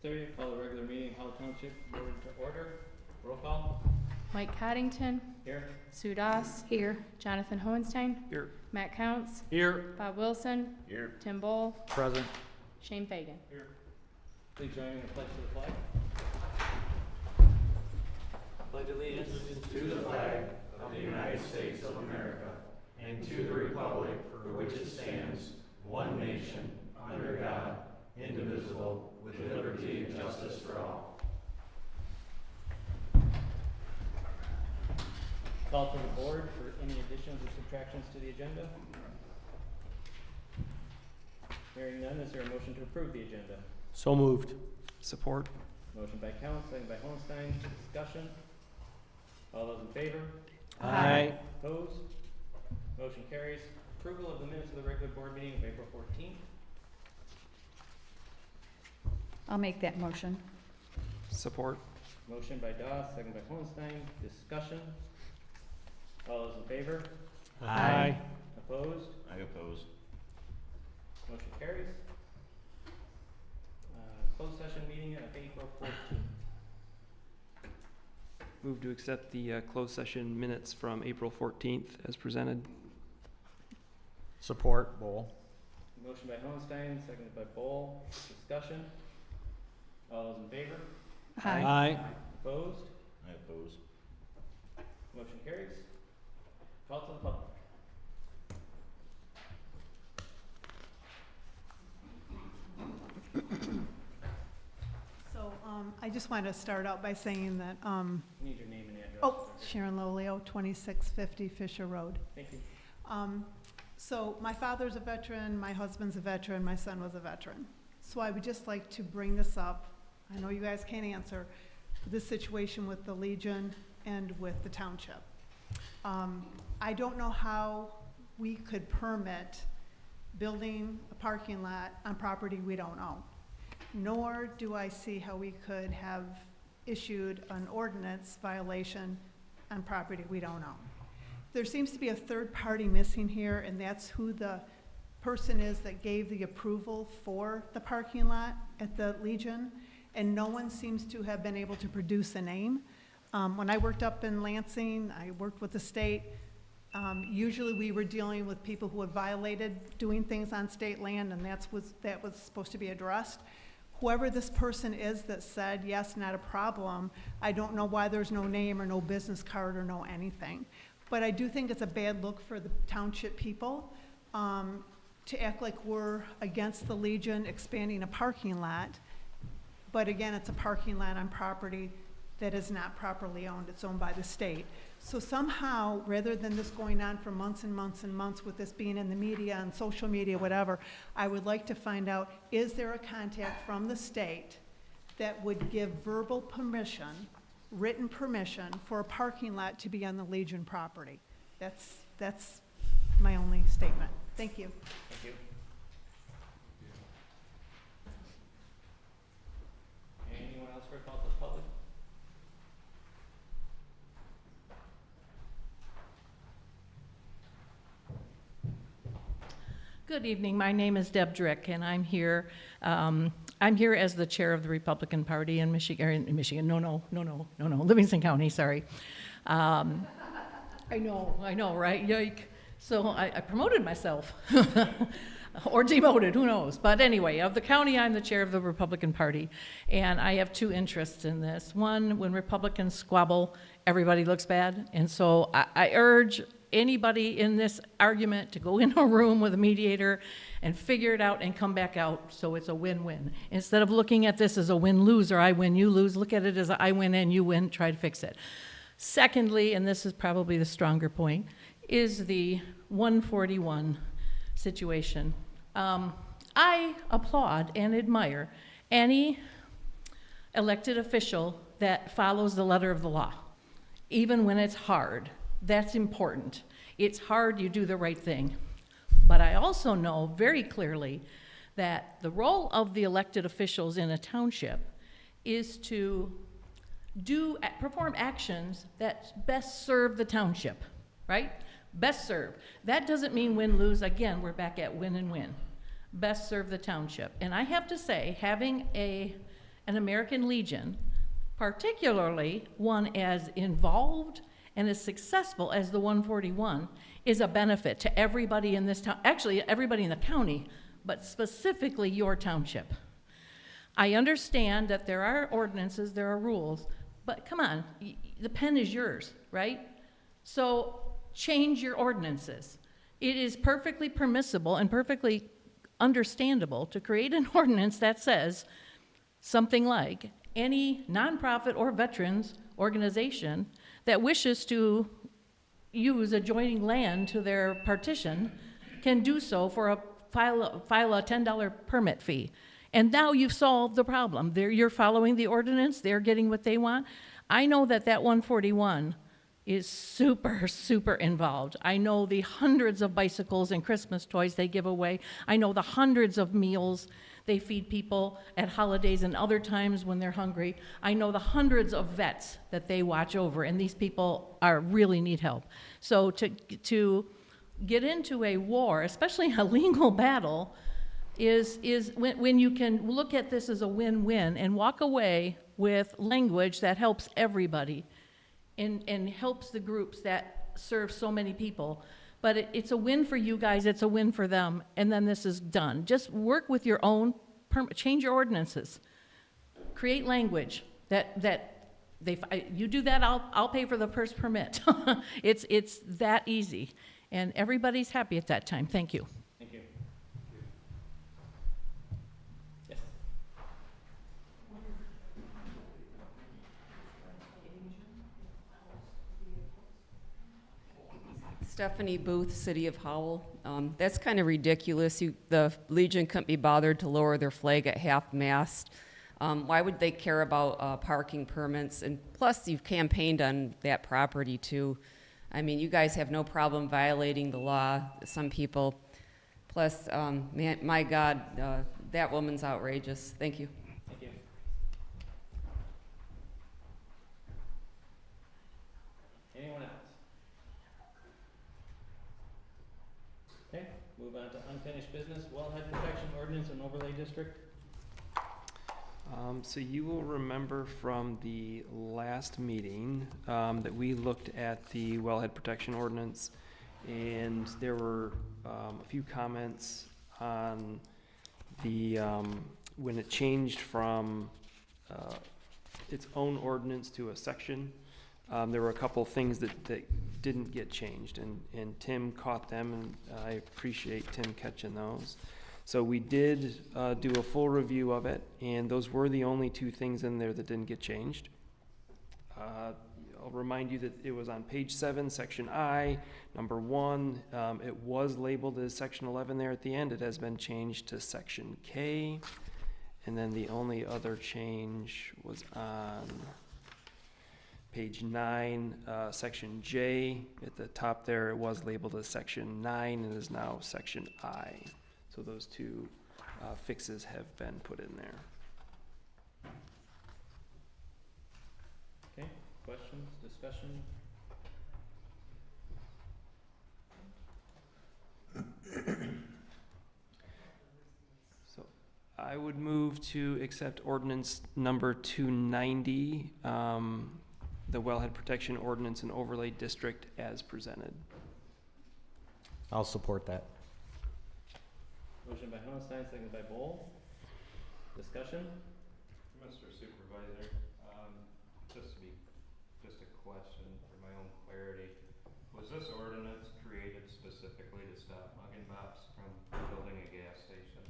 6:30, call the regular meeting, Howell Township Board to order. Roll call. Mike Coddington. Here. Sue Doss. Here. Jonathan Hohenstein. Here. Matt Counts. Here. Bob Wilson. Here. Tim Bull. Present. Shane Fagan. Here. Please join me in the pledge to the flag. Pledge allegiance to the flag of the United States of America and to the republic for which it stands, one nation, under God, indivisible, with liberty and justice for all. Call from the board for any additions or subtractions to the agenda. Hearing none, is there a motion to approve the agenda? So moved. Support. Motion by Counts, second by Hohenstein. Discussion. All those in favor? Aye. Opposed? Motion carries. Approval of the minutes of the regular board meeting of April 14th. I'll make that motion. Support. Motion by Doss, second by Hohenstein. Discussion. All those in favor? Aye. Opposed? I oppose. Motion carries. Closed session meeting of April 14th. Move to accept the closed session minutes from April 14th as presented. Support, Bull. Motion by Hohenstein, seconded by Bull. Discussion. All those in favor? Aye. Opposed? I oppose. Motion carries. Call to the public. So I just want to start out by saying that, Need your name and address. oh, Sharon Lolio, 2650 Fisher Road. Thank you. So my father's a veteran, my husband's a veteran, my son was a veteran. So I would just like to bring this up. I know you guys can't answer this situation with the Legion and with the township. I don't know how we could permit building a parking lot on property we don't own. Nor do I see how we could have issued an ordinance violation on property we don't own. There seems to be a third party missing here, and that's who the person is that gave the approval for the parking lot at the Legion, and no one seems to have been able to produce a name. When I worked up in Lansing, I worked with the state. Usually we were dealing with people who had violated doing things on state land, and that was supposed to be addressed. Whoever this person is that said, yes, not a problem, I don't know why there's no name or no business card or no anything. But I do think it's a bad look for the township people to act like we're against the Legion expanding a parking lot. But again, it's a parking lot on property that is not properly owned. It's owned by the state. So somehow, rather than this going on for months and months and months with this being in the media and social media, whatever, I would like to find out, is there a contact from the state that would give verbal permission, written permission, for a parking lot to be on the Legion property? That's my only statement. Thank you. Thank you. Anyone else for a call to the public? Good evening. My name is Deb Drick, and I'm here. I'm here as the chair of the Republican Party in Michigan. Livingston County. Sorry. I know, right? Yike. So I promoted myself, or demoted. Who knows? But anyway, of the county, I'm the chair of the Republican Party, and I have two interests in this. One, when Republicans squabble, everybody looks bad, and so I urge anybody in this argument to go in a room with a mediator and figure it out and come back out so it's a win-win. Instead of looking at this as a win-lose, or I win, you lose, look at it as a I win and you win, try to fix it. Secondly, and this is probably the stronger point, is the 141 situation. I applaud and admire any elected official that follows the letter of the law, even when it's hard. That's important. It's hard, you do the right thing. But I also know very clearly that the role of the elected officials in a township is to perform actions that best serve the township, right? Best serve. That doesn't mean win-lose. Again, we're back at win and win. Best serve the township. And I have to say, having an American Legion, particularly one as involved and as successful as the 141, is a benefit to everybody in this town, actually everybody in the county, but specifically your township. I understand that there are ordinances, there are rules, but come on, the pen is yours, right? So change your ordinances. It is perfectly permissible and perfectly understandable to create an ordinance that says something like, any nonprofit or veterans organization that wishes to use adjoining land to their partition can do so for file a $10 permit fee. And now you've solved the problem. You're following the ordinance, they're getting what they want. I know that 141 is super, super involved. I know the hundreds of bicycles and Christmas toys they give away. I know the hundreds of meals they feed people at holidays and other times when they're hungry. I know the hundreds of vets that they watch over, and these people really need help. So to get into a war, especially a legal battle, is when you can look at this as a win-win and walk away with language that helps everybody and helps the groups that serve so many people. But it's a win for you guys, it's a win for them, and then this is done. Just work with your own, change your ordinances. Create language you do that, I'll pay for the first permit. It's that easy. And everybody's happy at that time. Thank you. Thank you. Yes. Stephanie Booth, City of Howell. That's kind of ridiculous. The Legion couldn't be bothered to lower their flag at half-mast. Why would they care about parking permits? And plus, you've campaigned on that property, too. I mean, you guys have no problem violating the law, some people. Plus, my God, that woman's outrageous. Thank you. Thank you. Anyone else? Okay, move on to unfinished business, Wellhead Protection Ordinance and Overlay District. So you will remember from the last meeting that we looked at the Wellhead Protection Ordinance, and there were a few comments on the when it changed from its own ordinance to a section. There were a couple things that didn't get changed, and Tim caught them, and I appreciate Tim catching those. So we did do a full review of it, and those were the only two things in there that didn't get changed. I'll remind you that it was on page 7, section I, number 1. It was labeled as section 11 there at the end. It has been changed to section K. And then the only other change was on page 9, section J. At the top there, it was labeled as section 9 and is now section I. So those two fixes have been put in there. Okay, questions, discussion? So I would move to accept ordinance number 290, the Wellhead Protection Ordinance and Overlay District as presented. I'll support that. Motion by Hohenstein, seconded by Bowl. Discussion? Mr. Supervisor, just a question for my own clarity. Was this ordinance created specifically to stop mug and mops from building a gas station?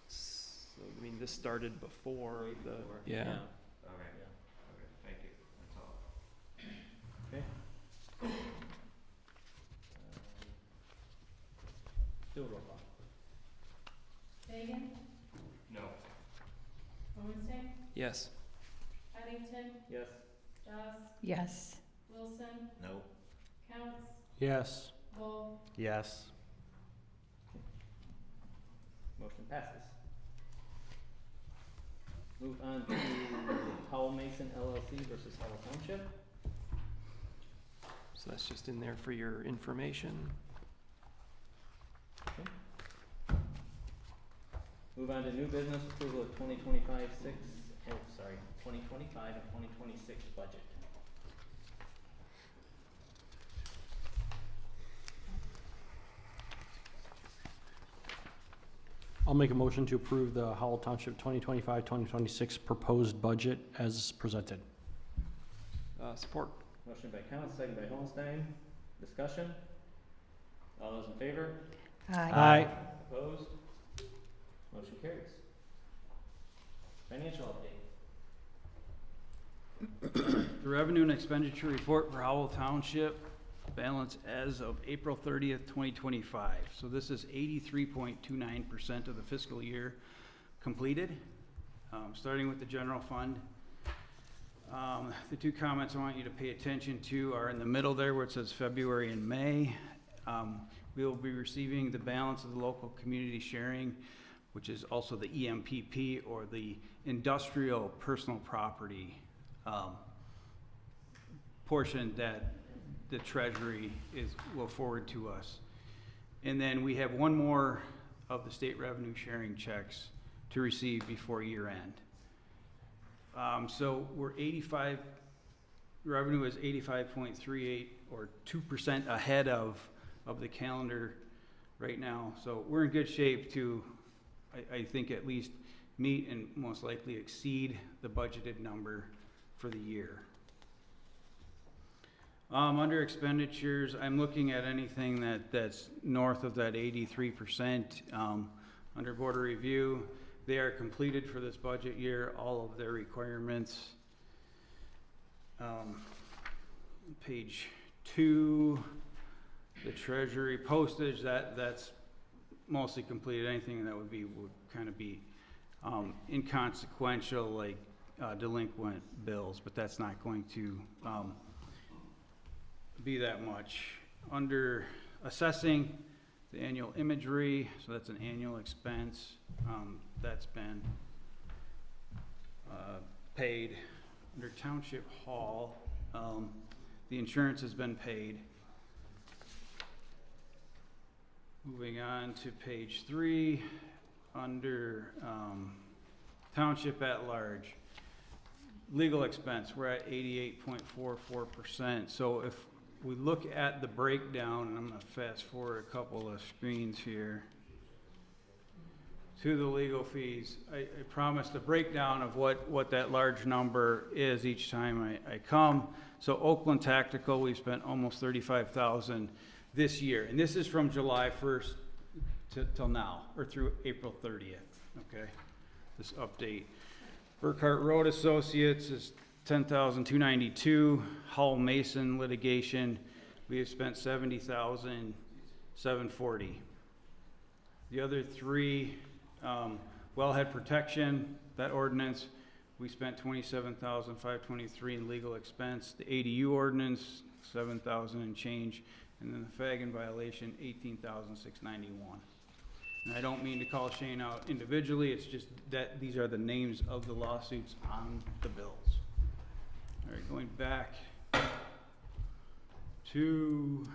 So, I mean, this started before Way the, before. yeah. Okay. Yeah. Okay, thank you. That's all. Okay. Do a roll call. Fagan? No. Hohenstein? Yes. Addington? Yes. Doss? Yes. Wilson? No. Counts? Yes. Bull? Yes. Motion passes. Move on to Howell Mason LLC versus Howell Township. So that's just in there for your information. Move Move on to new business, approval of 2025 and 2026 budget. I'll make a motion to approve the Howell Township 2025-2026 proposed budget as presented. Support. Motion by Count, second by Holstein. Discussion? All those in favor? Aye. Opposed? Motion carries. Financial update. The revenue and expenditure report for Howell Township, balance as of April 30th, 2025. So this is 83.29% of the fiscal year completed. Starting with the general fund. The two comments I want you to pay attention to are in the middle there where it says February and May. We will be receiving the balance of the local community sharing, which is also the EMPP, or the industrial personal property portion that the Treasury will forward to us. And then we have one more of the state revenue sharing checks to receive before year end. So we're revenue is 85.38, or 2% ahead of the calendar right now. So we're in good shape to, I think, at least meet and most likely exceed the budgeted number for the year. Under expenditures, I'm looking at anything that's north of that 83%. Under border review, they are completed for this budget year, all of their requirements. Page 2, the Treasury postage, that's mostly completed. Anything that would kind of be inconsequential, like delinquent bills, but that's not going to be that much. Under assessing, the annual imagery, so that's an annual expense, that's been paid. Under Township Hall, the insurance has been paid. Moving on to page 3, under Township at Large, legal expense, we're at 88.44%. So if we look at the breakdown, and I'm going to fast forward a couple of screens here to the legal fees. I promised a breakdown of what that large number is each time I come. So Oakland Tactical, we spent almost $35,000 this year, and this is from July 1st till now, or through April 30th. Okay, this update. Burkhart Road Associates is $10,292. Hall Mason litigation, we have spent $70,740. The other three, Wellhead Protection, that ordinance, we spent $27,523 in legal expense. The ADU ordinance, $7,000 and change, and then the Fagan violation, $18,691. And I don't mean to call Shane out individually, it's just that these are the names of the lawsuits on the bills. All right, going back to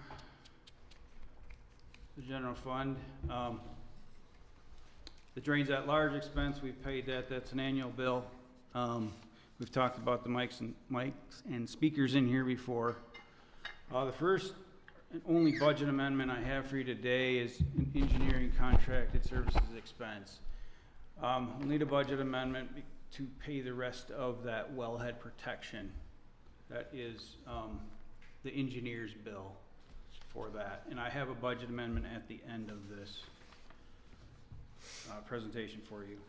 the general fund. The drains at large expense, we've paid that, that's an annual bill. We've talked about the mics and speakers in here before. The first and only budget amendment I have for you today is an engineering contracted services expense. We'll need a budget amendment to pay the rest of that wellhead protection. That is the engineer's bill for that. And I have a budget amendment at the end of this presentation for you.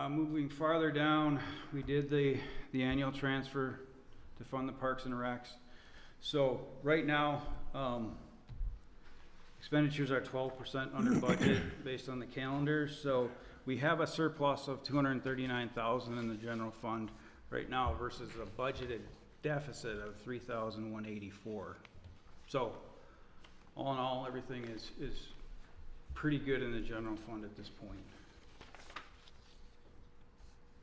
Moving farther down, we did the annual transfer to fund the parks and recs. So right now, expenditures are 12% under budget based on the calendar. So we have a surplus of $239,000 in the general fund right now versus a budgeted deficit of $3,184. So all in all, everything is pretty good in the general fund at this point.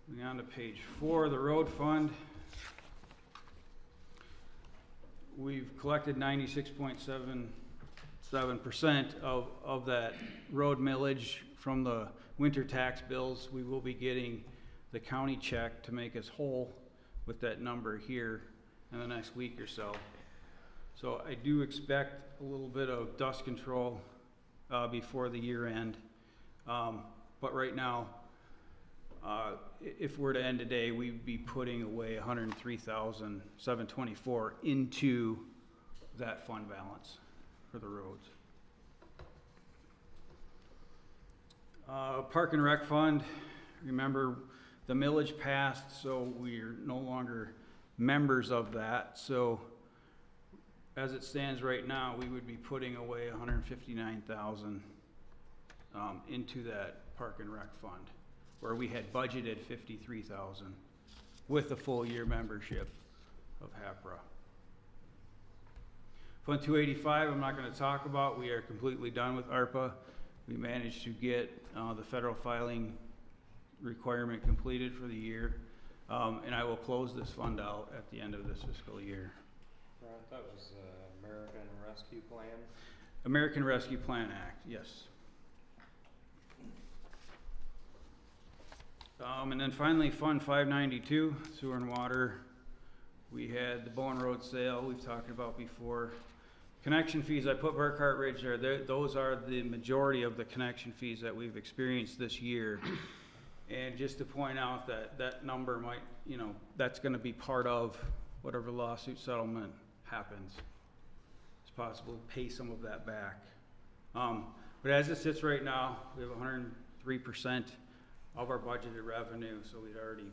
Moving on to page 4, the road fund. We've collected 96.7 7% of that road millage from the winter tax bills. We will be getting the county check to make us whole with that number here in the next week or so. So I do expect a little bit of dust control before the year end. But right now, if we're to end today, we'd be putting away $103,724 into that fund balance for the roads. Park and Rec Fund, remember the millage passed, so we're no longer members of that. So as it stands right now, we would be putting away $159,000 into that Park and Rec Fund, where we had budgeted $53,000 with a full year membership of HAPRA. Fund 285, I'm not going to talk about. We are completely done with ARPA. We managed to get the federal filing requirement completed for the year, and I will close this fund out at the end of this fiscal year. That was American Rescue Plan. American Rescue Plan Act, yes. And then finally, Fund 592, Sewer and Water. We had the Bowen Road sale we've talked about before. Connection fees, I put Burkhart Ridge there. Those are the majority of the connection fees that we've experienced this year. And just to point out that that number might, you know, that's going to be part of whatever lawsuit settlement happens. It's possible to pay some of that back. But as it sits right now, we have 103% of our budgeted revenue, so we'd already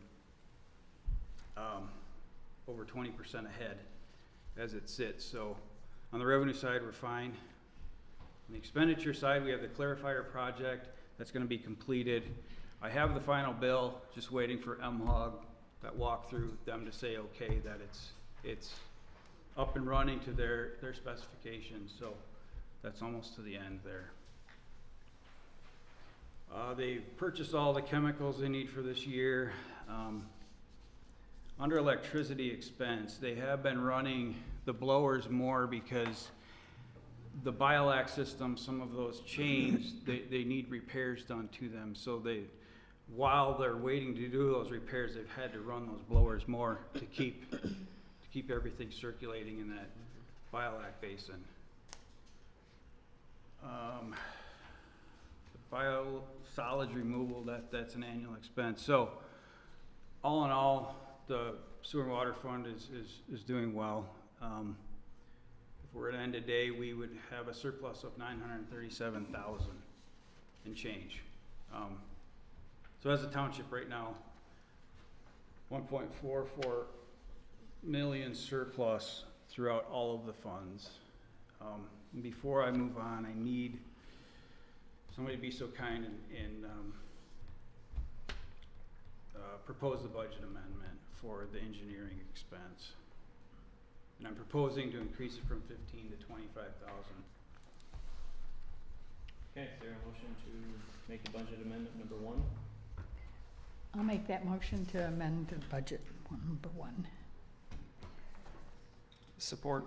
over 20% ahead as it sits. So on the revenue side, we're fine. On the expenditure side, we have the clarifier project that's going to be completed. I have the final bill, just waiting for MHOG, that walkthrough, them to say okay that it's up and running to their specifications. So that's almost to the end there. They purchased all the chemicals they need for this year. Under electricity expense, they have been running the blowers more because the Biolac system, some of those chains, they need repairs done to them. So while they're waiting to do those repairs, they've had to run those blowers more to keep everything circulating in that Biolac basin. Biosolids removal, that's an annual expense. So all in all, the sewer and water fund is doing well. If we're at end of day, we would have a surplus of $937,000 and change. So as a township right now, 1.44 million surplus throughout all of the funds. And before I move on, I need somebody to be so kind and propose the budget amendment for the engineering expense. And I'm proposing to increase it from 15 to 25,000. Okay, is there a motion to make the budget amendment number 1? I'll make that motion to amend the budget number 1. Support.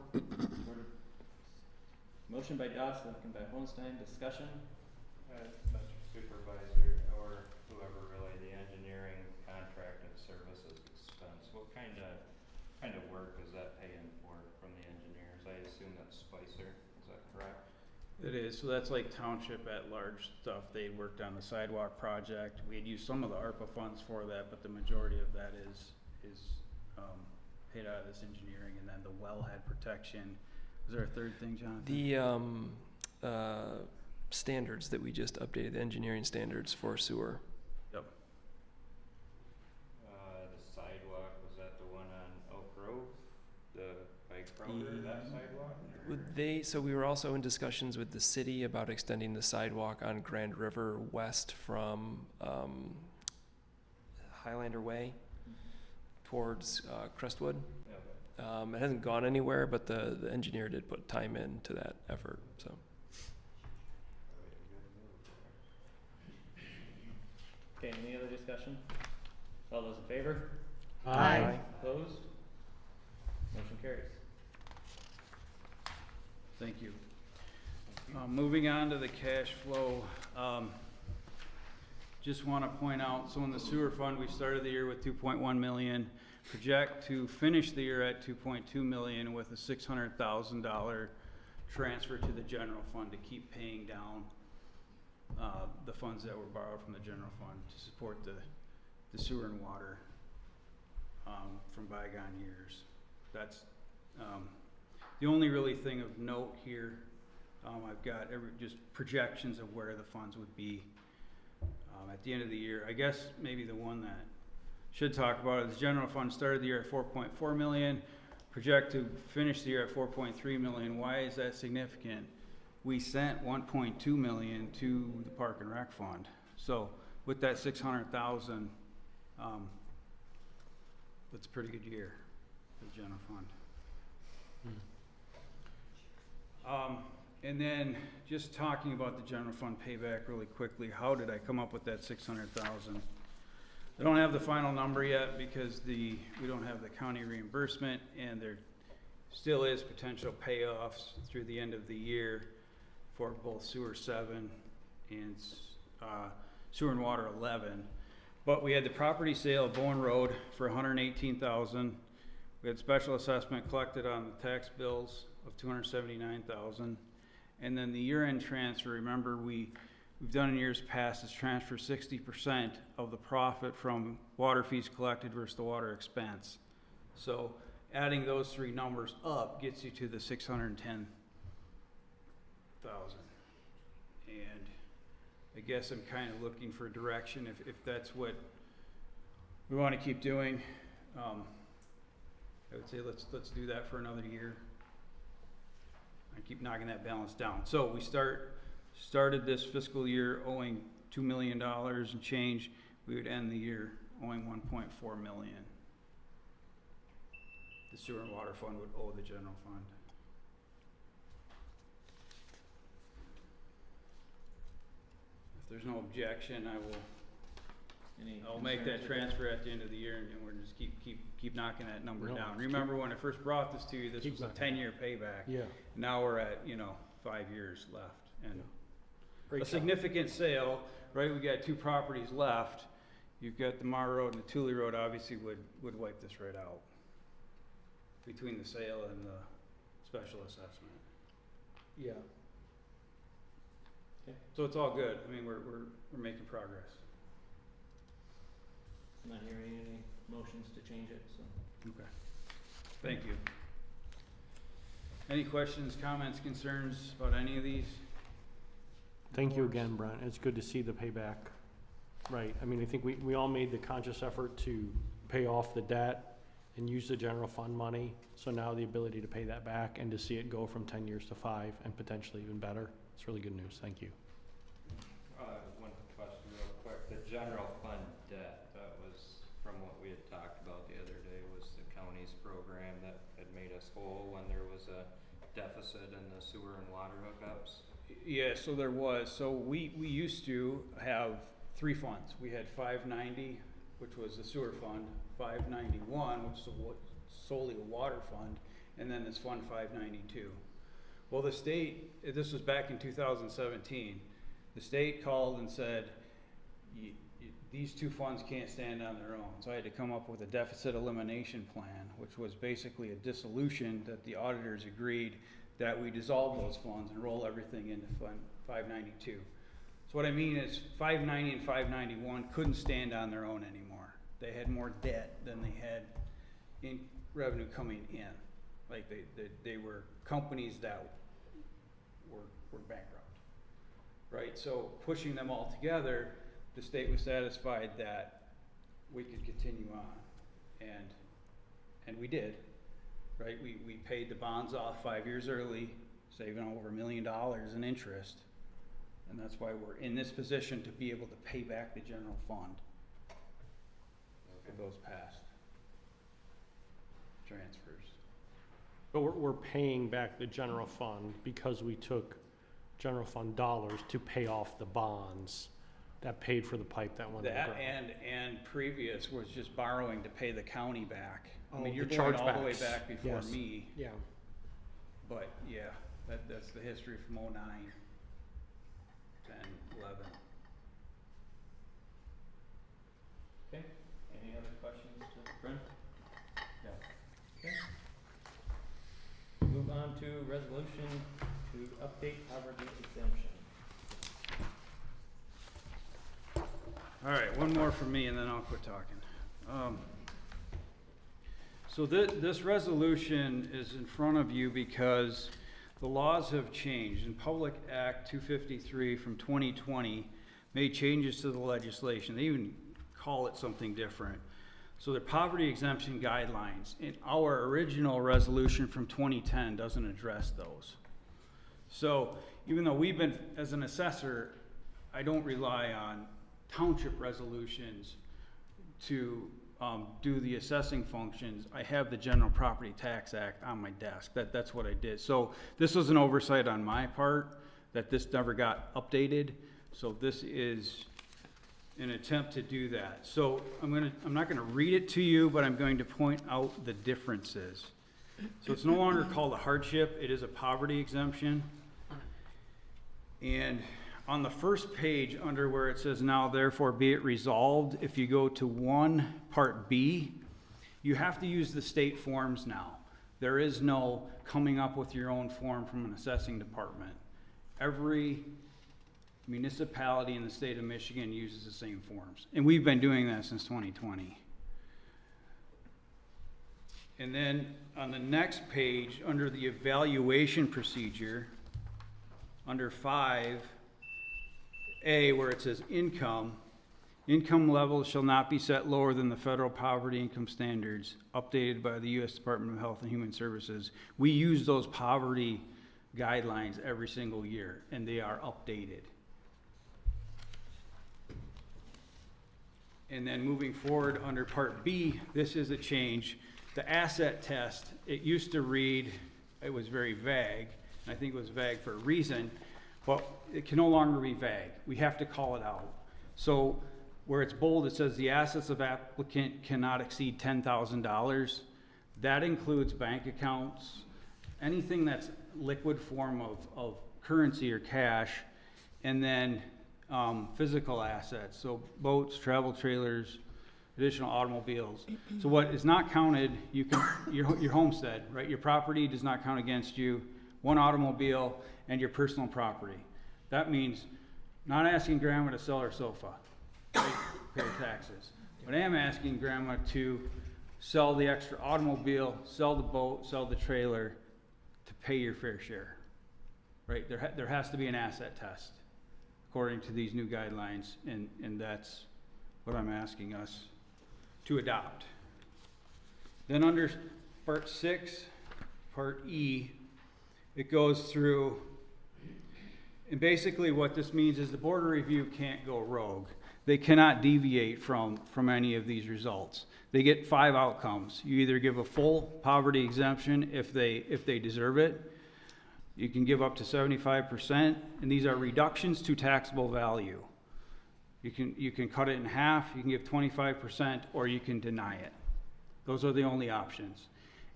Motion by Doss, second by Holstein. Discussion. Mr. Supervisor, or whoever really, the engineering contracted services expense, what kind of work is that paying for from the engineers? I assume that's Spicer, is that correct? It is, so that's like Township at large stuff. They worked on the sidewalk project. We had used some of the ARPA funds for that, but the majority of that is paid out of this engineering. And then the wellhead protection. Was there a third thing, Jonathan? The standards that we just updated, the engineering standards for sewer. Yep. The sidewalk, was that the one on Oak Grove? By Kroger, that sidewalk? So we were also in discussions with the city about extending the sidewalk on Grand River west from Highlander Way towards Crestwood. It hasn't gone anywhere, but the engineer did put time into that effort. So. Okay, any other discussion? All those in favor? Aye. Opposed? Motion carries. Thank you. Thank Moving on to the cash flow, just want to point out, so in the sewer fund, we started the year with 2.1 million. Project to finish the year at 2.2 million with a $600,000 transfer to the general fund to keep paying down the funds that were borrowed from the general fund to support the sewer and water from bygone years. That's the only really thing of note here. I've got just projections of where the funds would be at the end of the year. I guess maybe the one that should talk about it is the general fund started the year at 4.4 million, project to finish the year at 4.3 million. Why is that significant? We sent 1.2 million to the Park and Rec Fund. So with that 600,000, that's a pretty good year for the general fund. And then just talking about the general fund payback really quickly, how did I come up with that 600,000? I don't have the final number yet because we don't have the county reimbursement, and there still is potential payoffs through the end of the year for both sewer 7 and sewer and water 11. But we had the property sale of Bowen Road for 118,000. We had special assessment collected on the tax bills of 279,000. And then the year-end transfer, remember we've done in years past is transfer 60% of the profit from water fees collected versus the water expense. So adding those three numbers up gets you to the 610,000. And I guess I'm kind of looking for direction if that's what we want to keep doing. I would say let's do that for another year. I keep knocking that balance down. So we started this fiscal year owing $2 million and change. We would end the year owing 1.4 million. The sewer and water fund would owe the general fund. If there's no objection, I'll make that transfer at the end of the year, and we're just keep knocking that number down. Remember when I first brought this to you, this was a 10-year payback. Yeah. Now we're at 5 years left, and Great a job. significant sale, right? We got 2 properties left. You've got the Mar Road and the Thule Road. Obviously, would wipe this right out between the sale and the special assessment. Yeah. Okay. So it's all good. I mean, we're making progress. I'm not hearing any motions to change it, so. Okay. Thank you. Any questions, comments, concerns about any of these? Thank you again, Brent. It's good to see the payback. Right. I mean, I think we all made the conscious effort to pay off the debt and use the general fund money. So now the ability to pay that back and to see it go from 10 years to 5 and potentially even better. It's really good news. Thank you. One question real quick. The general fund debt, that was from what we had talked about the other day, was the county's program that had made us whole when there was a deficit in the sewer and water hookups. Yeah, so there was. So we used to have 3 funds. We had 590, which was the sewer fund, 591, which is solely a water fund, and then this fund 592. Well, the state, this was back in 2017, the state called and said, these 2 funds can't stand on their own. So I had to come up with a deficit elimination plan, which was basically a dissolution that the auditors agreed that we dissolve those funds and roll everything into Fund 592. So what I mean is 590 and 591 couldn't stand on their own anymore. They had more debt than they had in revenue coming in. Like they were companies that were bankrupt, right? So pushing them all together, the state was satisfied that we could continue on, and we did, right? We paid the bonds off 5 years early, saving over $1 million in interest, and that's why we're in this position to be able to pay back the general fund for those past transfers. But we're paying back the general fund because we took general fund dollars to pay off the bonds that paid for the pipe that went That underground. and previous was just borrowing to pay the county back. I Oh, mean, you're the going all the way chargebacks. back before Yes. me, Yeah. but yeah, that's the history from '09. 10, 11. Okay, any other questions to Brent? No. Okay. Move on to resolution to update poverty exemption. All right, one more from me and then I'll quit talking. So this resolution is in front of you because the laws have changed. In Public Act 253 from 2020 made changes to the legislation. They even call it something different. So the poverty exemption guidelines in our original resolution from 2010 doesn't address those. So even though we've been, as an assessor, I don't rely on township resolutions to do the assessing functions. I have the General Property Tax Act on my desk. That's what I did. So this was an oversight on my part that this never got updated. So this is an attempt to do that. So I'm not gonna read it to you, but I'm going to point out the differences. So it's no longer called a hardship, it is a poverty exemption. And on the first page, under where it says now therefore be it resolved, if you go to 1 Part B, you have to use the state forms now. There is no coming up with your own form from an assessing department. Every municipality in the state of Michigan uses the same forms. And we've been doing that since 2020. And then on the next page, under the evaluation procedure, under 5A, where it says income levels shall not be set lower than the federal poverty income standards updated by the U.S. Department of Health and Human Services. We use those poverty guidelines every single year, and they are updated. And then moving forward under Part B, this is a change. The asset test, it used to read, it was very vague, and I think it was vague for a reason, but it can no longer be vague. We have to call it out. So where it's bold, it says the assets of applicant cannot exceed $10,000. That includes bank accounts, anything that's liquid form of currency or cash, and then physical assets, so boats, travel trailers, additional automobiles. So what is not counted, you can your homestead, right? Your property does not count against you. 1 automobile and your personal property. That means not asking grandma to sell her sofa, right? Pay her taxes. But I am asking grandma to sell the extra automobile, sell the boat, sell the trailer to pay your fair share, right? There has to be an asset test according to these new guidelines, and that's what I'm asking us to adopt. Then under Part 6, Part E, it goes through, and basically what this means is the Board of Review can't go rogue. They cannot deviate from any of these results. They get 5 outcomes. You either give a full poverty exemption if they deserve it. You can give up to 75%, and these are reductions to taxable value. You can cut it in half, you can give 25%, or you can deny it. Those are the only options.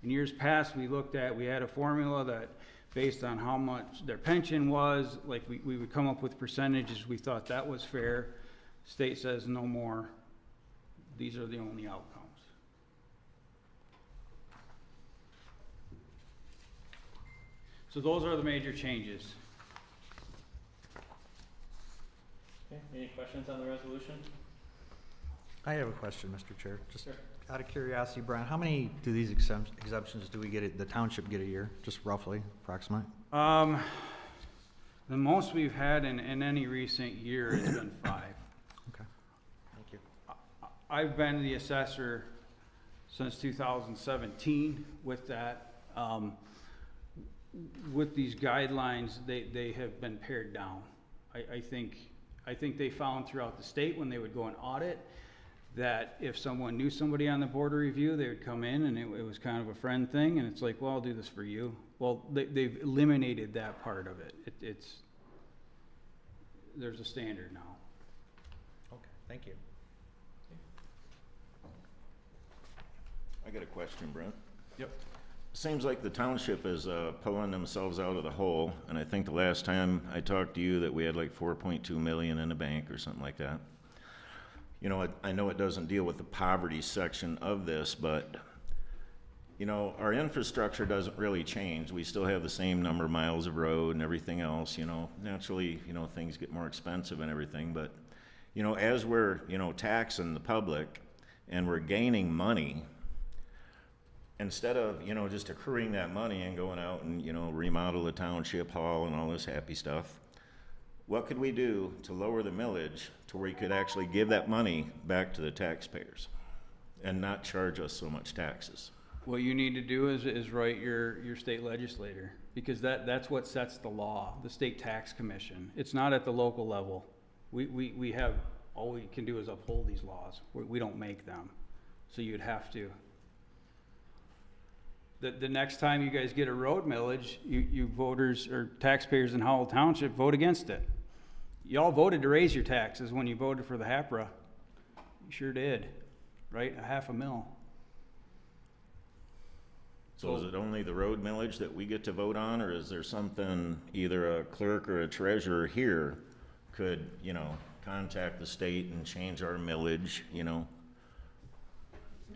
In years past, we had a formula that based on how much their pension was, like we would come up with percentages, we thought that was fair. State says no more. These are the only outcomes. So those are the major changes. Okay, any questions on the resolution? I have a question, Mr. Chair. Just Sure. out of curiosity, Brian, how many do these exemptions do we get, the township get a year? Just roughly, approximate? The most we've had in any recent year has been 5. Okay, thank you. I've been the assessor since 2017 with that. With these guidelines, they have been pared down. I think they found throughout the state when they would go and audit that if someone knew somebody on the Board of Review, they would come in and it was kind of a friend thing, and it's like, well, I'll do this for you. Well, they've eliminated that part of it. There's a standard now. Okay, thank you. I got a question, Brent. Yep. seems like the township is pulling themselves out of the hole, and I think the last time I talked to you that we had like 4.2 million in the bank or something like that. You know, I know it doesn't deal with the poverty section of this, but you know, our infrastructure doesn't really change. We still have the same number of miles of road and everything else, you know. Naturally, you know, things get more expensive and everything, but, you know, as we're, you know, taxing the public and we're gaining money, instead of, you know, just accruing that money and going out and, you know, remodel the township hall and all this happy stuff, what could we do to lower the millage to where we could actually give that money back to the taxpayers and not charge us so much taxes? What you need to do is write your state legislator, because that's what sets the law, the state tax commission. It's not at the local level. We have, all we can do is uphold these laws. We don't make them. So you'd have to. The next time you guys get a road millage, you voters or taxpayers in Howell Township vote against it. Y'all voted to raise your taxes when you voted for the HAPRA. You sure did, right? $500,000. So is it only the road millage that we get to vote on, or is there something either a clerk or a treasurer here could, you know, contact the state and change our millage, you know,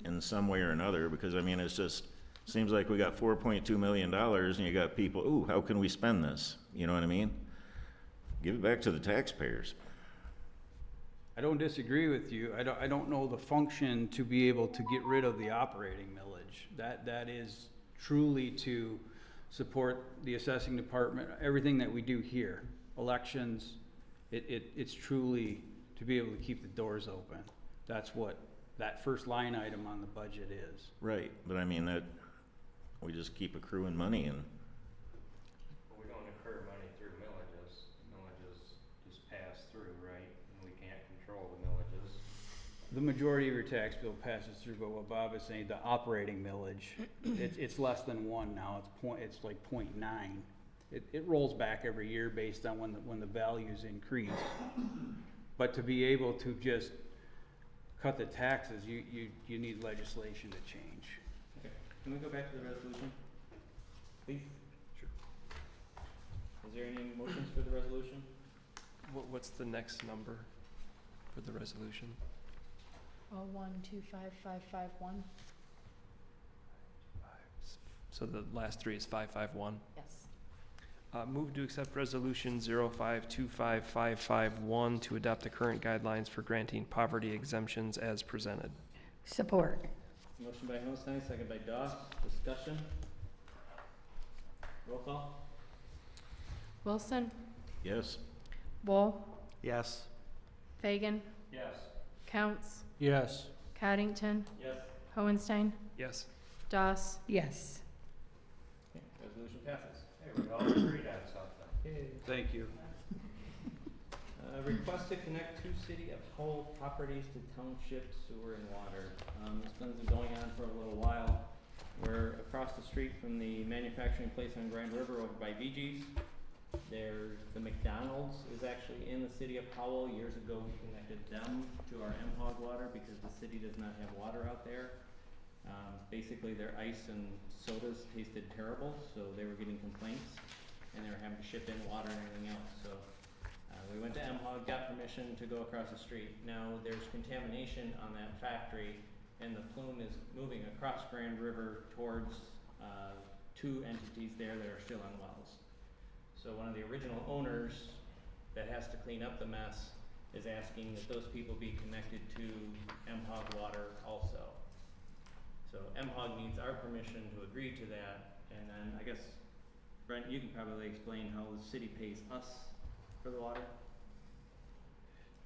in some way or another? Because I mean, it's just, seems like we got $4.2 million and you got people, ooh, how can we spend this? You know what I mean? Give it back to the taxpayers. I don't disagree with you. I don't know the function to be able to get rid of the operating millage. That is truly to support the assessing department, everything that we do here, elections. It's truly to be able to keep the doors open. That's what that first line item on the budget is. Right, but I mean that we just keep accruing money and. We don't accrue money through millages. Millages just pass through, right? And we can't control the millages. The majority of your tax bill passes through, but what Bob is saying, the operating millage, it's less than 1 now. It's like 0.9. It rolls back every year based on when the values increase. But to be able to just cut the taxes, you need legislation to change. Okay, can we go back to the resolution, please? Sure. Is there any motions for the resolution? What's the next number for the resolution? 0125551. So the last 3 is 551. Yes. Move to accept resolution 0525551 to adopt the current guidelines for granting poverty exemptions as presented. Support. Motion by Holstein, second by Doss. Discussion? Roll call? Wilson, Yes. Bull, Yes. Fagan, Yes. Counts, Yes. Coddington, Yes. Hohenstein, Yes. Doss, Yes. Okay, resolution passes. Hey, we all agreed on something. Okay. Thank you. Request to connect 2 City of Howell properties to township sewer and water. This one's been going on for a little while. We're across the street from the manufacturing place on Grand River over by VG's. There's the McDonald's is actually in the city of Howell. Years ago, we connected them to our MHOG water because the city does not have water out there. Basically, their ice and sodas tasted terrible, so they were getting complaints, and they were having to ship in water and everything else. So we went to MHOG, got permission to go across the street. Now there's contamination on that factory, and the plume is moving across Grand River towards 2 entities there that are still on wells. So one of the original owners that has to clean up the mess is asking that those people be connected to MHOG water also. So MHOG needs our permission to agree to that, and then I guess, Brent, you can probably explain how the city pays us for the water?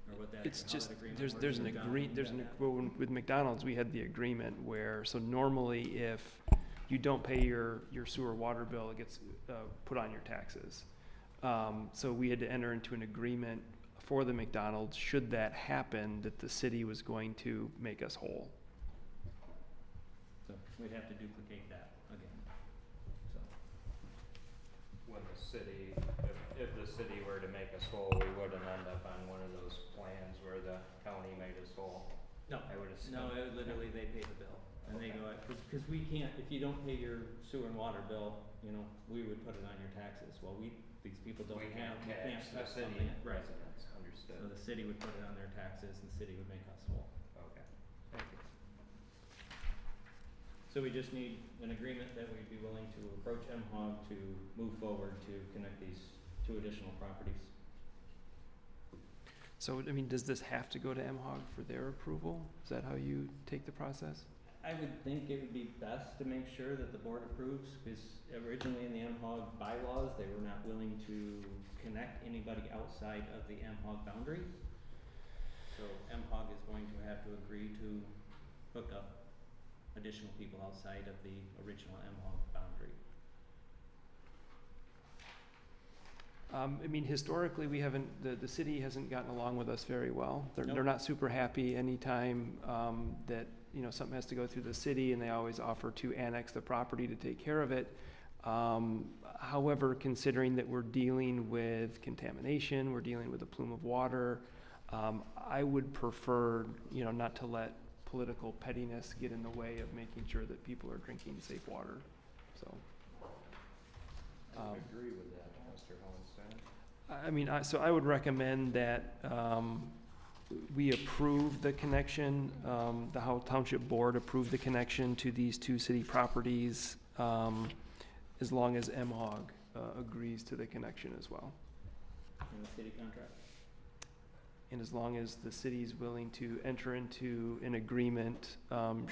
Or what that, It's how just, that agreement there's works an with McDonald's? well, with McDonald's, we had the agreement where, so normally if you don't pay your sewer water bill, it gets put on your taxes. So we had to enter into an agreement for the McDonald's, should that happen, that the city was going to make us whole. So we'd have to duplicate that again, so. When the city, if the city were to make us whole, we wouldn't end up on one of those plans where the county made us whole. No, I would assume. no, literally they pay the bill, and they Okay. go, because we can't, if you don't pay your sewer and water bill, you know, we would put it on your taxes. Well, these people don't We have, we can't tax the tax city something, right. residents, So understood. the city would put it on their taxes, and the city would make us whole. Okay, thank you. So we just need an agreement that we'd be willing to approach MHOG to move forward to connect these two additional properties. So, I mean, does this have to go to MHOG for their approval? Is that how you take the process? I would think it would be best to make sure that the board approves, because originally in the MHOG bylaws, they were not willing to connect anybody outside of the MHOG boundary. So MHOG is going to have to agree to hook up additional people outside of the original MHOG boundary. I mean, historically, we haven't, the city hasn't gotten along with us very well. They're Nope. not super happy anytime that, you know, something has to go through the city, and they always offer to annex the property to take care of it. However, considering that we're dealing with contamination, we're dealing with a plume of water, I would prefer, you know, not to let political pettiness get in the way of making sure that people are drinking safe water, so. I would agree with that, Mr. Hohenstein. I mean, so I would recommend that we approve the connection, the Township Board approve the connection to these two city properties, as long as MHOG agrees to the connection as well. In the city contract. And as long as the city is willing to enter into an agreement,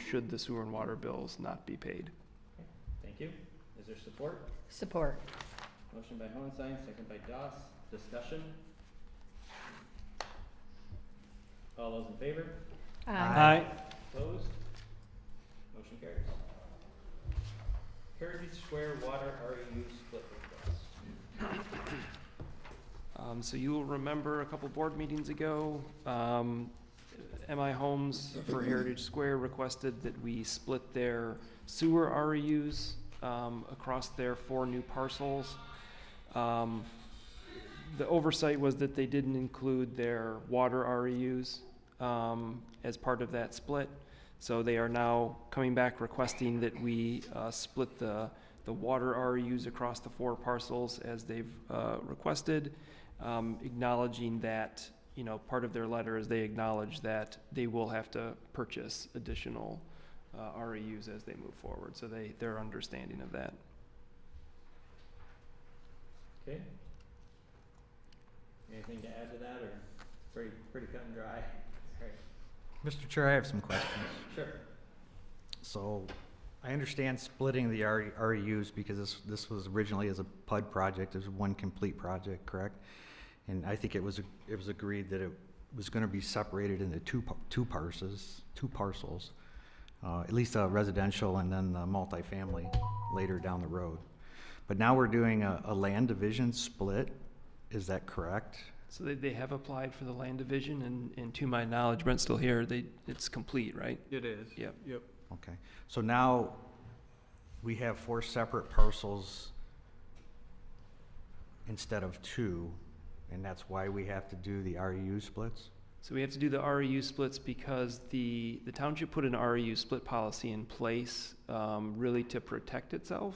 should the sewer and water bills not be paid. Okay, thank you. Is there support? Support. Motion by Hohenstein, second by Doss. Discussion? All those in favor? Aye. Opposed? Motion carries. Heritage Square Water REU split request. So you will remember a couple board meetings ago, MI Homes for Heritage Square requested that we split their sewer REUs across their 4 new parcels. The oversight was that they didn't include their water REUs as part of that split. So they are now coming back requesting that we split the water REUs across the 4 parcels as they've requested, acknowledging that, you know, part of their letter is they acknowledge that they will have to purchase additional REUs as they move forward. So they're understanding of that. Okay. Anything to add to that, or pretty cut and dry? All right. Mr. Chair, I have some questions. Sure. So I understand splitting the REUs because this was originally as a PUD project, as one complete project, correct? And I think it was agreed that it was going to be separated into two parcels, at least a residential and then the multifamily later down the road. But now we're doing a land division split. Is that correct? So they have applied for the land division, and to my knowledge, Brent's still here, it's complete, right? It is. Yep. Yep. Okay. So now we have 4 separate parcels instead of 2, and that's why we have to do the REU splits? So we have to do the REU splits because the township put an REU split policy in place really to protect itself.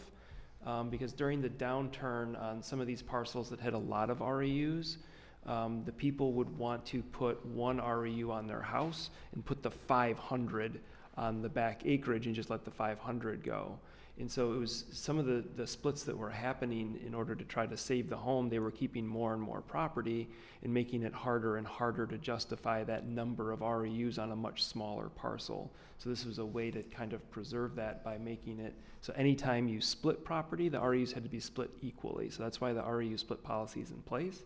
Because during the downturn on some of these parcels that had a lot of REUs, the people would want to put 1 REU on their house and put the 500 on the back acreage and just let the 500 go. And so it was some of the splits that were happening in order to try to save the home. They were keeping more and more property and making it harder and harder to justify that number of REUs on a much smaller parcel. So this was a way to kind of preserve that by making it so anytime you split property, the REUs had to be split equally. So that's why the REU split policy is in place.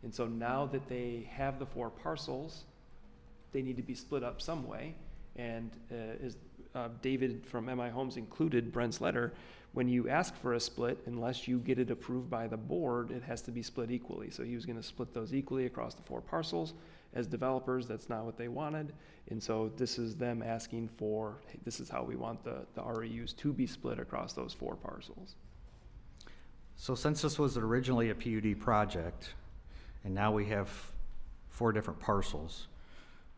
And so now that they have the 4 parcels, they need to be split up some way. And as David from MI Homes included Brent's letter, when you ask for a split, unless you get it approved by the board, it has to be split equally. So he was going to split those equally across the 4 parcels. As developers, that's not what they wanted. And so this is them asking for, hey, this is how we want the REUs to be split across those 4 parcels. So since this was originally a PUD project, and now we have 4 different parcels,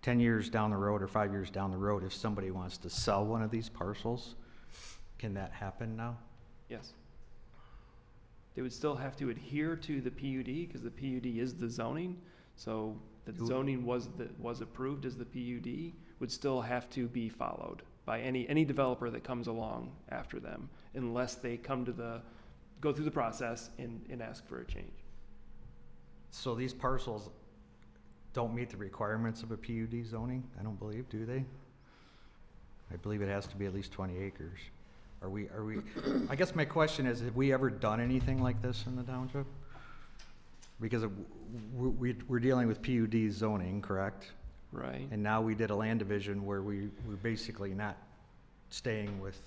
10 years down the road or 5 years down the road, if somebody wants to sell one of these parcels, can that happen now? Yes. They would still have to adhere to the PUD, because the PUD is the zoning, so the zoning was approved as the PUD, would still have to be followed by any developer that comes along after them, unless they go through the process and ask for a change. So these parcels don't meet the requirements of a PUD zoning, I don't believe, do they? I believe it has to be at least 20 acres. Are we, I guess my question is, have we ever done anything like this in the township? Because we're dealing with PUD zoning, correct? Right. And now we did a land division where we're basically not staying with,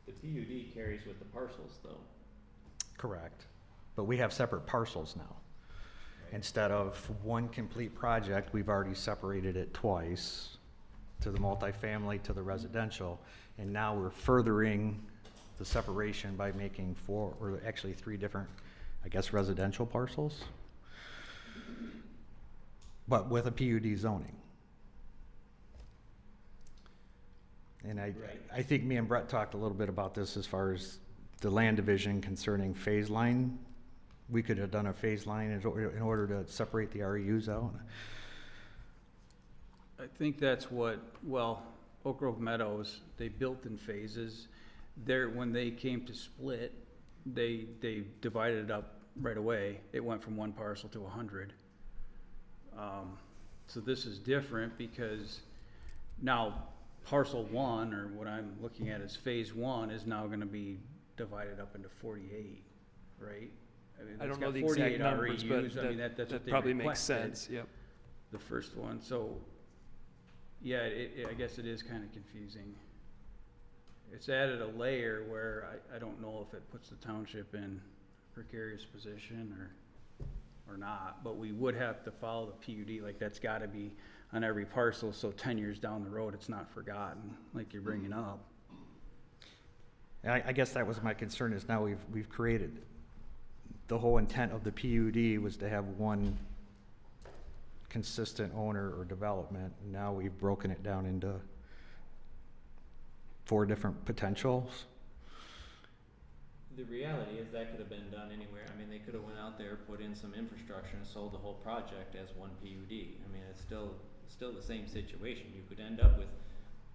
The PUD carries with the parcels though. correct, but we have separate parcels now. Instead of one complete project, we've already separated it twice, to the multifamily, to the residential, and now we're furthering the separation by making 4, or actually 3 different, I guess, residential parcels, but with a PUD zoning. And I think me and Brett talked a little bit about this as far as the land division concerning phase line. We could have done a phase line in order to separate the REUs out. I think that's what, well, Oak Grove Meadows, they built in phases. When they came to split, they divided it up right away. It went from 1 parcel to 100. So this is different because now parcel 1, or what I'm looking at as phase 1, is now gonna be divided up into 48, right? I mean, I it's don't know got the 48 exact numbers, REUs. but I mean, that's what that they probably makes requested, sense, yep. the first one. So, yeah, I guess it is kind of confusing. It's added a layer where I don't know if it puts the township in precarious position or not, but we would have to follow the PUD, like that's gotta be on every parcel, so 10 years down the road, it's not forgotten, like you're bringing up. And I guess that was my concern, is now we've created, the whole intent of the PUD was to have one consistent owner or development. Now we've broken it down into 4 different potentials. The reality is that could have been done anywhere. I mean, they could have went out there, put in some infrastructure and sold the whole project as one PUD. I mean, it's still the same situation. You could end up with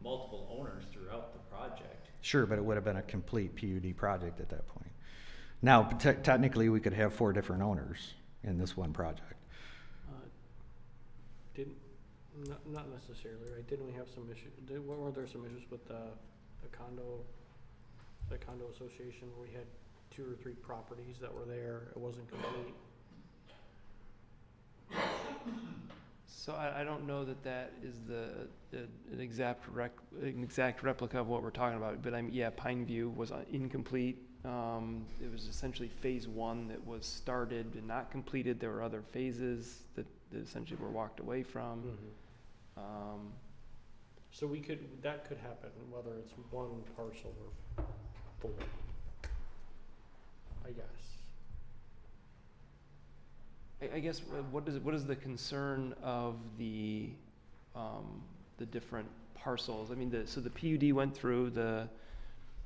multiple owners throughout the project. Sure, but it would have been a complete PUD project at that point. Now, technically, we could have 4 different owners in this one project. Not necessarily, right? Didn't we have some issues, weren't there some issues with the condo association where we had 2 or 3 properties that were there, it wasn't complete? So I don't know that is an exact replica of what we're talking about, but yeah, Pineview was incomplete. It was essentially phase 1 that was started and not completed. There were other phases that essentially were walked away from. So that could happen, whether it's 1 parcel or 4, I guess. I guess what is the concern of the different parcels? I mean, so the PUD went through the.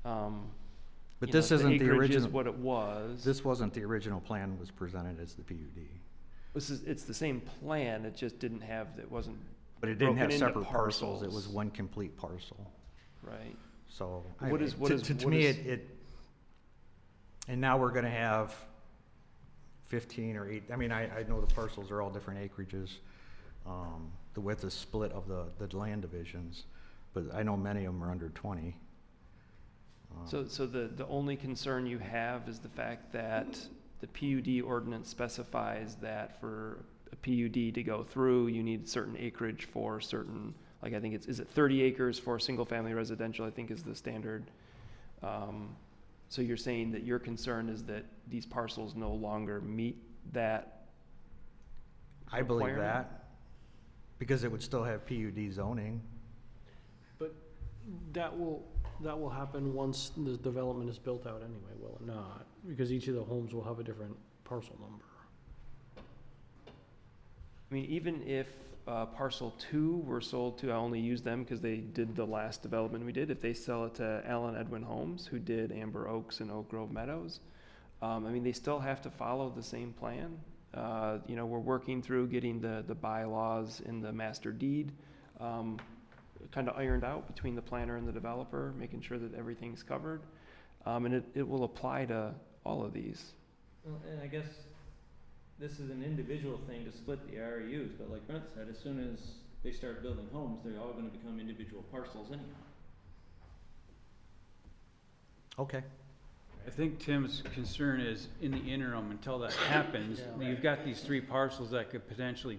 But this isn't the acreage is original. what it was. This wasn't the original plan was presented as the PUD. It's the same plan. It just didn't have. It wasn't. But it didn't have broken into separate parcels. It was parcels. one complete parcel. Right. So To me, it and now we're going to have 15 or 8. I mean, I know the parcels are all different acreages. The width is split of the land divisions, but I know many of them are under 20. So the only concern you have is the fact that the PUD ordinance specifies that for a PUD to go through, you need certain acreage for certain, like I think is it 30 acres for single family residential, I think is the standard. So you're saying that your concern is that these parcels no longer meet that I believe requirement? that, because it would still have PUD zoning. But that will happen once the development is built out anyway, will it not? Because each of the homes will have a different parcel number. I mean, even if parcel 2 were sold to, I only use them because they did the last development we did. If they sell it to Alan Edwin Homes, who did Amber Oaks and Oak Grove Meadows, I mean, they still have to follow the same plan. You know, we're working through getting the bylaws in the master deed kind of ironed out between the planner and the developer, making sure that everything's covered. And it will apply to all of these. Well, and I guess this is an individual thing to split the REUs, but like Brent said, as soon as they start building homes, they're all gonna become individual parcels anyhow. Okay. I think Tim's concern is in the interim, until that happens, you've got these 3 parcels that could potentially,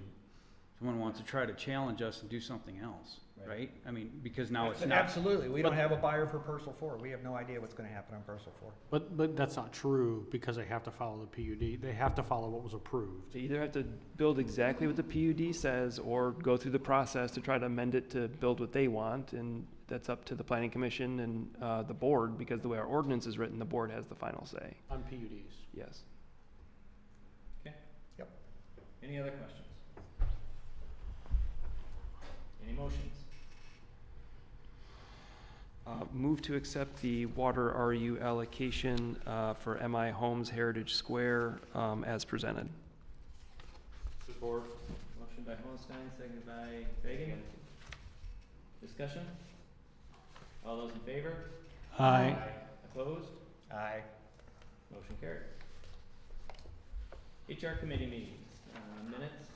someone wants to try to challenge us and do something else, right? I mean, because now it's not. Absolutely, we don't have a buyer for parcel 4, we have no idea what's gonna happen on parcel 4. But that's not true, because they have to follow the PUD. They have to follow what was approved. They either have to build exactly what the PUD says or go through the process to try to amend it to build what they want, and that's up to the planning commission and the board, because the way our ordinance is written, the board has the final say. On PUDs. Yes. Okay? Yep. Any other questions? Any motions? Move to accept the water RU allocation for MI Homes Heritage Square as presented. Support. Motion by Holstein, seconded by Fagan. Discussion? All those in favor? Aye. Opposed? Aye. Motion carried. HR committee meetings, minutes.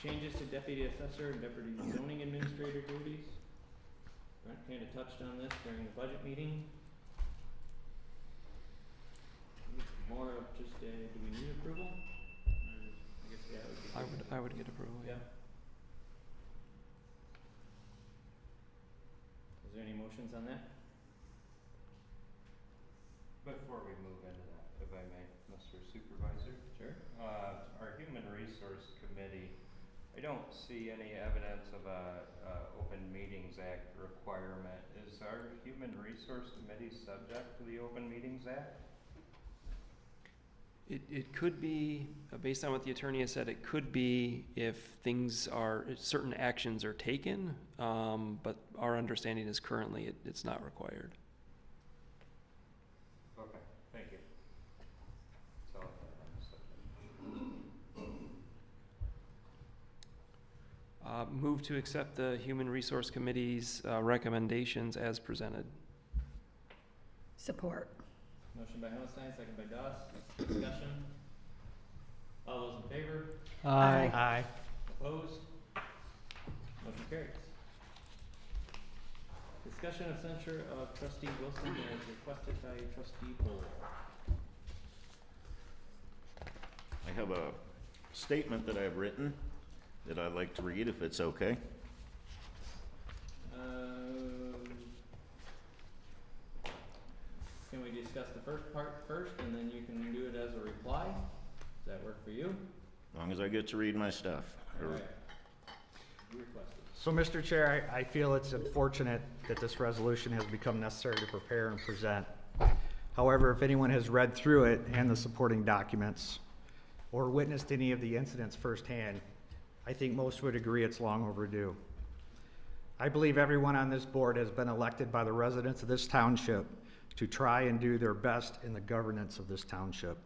Changes to deputy assessor and deputy zoning administrator duties. Brent kind of touched on this during the budget meeting. More of just, do we need approval? I guess, yeah. I would get approval, yeah. Is there any motions on that? Before we move into that, if I may, Mr. Supervisor. Sure. Our Human Resource Committee, I don't see any evidence of a Open Meetings Act requirement. Is our Human Resource Committee subject to the Open Meetings Act? It could be, based on what the attorney has said, it could be if things are, if certain actions are taken, but our understanding is currently it's not required. Okay, thank you. That's all I have on the subject. Move to accept the Human Resource Committee's recommendations as presented. Support. Motion by Holstein, second by Doss. Discussion? All those in favor? Aye. Aye. Opposed? Motion carries. Discussion of censure of trustee Wilson as requested by trustee Bull. I have a statement that I've written that I'd like to read, if it's okay. Can we discuss the first part first, and then you can do it as a reply? Does that work for you? As long as I get to read my stuff. All right. You requested. So, Mr. Chair, I feel it's unfortunate that this resolution has become necessary to prepare and present. However, if anyone has read through it and the supporting documents, or witnessed any of the incidents firsthand, I think most would agree it's long overdue. I believe everyone on this board has been elected by the residents of this township to try and do their best in the governance of this township.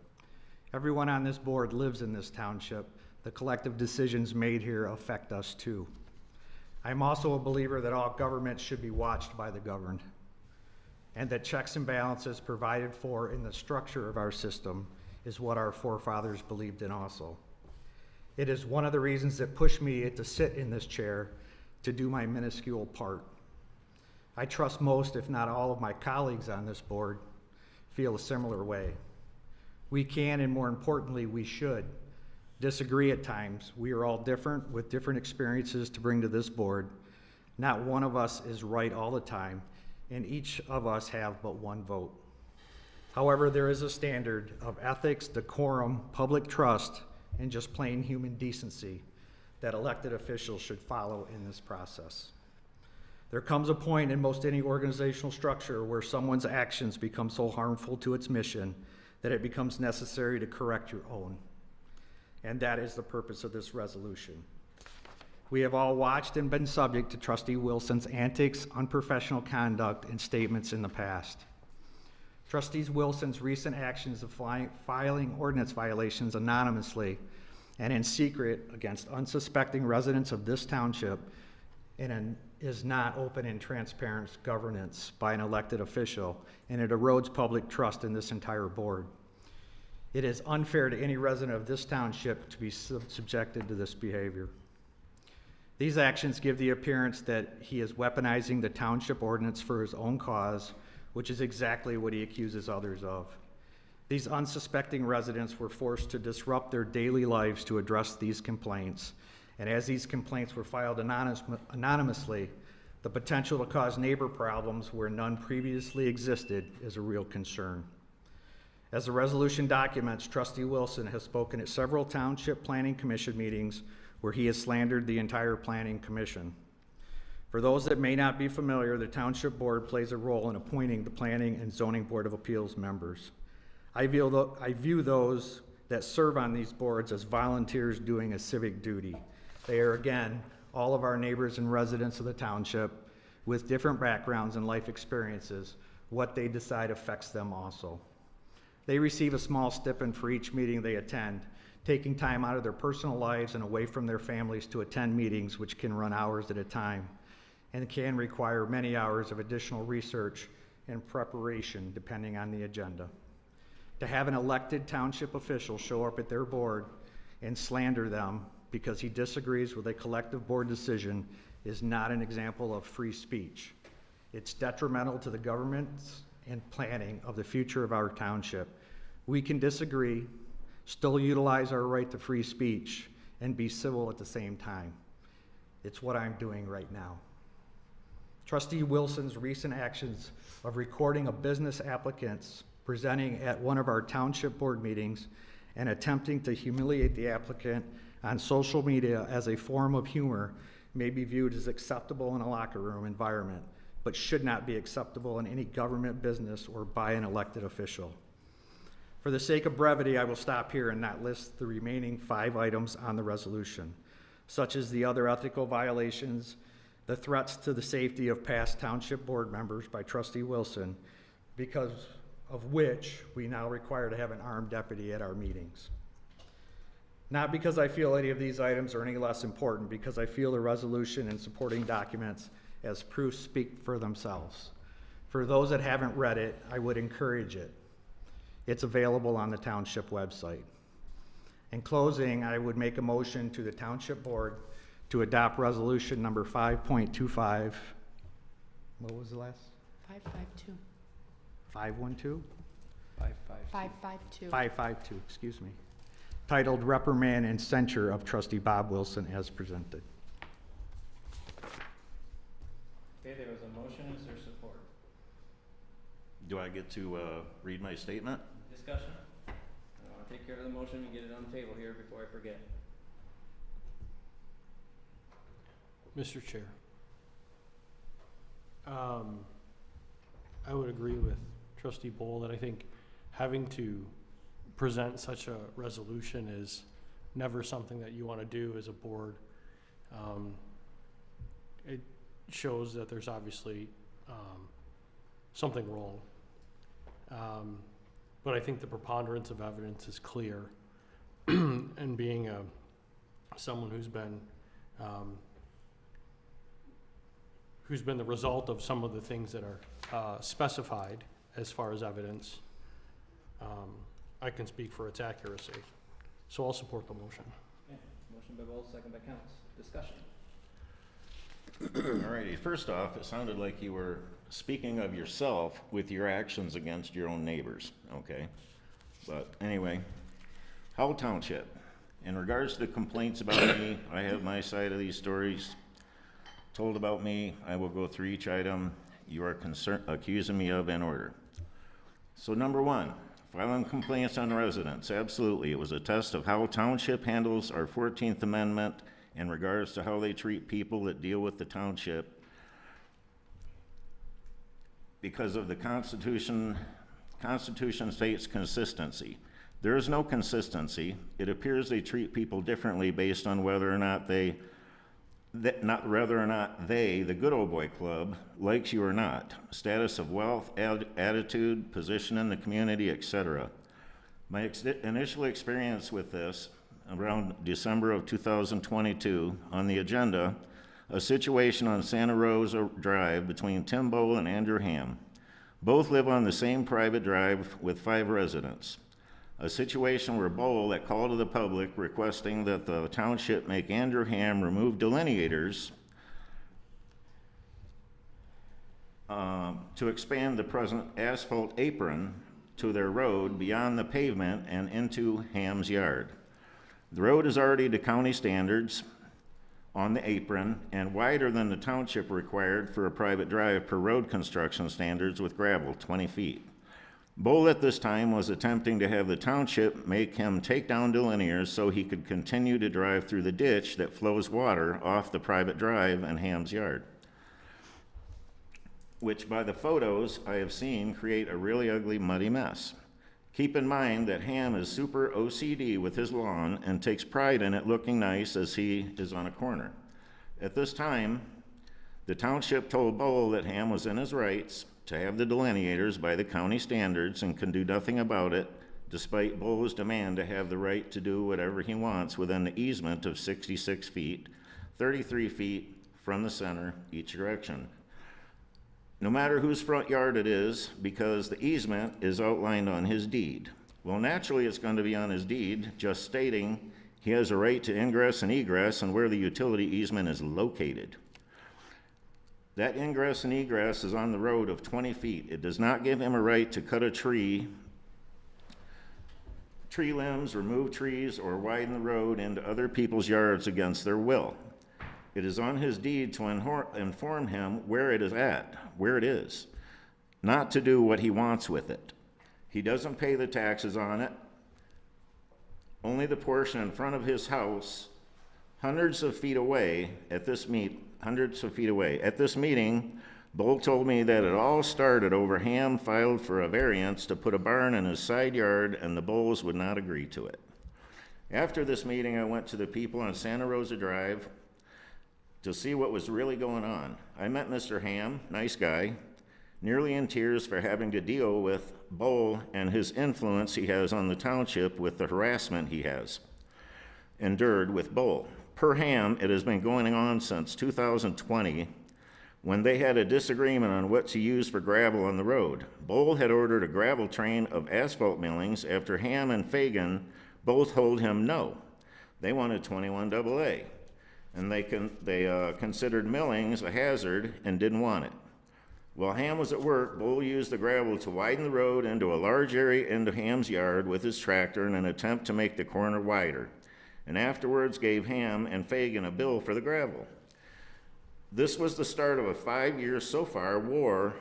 Everyone on this board lives in this township. The collective decisions made here affect us too. I'm also a believer that all government should be watched by the governed, and that checks and balances provided for in the structure of our system is what our forefathers believed in also. It is one of the reasons that pushed me to sit in this chair to do my minuscule part. I trust most, if not all, of my colleagues on this board feel a similar way. We can, and more importantly, we should, disagree at times. We are all different with different experiences to bring to this board. Not one of us is right all the time, and each of us have but one vote. However, there is a standard of ethics, decorum, public trust, and just plain human decency that elected officials should follow in this process. There comes a point in most any organizational structure where someone's actions become so harmful to its mission that it becomes necessary to correct your own. And that is the purpose of this resolution. We have all watched and been subject to Trustee Wilson's antics, unprofessional conduct, and statements in the past. Trustee Wilson's recent actions of filing ordinance violations anonymously and in secret against unsuspecting residents of this township is not open and transparent governance by an elected official, and it erodes public trust in this entire board. It is unfair to any resident of this township to be subjected to this behavior. These actions give the appearance that he is weaponizing the township ordinance for his own cause, which is exactly what he accuses others of. These unsuspecting residents were forced to disrupt their daily lives to address these complaints. And as these complaints were filed anonymously, the potential to cause neighbor problems where none previously existed is a real concern. As the resolution documents, Trustee Wilson has spoken at several Township Planning Commission meetings where he has slandered the entire Planning Commission. For those that may not be familiar, the Township Board plays a role in appointing the Planning and Zoning Board of Appeals members. I view those that serve on these boards as volunteers doing a civic duty. They are, again, all of our neighbors and residents of the township with different backgrounds and life experiences. What they decide affects them also. They receive a small stipend for each meeting they attend, taking time out of their personal lives and away from their families to attend meetings which can run hours at a time and can require many hours of additional research and preparation depending on the agenda. To have an elected township official show up at their board and slander them because he disagrees with a collective board decision is not an example of free speech. It's detrimental to the governance and planning of the future of our township. We can disagree, still utilize our right to free speech, and be civil at the same time. It's what I'm doing right now. Trustee Wilson's recent actions of recording a business applicant's presenting at one of our township board meetings and attempting to humiliate the applicant on social media as a form of humor may be viewed as acceptable in a locker room environment, but should not be acceptable in any government business or by an elected official. For the sake of brevity, I will stop here and not list the remaining 5 items on the resolution, such as the other ethical violations, the threats to the safety of past township board members by Trustee Wilson, because of which we now require to have an armed deputy at our meetings. Not because I feel any of these items are any less important, because I feel the resolution and supporting documents as proof speak for themselves. For those that haven't read it, I would encourage it. It's available on the township website. In closing, I would make a motion to the Township Board to adopt resolution number 5.25. What was the last? 552. 512? 552. 552, excuse me. Titled Reprimand and Censure of Trustee Bob Wilson as presented. Okay, there was a motion. Is there support? Do I get to read my statement? Discussion? I want to take care of the motion and get it on the table here before I forget. Mr. Chair, I would agree with Trustee Bowl that I think having to present such a resolution is never something that you want to do as a board. It shows that there's obviously something wrong. But I think the preponderance of evidence is clear. And being someone who's been the result of some of the things that are specified as far as evidence, I can speak for its accuracy. So I'll support the motion. Okay. Motion by Bowles, second by Counts. Discussion. Alrighty, first off, it sounded like you were speaking of yourself with your actions against your own neighbors, okay? But anyway, Howell Township. In regards to the complaints about me, I have my side of these stories told about me. I will go through each item you are accusing me of in order. So number 1, filing complaints on residents. Absolutely, it was a test of how Township handles our 14th Amendment in regards to how they treat people that deal with the township. Because of the Constitution states consistency. There is no consistency. It appears they treat people differently based on whether or not they, the good old boy club, likes you or not, status of wealth, attitude, position in the community, etc. My initial experience with this, around December of 2022, on the agenda, a situation on Santa Rosa Drive between Tim Bowl and Andrew Ham. Both live on the same private drive with 5 residents. A situation where Bowl that called to the public requesting that the township make Andrew Ham remove delineators to expand the present asphalt apron to their road beyond the pavement and into Ham's yard. The road is already to county standards on the apron and wider than the township required for a private drive per road construction standards with gravel, 20 feet. Bowl at this time was attempting to have the township make him take down delineators so he could continue to drive through the ditch that flows water off the private drive and Ham's yard, which by the photos I have seen create a really ugly, muddy mess. Keep in mind that Ham is super OCD with his lawn and takes pride in it looking nice as he is on a corner. At this time, the township told Bowl that Ham was in his rights to have the delineators by the county standards and can do nothing about it, despite Bowl's demand to have the right to do whatever he wants within the easement of 66 feet, 33 feet from the center each direction. No matter whose front yard it is, because the easement is outlined on his deed. Well, naturally it's going to be on his deed, just stating he has a right to ingress and egress and where the utility easement is located. That ingress and egress is on the road of 20 feet. It does not give him a right to cut a tree limbs, remove trees, or widen the road into other people's yards against their will. It is on his deed to inform him where it is at, where it is, not to do what he wants with it. He doesn't pay the taxes on it. Only the portion in front of his house, hundreds of feet away at this meeting. At this meeting, Bowl told me that it all started over Ham filed for a variance to put a barn in his side yard and the Bowls would not agree to it. After this meeting, I went to the people on Santa Rosa Drive to see what was really going on. I met Mr. Ham, nice guy, nearly in tears for having to deal with Bowl and his influence he has on the township with the harassment he has endured with Bowl. Per Ham, it has been going on since 2020 when they had a disagreement on what to use for gravel on the road. Bowl had ordered a gravel train of asphalt millings after Ham and Fagan both told him no. They wanted 21 AA, and they considered millings a hazard and didn't want it. While Ham was at work, Bowl used the gravel to widen the road into a large area into Ham's yard with his tractor in an attempt to make the corner wider, and afterwards gave Ham and Fagan a bill for the gravel. This was the start of a 5-year so far war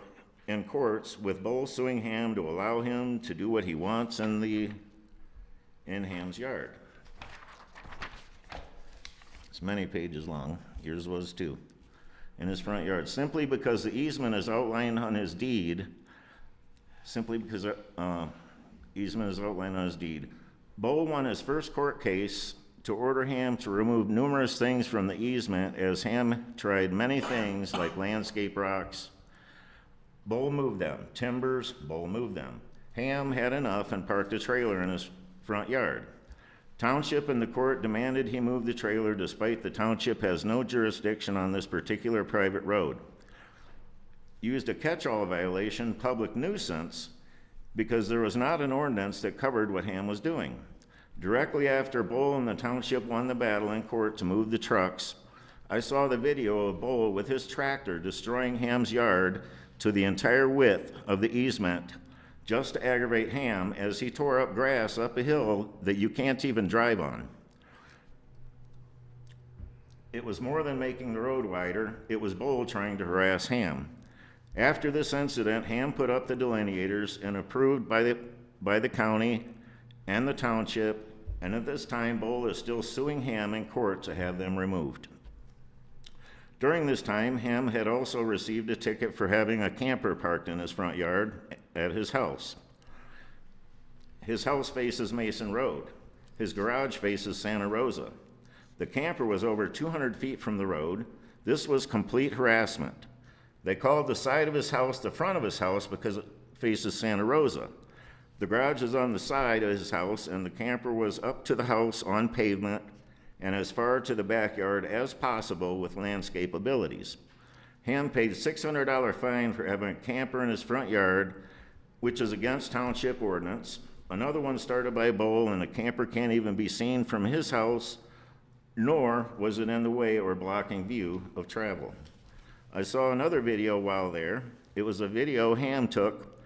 in courts, with Bowl suing Ham to allow him to do what he wants in Ham's yard. It's many pages long. Yours was too. In his front yard, simply because the easement is outlined on his deed. Bowl won his first court case to order Ham to remove numerous things from the easement, as Ham tried many things like landscape rocks. Bowl moved them. Timbers, Bowl moved them. Ham had enough and parked a trailer in his front yard. Township and the court demanded he move the trailer despite the township has no jurisdiction on this particular private road. Used a catch-all violation, public nuisance, because there was not an ordinance that covered what Ham was doing. Directly after Bowl and the township won the battle in court to move the trucks, I saw the video of Bowl with his tractor destroying Ham's yard to the entire width of the easement just to aggravate Ham as he tore up grass up a hill that you can't even drive on. It was more than making the road wider. It was Bowl trying to harass Ham. After this incident, Ham put up the delineators and approved by the county and the township, and at this time, Bowl is still suing Ham in court to have them removed. During this time, Ham had also received a ticket for having a camper parked in his front yard at his house. His house faces Mason Road. His garage faces Santa Rosa. The camper was over 200 feet from the road. This was complete harassment. They called the side of his house the front of his house because it faces Santa Rosa. The garage is on the side of his house, and the camper was up to the house on pavement and as far to the backyard as possible with landscape abilities. Ham paid $600 fine for having a camper in his front yard, which is against township ordinance. Another one started by Bowl, and the camper can't even be seen from his house, nor was it in the way or blocking view of travel. I saw another video while there. It was a video Ham took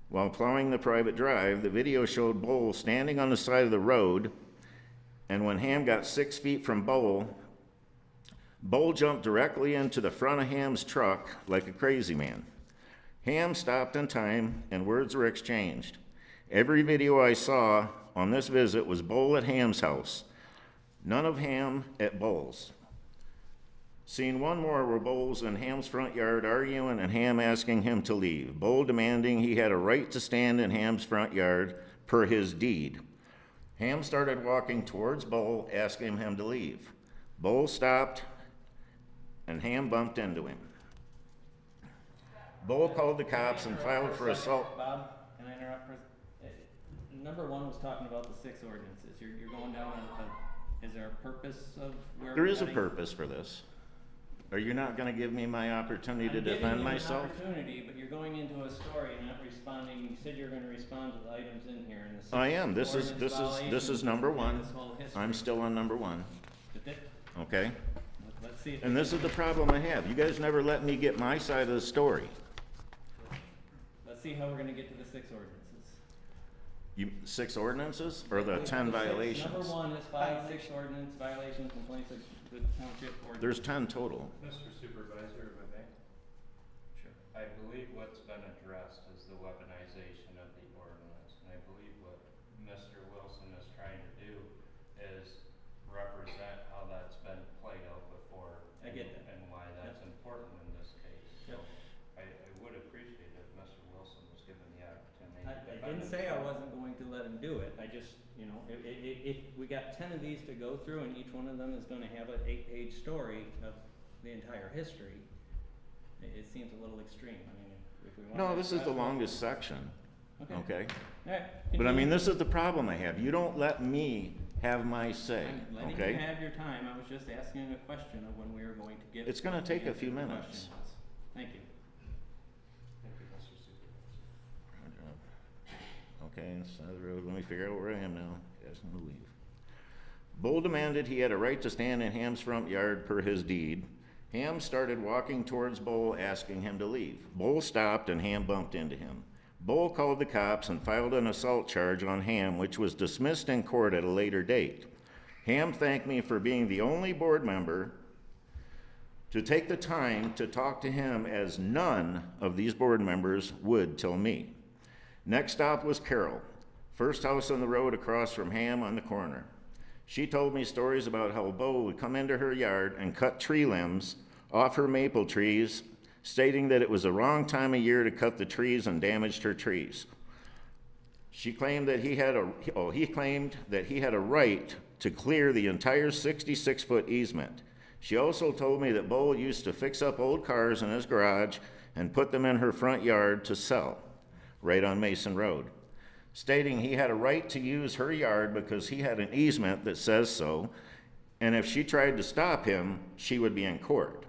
while plowing the private drive. The video showed Bowl standing on the side of the road, and when Ham got 6 feet from Bowl jumped directly into the front of Ham's truck like a crazy man. Ham stopped in time, and words were exchanged. Every video I saw on this visit was Bowl at Ham's house, none of Ham at Bowl's. Seen one more were Bowles in Ham's front yard arguing and Ham asking him to leave. Bowl demanding he had a right to stand in Ham's front yard per his deed. Ham started walking towards Bowl, asking him to leave. Bowl stopped and Ham bumped into him. Bowl called the cops and filed for assault. Bob, can I interrupt? Number one was talking about the 6 ordinances. You're going down on, is there a purpose of where There we're is a heading? purpose for this. Are you not going to give me my opportunity to defend myself? I'm giving you an opportunity, but you're going into a story, not responding. You said you're going to respond to the items in here. And the 6 I am. This ordinance is number violations, 1. this whole history. I'm still on number 1. Okay? Let's see if And this is the problem I have. You guys never let me get my side of the story. let's see how we're going to get to the 6 ordinances. 6 ordinances or the 10 violations? Number 1 is 5, 6 ordinance violations, complaints of the township ordinance. There's 10 total. Mr. Supervisor, if I may? Sure. I believe what's been addressed is the weaponization of the ordinance, and I believe what Mr. Wilson is trying to do is represent how that's been played out before. I get that. And why that's important in this case. So I would appreciate if Mr. Wilson was given the opportunity. I didn't say I wasn't going to let him do it. I just, you know, if we got 10 of these to go through and each one of them is gonna have an 8-page story of the entire history, it seems a little extreme. I mean, if we want. No, this is the longest section. Okay? All right. But I mean, this is the problem I have. You don't let me have my say, I'm letting okay? you have your time. I was just asking a question of when we were going to get. It's gonna take a answer few the minutes. questions. Thank you. Thank you, Mr. Supervisor. Okay, side of the road. Let me figure out where I am now. Guys, I'm gonna leave. Bull demanded he had a right to stand in Ham's front yard per his deed. Ham started walking towards Bull, asking him to leave. Bull stopped and Ham bumped into him. Bull called the cops and filed an assault charge on Ham, which was dismissed in court at a later date. Ham thanked me for being the only board member to take the time to talk to him, as none of these board members would till me. Next stop was Carol, first house on the road across from Ham on the corner. She told me stories about how Bo would come into her yard and cut tree limbs off her maple trees, stating that it was the wrong time of year to cut the trees and damaged her trees. She claimed that he claimed that he had a right to clear the entire 66-foot easement. She also told me that Bo used to fix up old cars in his garage and put them in her front yard to sell, right on Mason Road, stating he had a right to use her yard because he had an easement that says so, and if she tried to stop him, she would be in court.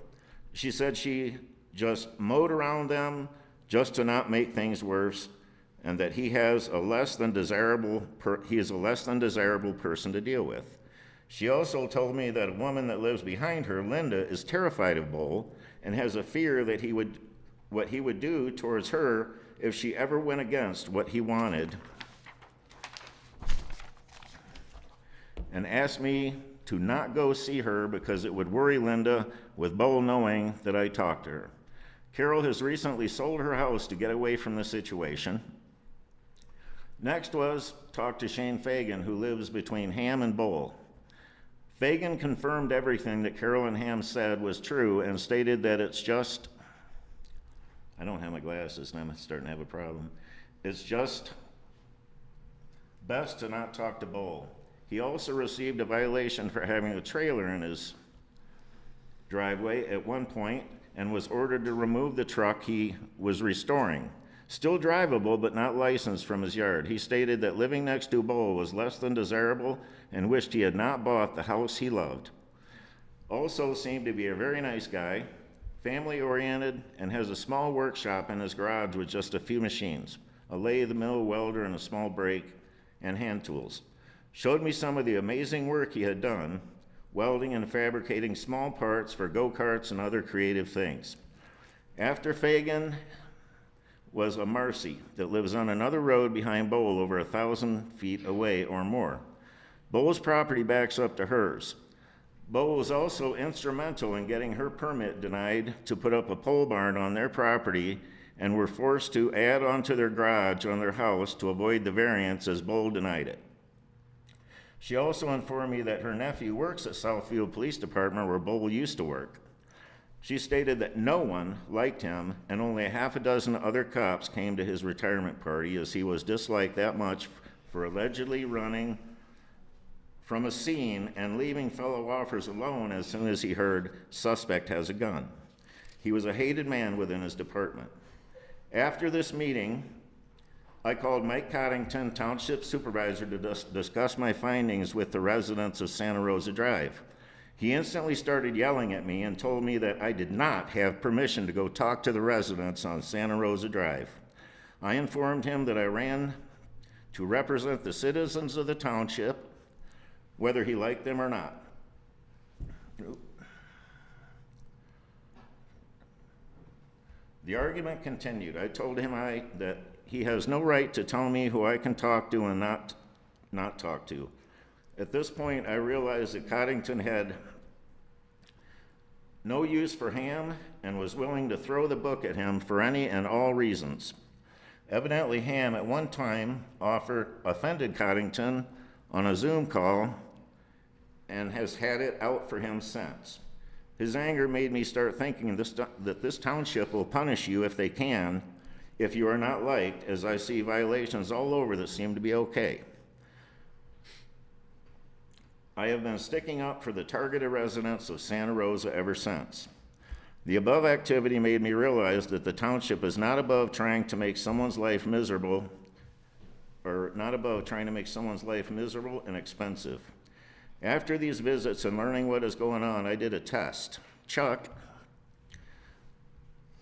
She said she just mowed around them just to not make things worse, and that he is a less than desirable person to deal with. She also told me that a woman that lives behind her, Linda, is terrified of Bull and has a fear that what he would do towards her if she ever went against what he wanted, and asked me to not go see her because it would worry Linda, with Bull knowing that I talked to her. Carol has recently sold her house to get away from the situation. Next was talk to Shane Fagan, who lives between Ham and Bull. Fagan confirmed everything that Carol and Ham said was true and stated that it's just, I don't have my glasses and I'm starting to have a problem. It's just Best to not talk to Bull. He also received a violation for having a trailer in his driveway at one point and was ordered to remove the truck he was restoring. Still drivable, but not licensed from his yard. He stated that living next to Bull was less than desirable and wished he had not bought the house he loved. Also seemed to be a very nice guy, family-oriented, and has a small workshop in his garage with just a few machines, a lathe, mill, welder, and a small brake, and hand tools. Showed me some of the amazing work he had done, welding and fabricating small parts for go-karts and other creative things. After Fagan was a Marcy that lives on another road behind Bowl over 1,000 feet away or more. Bowl's property backs up to hers. Bowl was also instrumental in getting her permit denied to put up a pole barn on their property and were forced to add onto their garage on their house to avoid the variance as Bowl denied it. She also informed me that her nephew works at Southfield Police Department where Bowl used to work. She stated that no one liked him and only a half a dozen other cops came to his retirement party as he was disliked that much for allegedly running from a scene and leaving fellow officers alone as soon as he heard suspect has a gun. He was a hated man within his department. After this meeting, I called Mike Coddington, Township Supervisor, to discuss my findings with the residents of Santa Rosa Drive. He instantly started yelling at me and told me that I did not have permission to go talk to the residents on Santa Rosa Drive. I informed him that I ran to represent the citizens of the township, whether he liked them or not. The argument continued. I told him that he has no right to tell me who I can talk to and not talk to. At this point, I realized that Coddington had no use for Ham and was willing to throw the book at him for any and all reasons. Evidently, Ham at one time offended Coddington on a Zoom call and has had it out for him since. His anger made me start thinking that this township will punish you if they can, if you are not liked, as I see violations all over that seem to be okay. I have been sticking up for the targeted residents of Santa Rosa ever since. The above activity made me realize that the township is not above trying to make someone's life miserable, and expensive. After these visits and learning what is going on, I did a test. Chuck,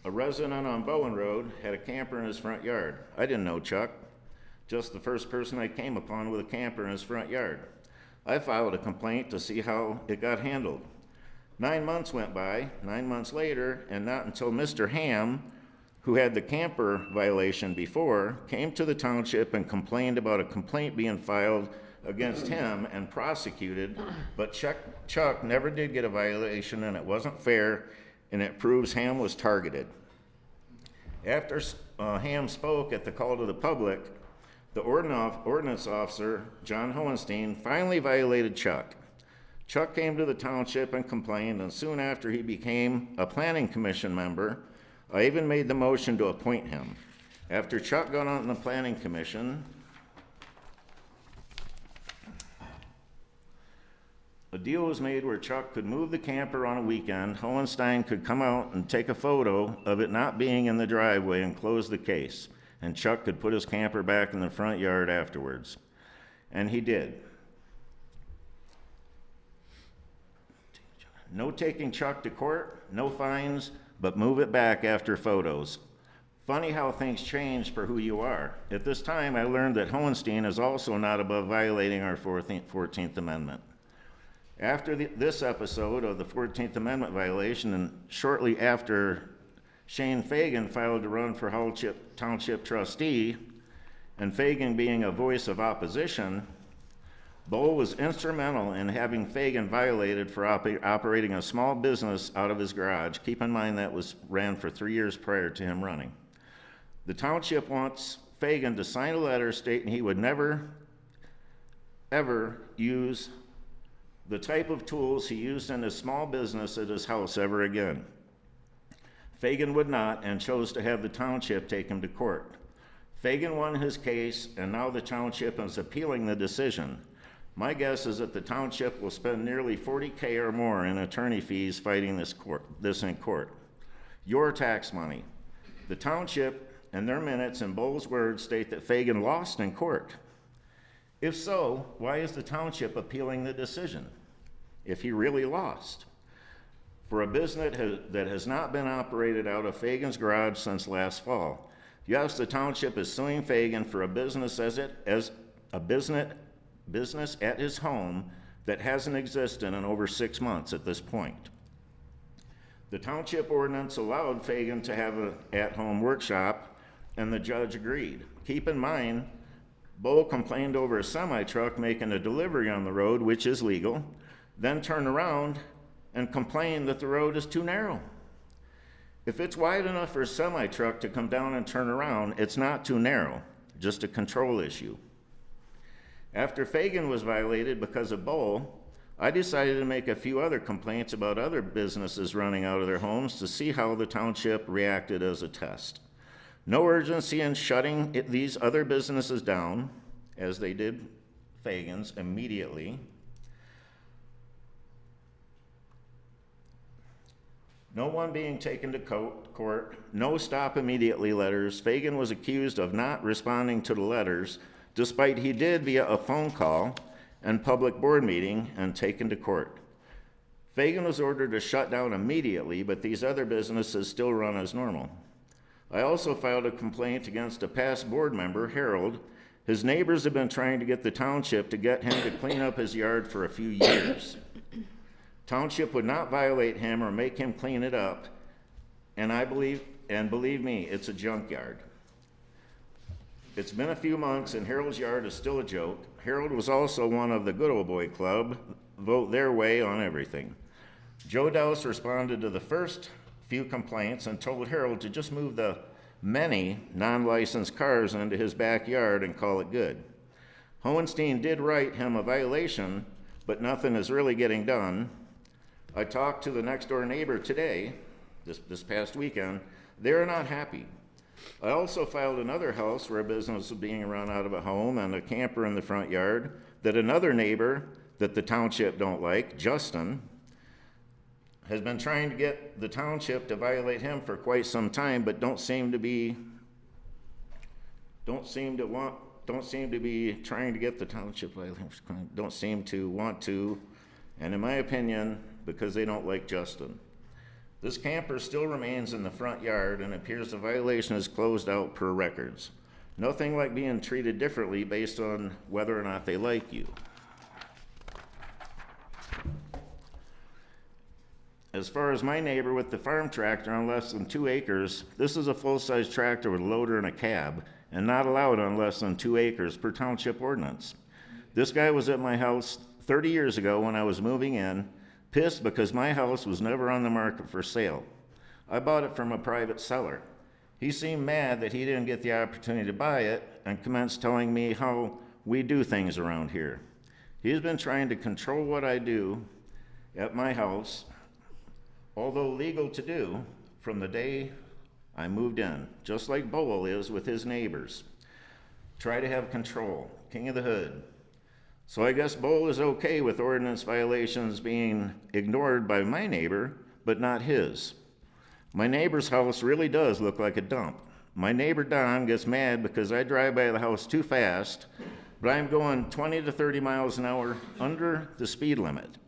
a resident on Bowen Road, had a camper in his front yard. I didn't know Chuck, just the first person I came upon with a camper in his front yard. I filed a complaint to see how it got handled. 9 months went by, 9 months later, and not until Mr. Ham, who had the camper violation before, came to the township and complained about a complaint being filed against him and prosecuted, but Chuck never did get a violation and it wasn't fair, and it proves Ham was targeted. After Ham spoke at the call to the public, the ordinance officer, John Hohenstein, finally violated Chuck. Chuck came to the township and complained, and soon after he became a planning commission member, I even made the motion to appoint him. After Chuck got on the planning commission, a deal was made where Chuck could move the camper on a weekend. Hohenstein could come out and take a photo of it not being in the driveway and close the case. And Chuck could put his camper back in the front yard afterwards. And he did. No taking Chuck to court, no fines, but move it back after photos. Funny how things change for who you are. At this time, I learned that Hohenstein is also not above violating our 14th Amendment. After this episode of the 14th Amendment violation, and shortly after Shane Fagan filed to run for Township trustee, and Fagan being a voice of opposition, Bowl was instrumental in having Fagan violated for operating a small business out of his garage. Keep in mind that was ran for 3 years prior to him running. The township wants Fagan to sign a letter stating he would never, ever use the type of tools he used in his small business at his house ever again. Fagan would not and chose to have the township take him to court. Fagan won his case, and now the township is appealing the decision. My guess is that the township will spend nearly $40K or more in attorney fees fighting this in court. Your tax money. The township and their minutes and Bowles' words state that Fagan lost in court. If so, why is the township appealing the decision if he really lost? For a business that has not been operated out of Fagan's garage since last fall. Yes, the township is suing Fagan for a business business at his home that hasn't existed in over 6 months at this point. The township ordinance allowed Fagan to have an at-home workshop, and the judge agreed. Keep in mind, Bo complained over a semi-truck making a delivery on the road, which is legal, then turned around and complained that the road is too narrow. If it's wide enough for a semi-truck to come down and turn around, it's not too narrow, just a control issue. After Fagan was violated because of Bo, I decided to make a few other complaints about other businesses running out of their homes to see how the township reacted as a test. No urgency in shutting these other businesses down, as they did Fagan's immediately. No one being taken to court, no stop immediately letters. Fagan was accused of not responding to the letters, despite he did via a phone call and public board meeting and taken to court. Fagan was ordered to shut down immediately, but these other businesses still run as normal. I also filed a complaint against a past board member, Harold. His neighbors have been trying to get the township to get him to clean up his yard for a few years. Township would not violate him or make him clean it up, and believe me, it's a junkyard. It's been a few months and Harold's yard is still a joke. Harold was also one of the Good Old Boy Club, vote their way on everything. Joe Dowse responded to the first few complaints and told Harold to just move the many non-licensed cars into his backyard and call it good. Hohenstein did write him a violation, but nothing is really getting done. I talked to the next door neighbor today, this past weekend. They're not happy. I also filed another house where a business was being run out of a home and a camper in the front yard that another neighbor that the township don't like, Justin, has been trying to get the township to violate him for quite some time, but don't seem to be trying to get the township violation. Don't seem to want to, and in my opinion, because they don't like Justin. This camper still remains in the front yard and appears the violation is closed out per records. Nothing like being treated differently based on whether or not they like you. As far as my neighbor with the farm tractor on less than 2 acres, this is a full-size tractor with a loader and a cab, and not allowed on less than 2 acres per township ordinance. This guy was at my house 30 years ago when I was moving in, pissed because my house was never on the market for sale. I bought it from a private seller. He seemed mad that he didn't get the opportunity to buy it and commenced telling me how we do things around here. He's been trying to control what I do at my house, although legal to do, from the day I moved in, just like Bowl is with his neighbors. Try to have control, king of the hood. So I guess Bowl is okay with ordinance violations being ignored by my neighbor, but not his. My neighbor's house really does look like a dump. My neighbor Don gets mad because I drive by the house too fast, but I'm going 20 to 30 miles an hour under the speed limit.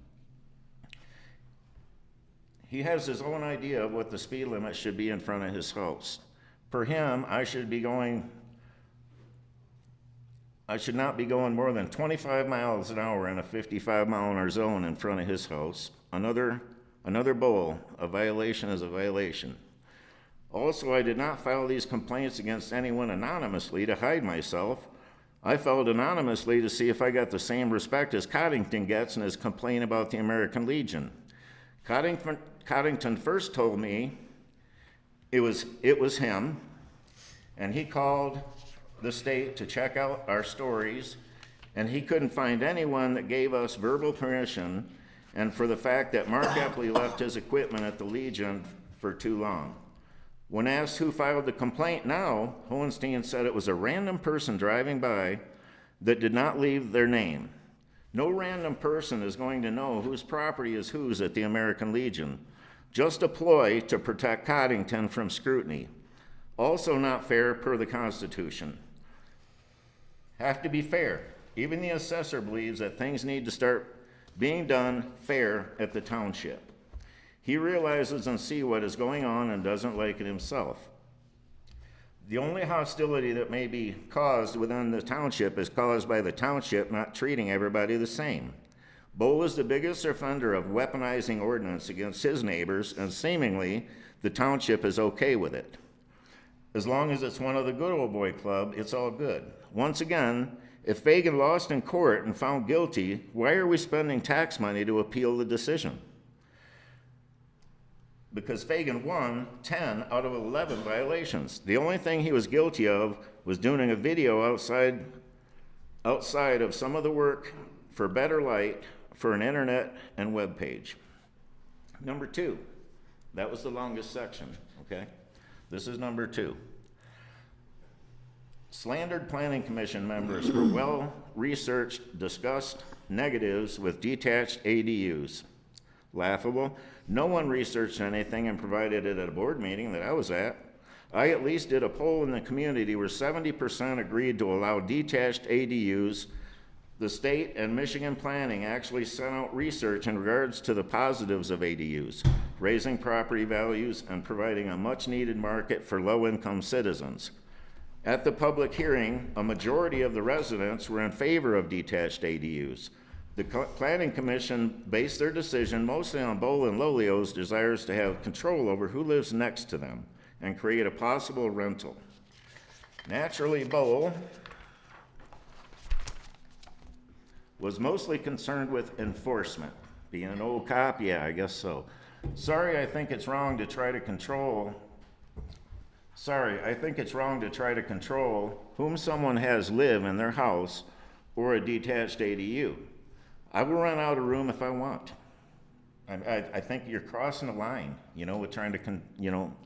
He has his own idea of what the speed limit should be in front of his house. For him, I should not be going more than 25 miles an hour in a 55-mile-an-hour zone in front of his house. Another Bowl, a violation is a violation. Also, I did not file these complaints against anyone anonymously to hide myself. I filed anonymously to see if I got the same respect as Coddington gets in his complaint about the American Legion. Coddington first told me it was him, and he called the state to check out our stories, and he couldn't find anyone that gave us verbal permission, and for the fact that Mark Epley left his equipment at the Legion for too long. When asked who filed the complaint now, Hohenstein said it was a random person driving by that did not leave their name. No random person is going to know whose property is whose at the American Legion. Just a ploy to protect Coddington from scrutiny. Also not fair per the Constitution. Have to be fair. Even the assessor believes that things need to start being done fair at the township. He realizes and sees what is going on and doesn't like it himself. The only hostility that may be caused within the township is caused by the township not treating everybody the same. Bowl is the biggest offender of weaponizing ordinance against his neighbors, and seemingly the township is okay with it. As long as it's one of the good old boy club, it's all good. Once again, if Fagan lost in court and found guilty, why are we spending tax money to appeal the decision? Because Fagan won 10 out of 11 violations. The only thing he was guilty of was doing a video outside of some of the work for better light for an internet and web page. Number 2, that was the longest section, okay? This is number 2. Slandered planning commission members for well-researched, discussed negatives with detached ADUs. Laughable. No one researched anything and provided it at a board meeting that I was at. I at least did a poll in the community where 70% agreed to allow detached ADUs. The state and Michigan planning actually sent out research in regards to the positives of ADUs, raising property values and providing a much-needed market for low-income citizens. At the public hearing, a majority of the residents were in favor of detached ADUs. The Planning Commission based their decision mostly on Bowl and Lolio's desires to have control over who lives next to them and create a possible rental. Naturally, Bowl was mostly concerned with enforcement. Being an old cop, yeah, I guess so. I think it's wrong to try to control whom someone has live in their house or a detached ADU. I will rent out a room if I want. I think you're crossing the line, with trying to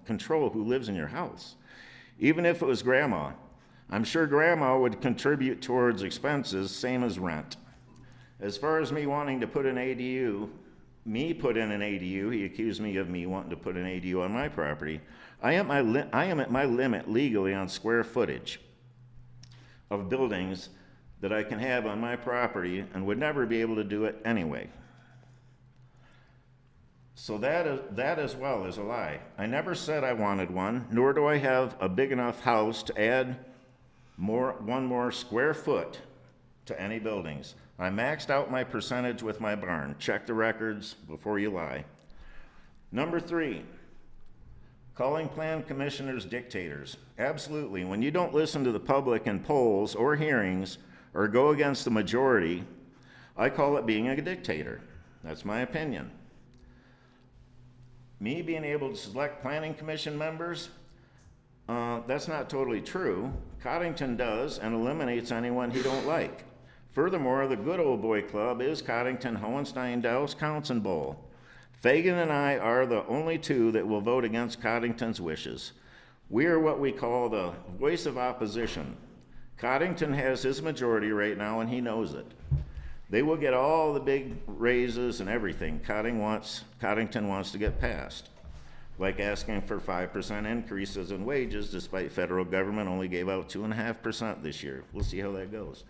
control who lives in your house. Even if it was grandma, I'm sure grandma would contribute towards expenses, same as rent. As far as me wanting to put in an ADU, he accused me of me wanting to put an ADU on my property. I am at my limit legally on square footage of buildings that I can have on my property and would never be able to do it anyway. So that as well is a lie. I never said I wanted one, nor do I have a big enough house to add one more square foot to any buildings. I maxed out my percentage with my barn. Check the records before you lie. Number 3, calling plan commissioners dictators. Absolutely. When you don't listen to the public in polls or hearings or go against the majority, I call it being a dictator. That's my opinion. Me being able to select planning commission members, that's not totally true. Coddington does and eliminates anyone he don't like. Furthermore, the good old boy club is Coddington, Hohenstein, Douse, Counts, and Bowl. Fagan and I are the only 2 that will vote against Coddington's wishes. We are what we call the voice of opposition. Coddington has his majority right now, and he knows it. They will get all the big raises and everything Coddington wants to get passed, like asking for 5% increases in wages, despite federal government only gave out 2.5% this year. We'll see how that goes.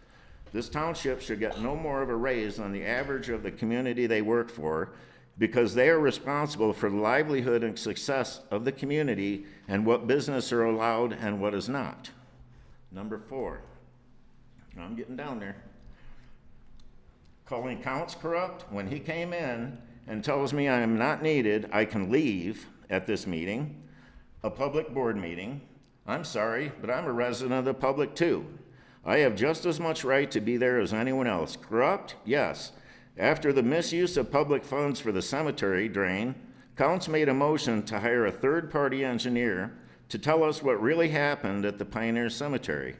This township should get no more of a raise than the average of the community they work for, because they are responsible for the livelihood and success of the community and what business are allowed and what is not. Number 4, I'm getting down there. Calling Counts corrupt. When he came in and tells me I am not needed, I can leave at this meeting, a public board meeting. I'm sorry, but I'm a resident of the public too. I have just as much right to be there as anyone else. Corrupt? Yes. After the misuse of public funds for the cemetery drain, Counts made a motion to hire a third-party engineer to tell us what really happened at the Pioneer Cemetery.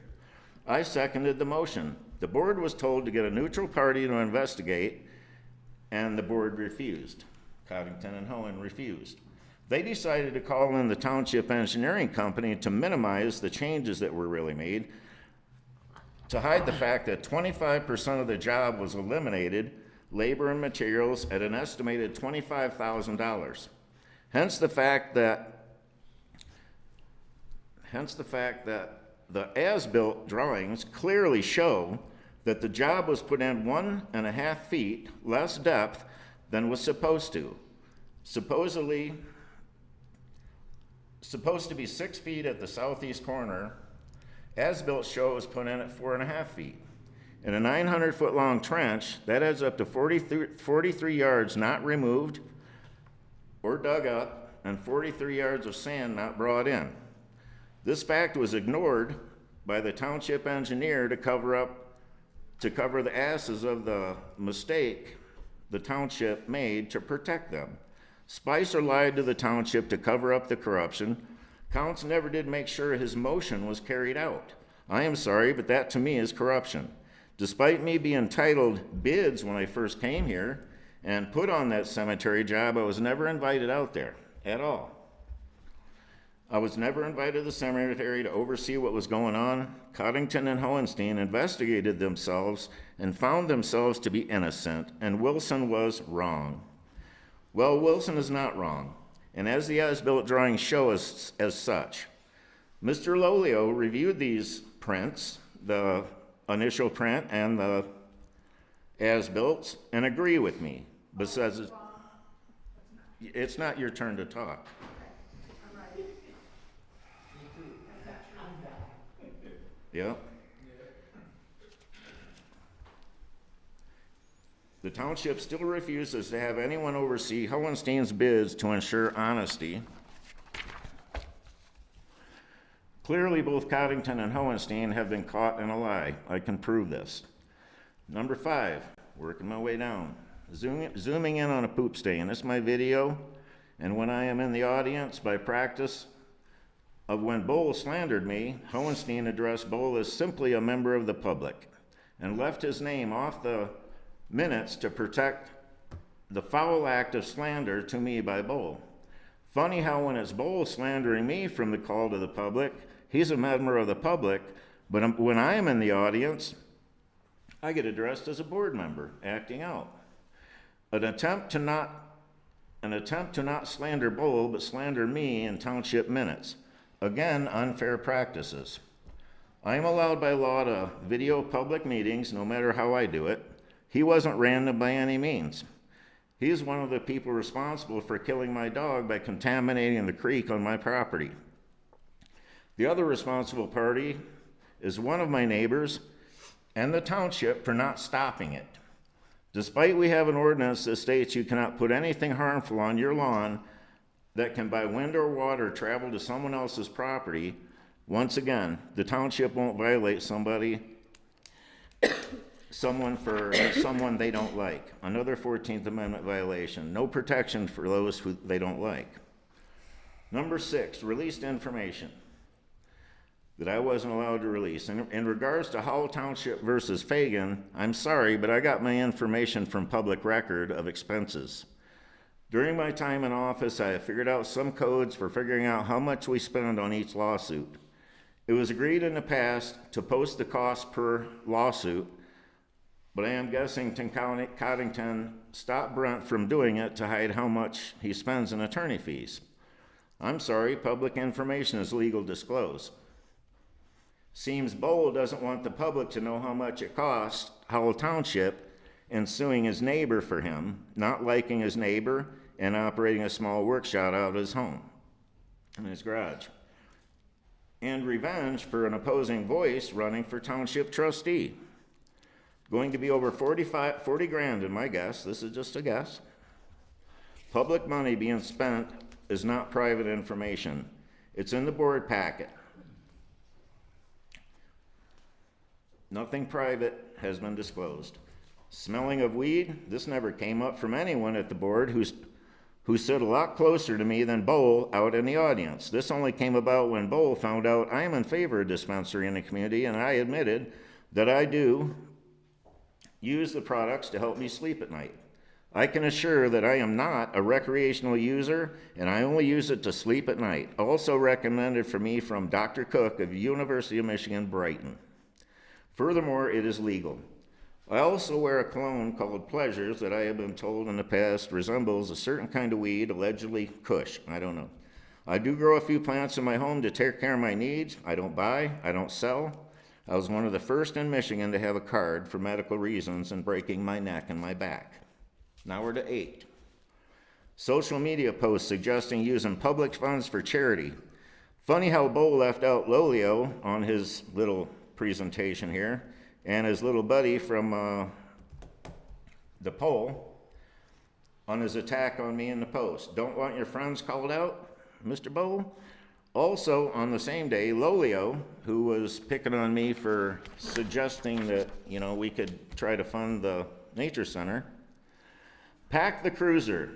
I seconded the motion. The board was told to get a neutral party to investigate, and the board refused. Coddington and Hohen refused. They decided to call in the township engineering company to minimize the changes that were really made, to hide the fact that 25% of the job was eliminated, labor and materials, at an estimated $25,000. Hence the fact that the as-built drawings clearly show that the job was put in 1.5 feet less depth than was supposed to. Supposed to be 6 feet at the southeast corner, as-built show was put in at 4.5 feet. In a 900-foot long trench, that adds up to 43 yards not removed or dug up, and 43 yards of sand not brought in. This fact was ignored by the township engineer to cover the asses of the mistake the township made to protect them. Spicer lied to the township to cover up the corruption. Counts never did make sure his motion was carried out. I am sorry, but that to me is corruption. Despite me being titled bids when I first came here and put on that cemetery job, I was never invited out there at all. I was never invited to the cemetery to oversee what was going on. Coddington and Hohenstein investigated themselves and found themselves to be innocent, and Wilson was wrong. Well, Wilson is not wrong, and as the as-built drawings show as such. Mr. Lolio reviewed these prints, the initial print and the as-built, and agree with me, but says it's not your turn to talk. Yeah. The township still refuses to have anyone oversee Hohenstein's bids to ensure honesty. Clearly, both Coddington and Hohenstein have been caught in a lie. I can prove this. Number 5, working my way down. Zooming in on a poop stain. This is my video, and when I am in the audience, by practice of when Bowl slandered me, Hohenstein addressed Bowl as simply a member of the public and left his name off the minutes to protect the foul act of slander to me by Bowl. Funny how when it's Bowl slandering me from the call to the public, he's a member of the public, but when I am in the audience, I get addressed as a board member, acting out. An attempt to not slander Bowl, but slander me in township minutes. Again, unfair practices. I am allowed by law to video public meetings, no matter how I do it. He wasn't random by any means. He is one of the people responsible for killing my dog by contaminating the creek on my property. The other responsible party is one of my neighbors and the township for not stopping it. Despite we have an ordinance that states you cannot put anything harmful on your lawn that can by wind or water travel to someone else's property, once again, the township won't violate someone for someone they don't like. Another 14th Amendment violation. No protection for those who they don't like. Number 6, released information that I wasn't allowed to release. In regards to Howell Township versus Fagan, I'm sorry, but I got my information from public record of expenses. During my time in office, I have figured out some codes for figuring out how much we spend on each lawsuit. It was agreed in the past to post the cost per lawsuit, but I am guessing Coddington stopped Brent from doing it to hide how much he spends in attorney fees. I'm sorry, public information is legal disclosed. Seems Bowl doesn't want the public to know how much it costs Howell Township in suing his neighbor for him, not liking his neighbor, and operating a small workshop out of his home, in his garage. And revenge for an opposing voice running for township trustee. Going to be over 40 grand in my guess. This is just a guess. Public money being spent is not private information. It's in the board packet. Nothing private has been disclosed. Smelling of weed, this never came up from anyone at the board who stood a lot closer to me than Bowl out in the audience. This only came about when Bowl found out I am in favor of dispensary in the community, and I admitted that I do use the products to help me sleep at night. I can assure that I am not a recreational user, and I only use it to sleep at night. Also recommended for me from Dr. Cook of University of Michigan, Brighton. Furthermore, it is legal. I also wear a cologne called Pleasures that I have been told in the past resembles a certain kind of weed, allegedly Kush. I don't know. I do grow a few plants in my home to take care of my needs. I don't buy, I don't sell. I was one of the first in Michigan to have a card for medical reasons and breaking my neck and my back. Now we're to 8. Social media posts suggesting using public funds for charity. Funny how Bo left out Lolio on his little presentation here, and his little buddy from the poll on his attack on me in the post. Don't want your friends called out, Mr. Bo? Also, on the same day, Lolio, who was picking on me for suggesting that, we could try to fund the nature center, Pack the Cruiser.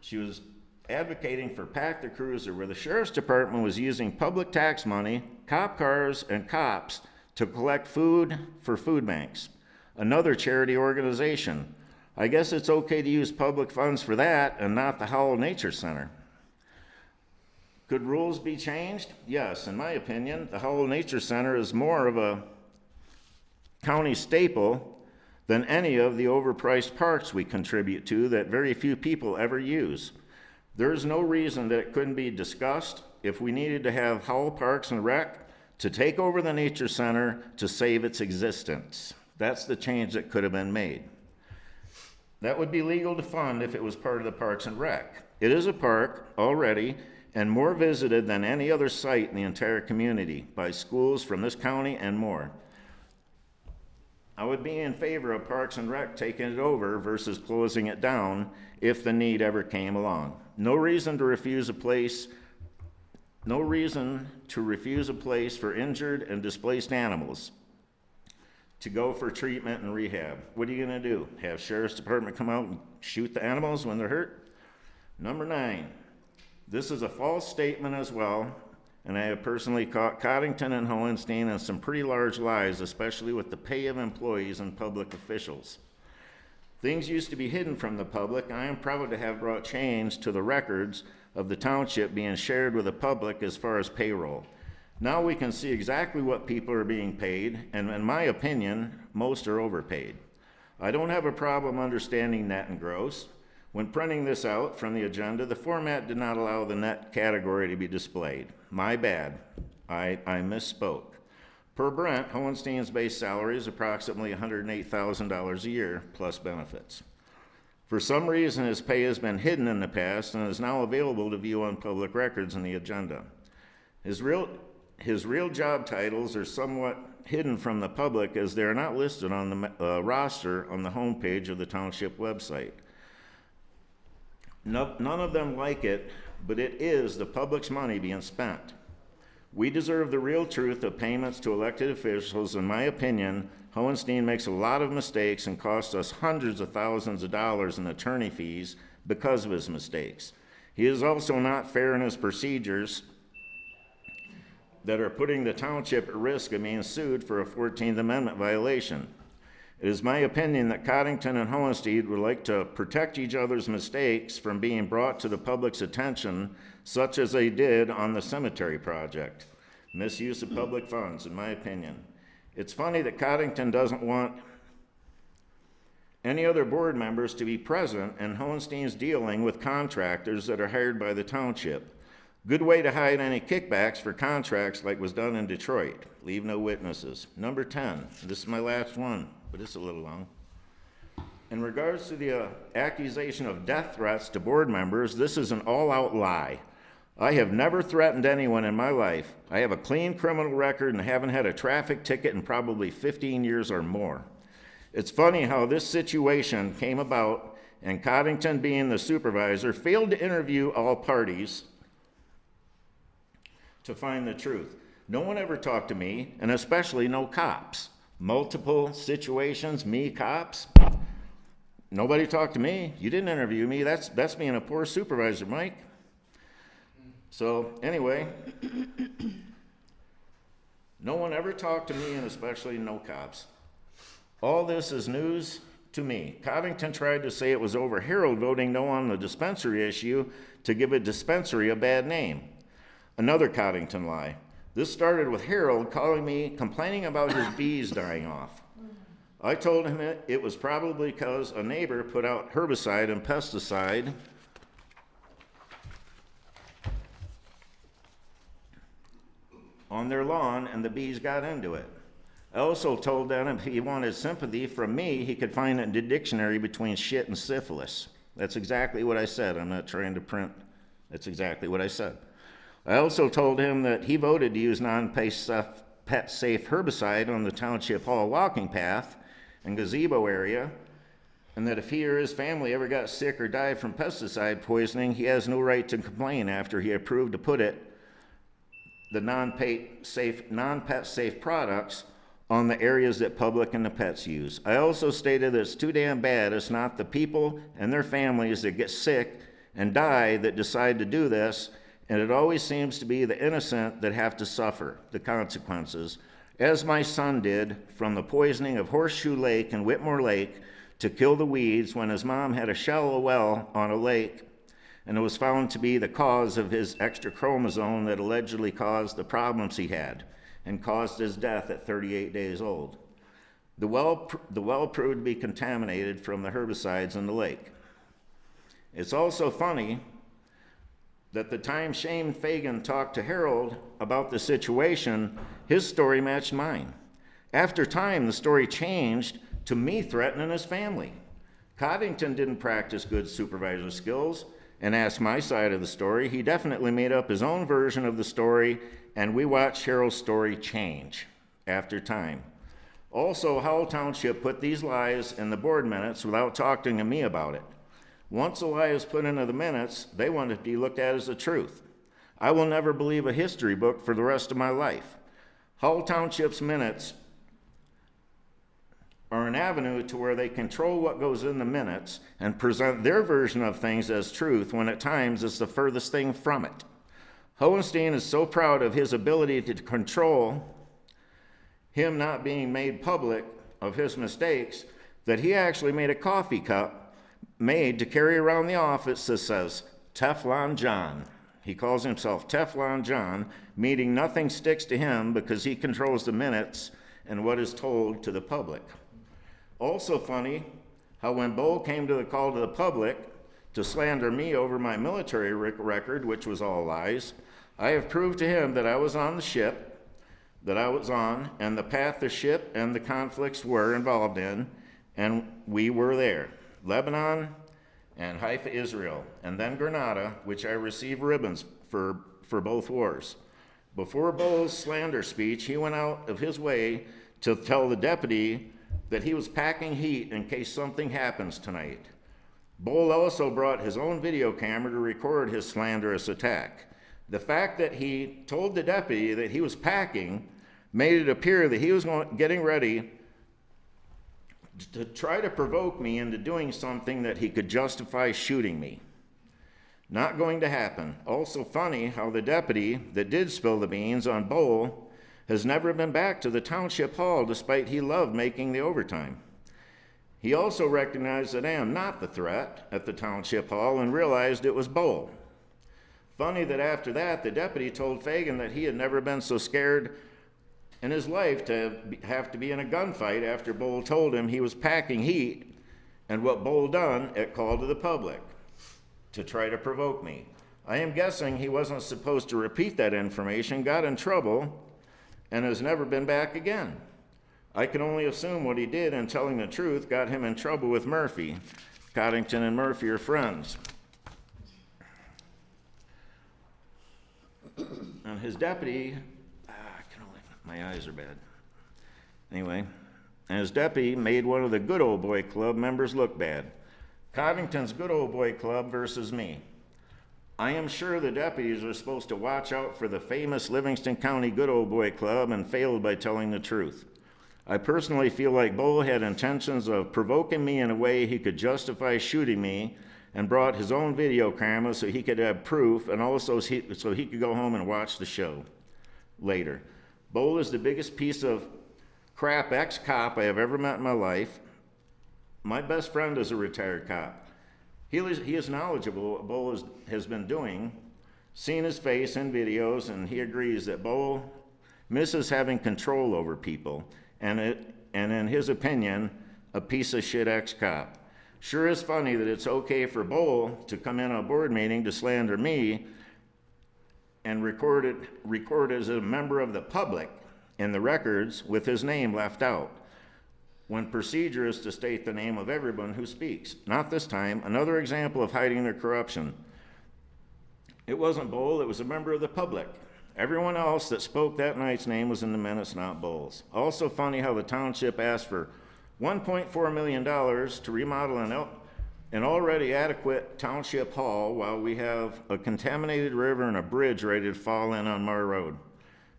She was advocating for Pack the Cruiser, where the sheriff's department was using public tax money, cop cars, and cops to collect food for food banks, another charity organization. I guess it's okay to use public funds for that and not the Howell Nature Center. Could rules be changed? Yes, in my opinion, the Howell Nature Center is more of a county staple than any of the overpriced parks we contribute to that very few people ever use. There's no reason that it couldn't be discussed if we needed to have Howell Parks and Rec to take over the Nature Center to save its existence. That's the change that could have been made. That would be legal to fund if it was part of the Parks and Rec. It is a park already and more visited than any other site in the entire community by schools from this county and more. I would be in favor of Parks and Rec taking it over versus closing it down if the need ever came along. No reason to refuse a place for injured and displaced animals to go for treatment and rehab. What are you gonna do? Have Sheriff's Department come out and shoot the animals when they're hurt? Number 9, this is a false statement as well, and I have personally caught Coddington and Hohenstein in some pretty large lies, especially with the pay of employees and public officials. Things used to be hidden from the public. I am proud to have brought change to the records of the township being shared with the public as far as payroll. Now we can see exactly what people are being paid, and in my opinion, most are overpaid. I don't have a problem understanding net and gross. When printing this out from the agenda, the format did not allow the net category to be displayed. My bad. I misspoke. Per Brent, Hohenstein's base salary is approximately $108,000 a year plus benefits. For some reason, his pay has been hidden in the past and is now available to view on public records in the agenda. His real job titles are somewhat hidden from the public as they are not listed on the roster on the homepage of the township website. None of them like it, but it is the public's money being spent. We deserve the real truth of payments to elected officials. In my opinion, Hohenstein makes a lot of mistakes and costs us hundreds of thousands of dollars in attorney fees because of his mistakes. He is also not fair in his procedures that are putting the township at risk of being sued for a 14th Amendment violation. It is my opinion that Coddington and Hohenstein would like to protect each other's mistakes from being brought to the public's attention, such as they did on the cemetery project. Misuse of public funds, in my opinion. It's funny that Coddington doesn't want any other board members to be present, and Hohenstein's dealing with contractors that are hired by the township. Good way to hide any kickbacks for contracts like was done in Detroit. Leave no witnesses. Number 10, this is my last one, but it's a little long. In regards to the accusation of death threats to board members, this is an all-out lie. I have never threatened anyone in my life. I have a clean criminal record and haven't had a traffic ticket in probably 15 years or more. It's funny how this situation came about, and Coddington, being the supervisor, failed to interview all parties to find the truth. No one ever talked to me, and especially no cops. Multiple situations, me, cops. Nobody talked to me. You didn't interview me. That's being a poor supervisor, Mike. So anyway, no one ever talked to me, and especially no cops. All this is news to me. Covington tried to say it was over Harold voting no on the dispensary issue to give a dispensary a bad name. Another Covington lie. This started with Harold calling me, complaining about his bees dying off. I told him it was probably because a neighbor put out herbicide and pesticide on their lawn and the bees got into it. I also told them if he wanted sympathy from me, he could find it in the dictionary between shit and syphilis. That's exactly what I said. I'm not trying to print. That's exactly what I said. I also told him that he voted to use non-pet safe herbicide on the Township Hall walking path and gazebo area, and that if he or his family ever got sick or died from pesticide poisoning, he has no right to complain after he approved to put the non-pet safe products on the areas that public and the pets use. I also stated that it's too damn bad it's not the people and their families that get sick and die that decide to do this, and it always seems to be the innocent that have to suffer the consequences, as my son did from the poisoning of Horseshoe Lake and Whitmore Lake to kill the weeds when his mom had a shallow well on a lake, and it was found to be the cause of his extra chromosome that allegedly caused the problems he had and caused his death at 38 days old. The well proved to be contaminated from the herbicides in the lake. It's also funny that the time Shane Fagan talked to Harold about the situation, his story matched mine. After time, the story changed to me threatening his family. Covington didn't practice good supervisor skills and asked my side of the story. He definitely made up his own version of the story, and we watched Harold's story change after time. Also, Howell Township put these lies in the board minutes without talking to me about it. Once a lie is put into the minutes, they want it to be looked at as the truth. I will never believe a history book for the rest of my life. Howell Township's minutes are an avenue to where they control what goes in the minutes and present their version of things as truth when at times it's the furthest thing from it. Hohenstein is so proud of his ability to control him not being made public of his mistakes that he actually made a coffee cup made to carry around the office that says Teflon John. He calls himself Teflon John, meaning nothing sticks to him because he controls the minutes and what is told to the public. Also funny how when Bull came to the call to the public to slander me over my military record, which was all lies, I have proved to him that I was on the ship that I was on and the path the ship and the conflicts were involved in, and we were there. Lebanon and Haifa, Israel, and then Grenada, which I received ribbons for both wars. Before Bull's slander speech, he went out of his way to tell the deputy that he was packing heat in case something happens tonight. Bull also brought his own video camera to record his slanderous attack. The fact that he told the deputy that he was packing made it appear that he was getting ready to try to provoke me into doing something that he could justify shooting me. Not going to happen. Also funny how the deputy that did spill the beans on Bull has never been back to the Township Hall despite he loved making the overtime. He also recognized that I am not the threat at the Township Hall and realized it was Bull. Funny that after that, the deputy told Fagan that he had never been so scared in his life to have to be in a gunfight after Bull told him he was packing heat, and what Bull done at call to the public to try to provoke me. I am guessing he wasn't supposed to repeat that information, got in trouble, and has never been back again. I can only assume what he did in telling the truth got him in trouble with Murphy. Coddington and Murphy are friends. And his deputy, my eyes are bad. Anyway, and his deputy made one of the Good Old Boy Club members look bad. Coddington's Good Old Boy Club versus me. I am sure the deputies are supposed to watch out for the famous Livingston County Good Old Boy Club and failed by telling the truth. I personally feel like Bull had intentions of provoking me in a way he could justify shooting me and brought his own video camera so he could have proof and also so he could go home and watch the show later. Bull is the biggest piece of crap ex-cop I have ever met in my life. My best friend is a retired cop. He is knowledgeable what Bo has been doing, seen his face in videos, and he agrees that Bo misses having control over people, and in his opinion, a piece of shit ex-cop. Sure is funny that it's okay for Bo to come in a board meeting to slander me and record as a member of the public in the records with his name left out, when procedure is to state the name of everyone who speaks. Not this time. Another example of hiding their corruption. It wasn't Bowl, it was a member of the public. Everyone else that spoke that night's name was in the minutes, not Bowles. Also funny how the township asked for $1.4 million to remodel an already adequate township hall while we have a contaminated river and a bridge ready to fall in on Mar Road.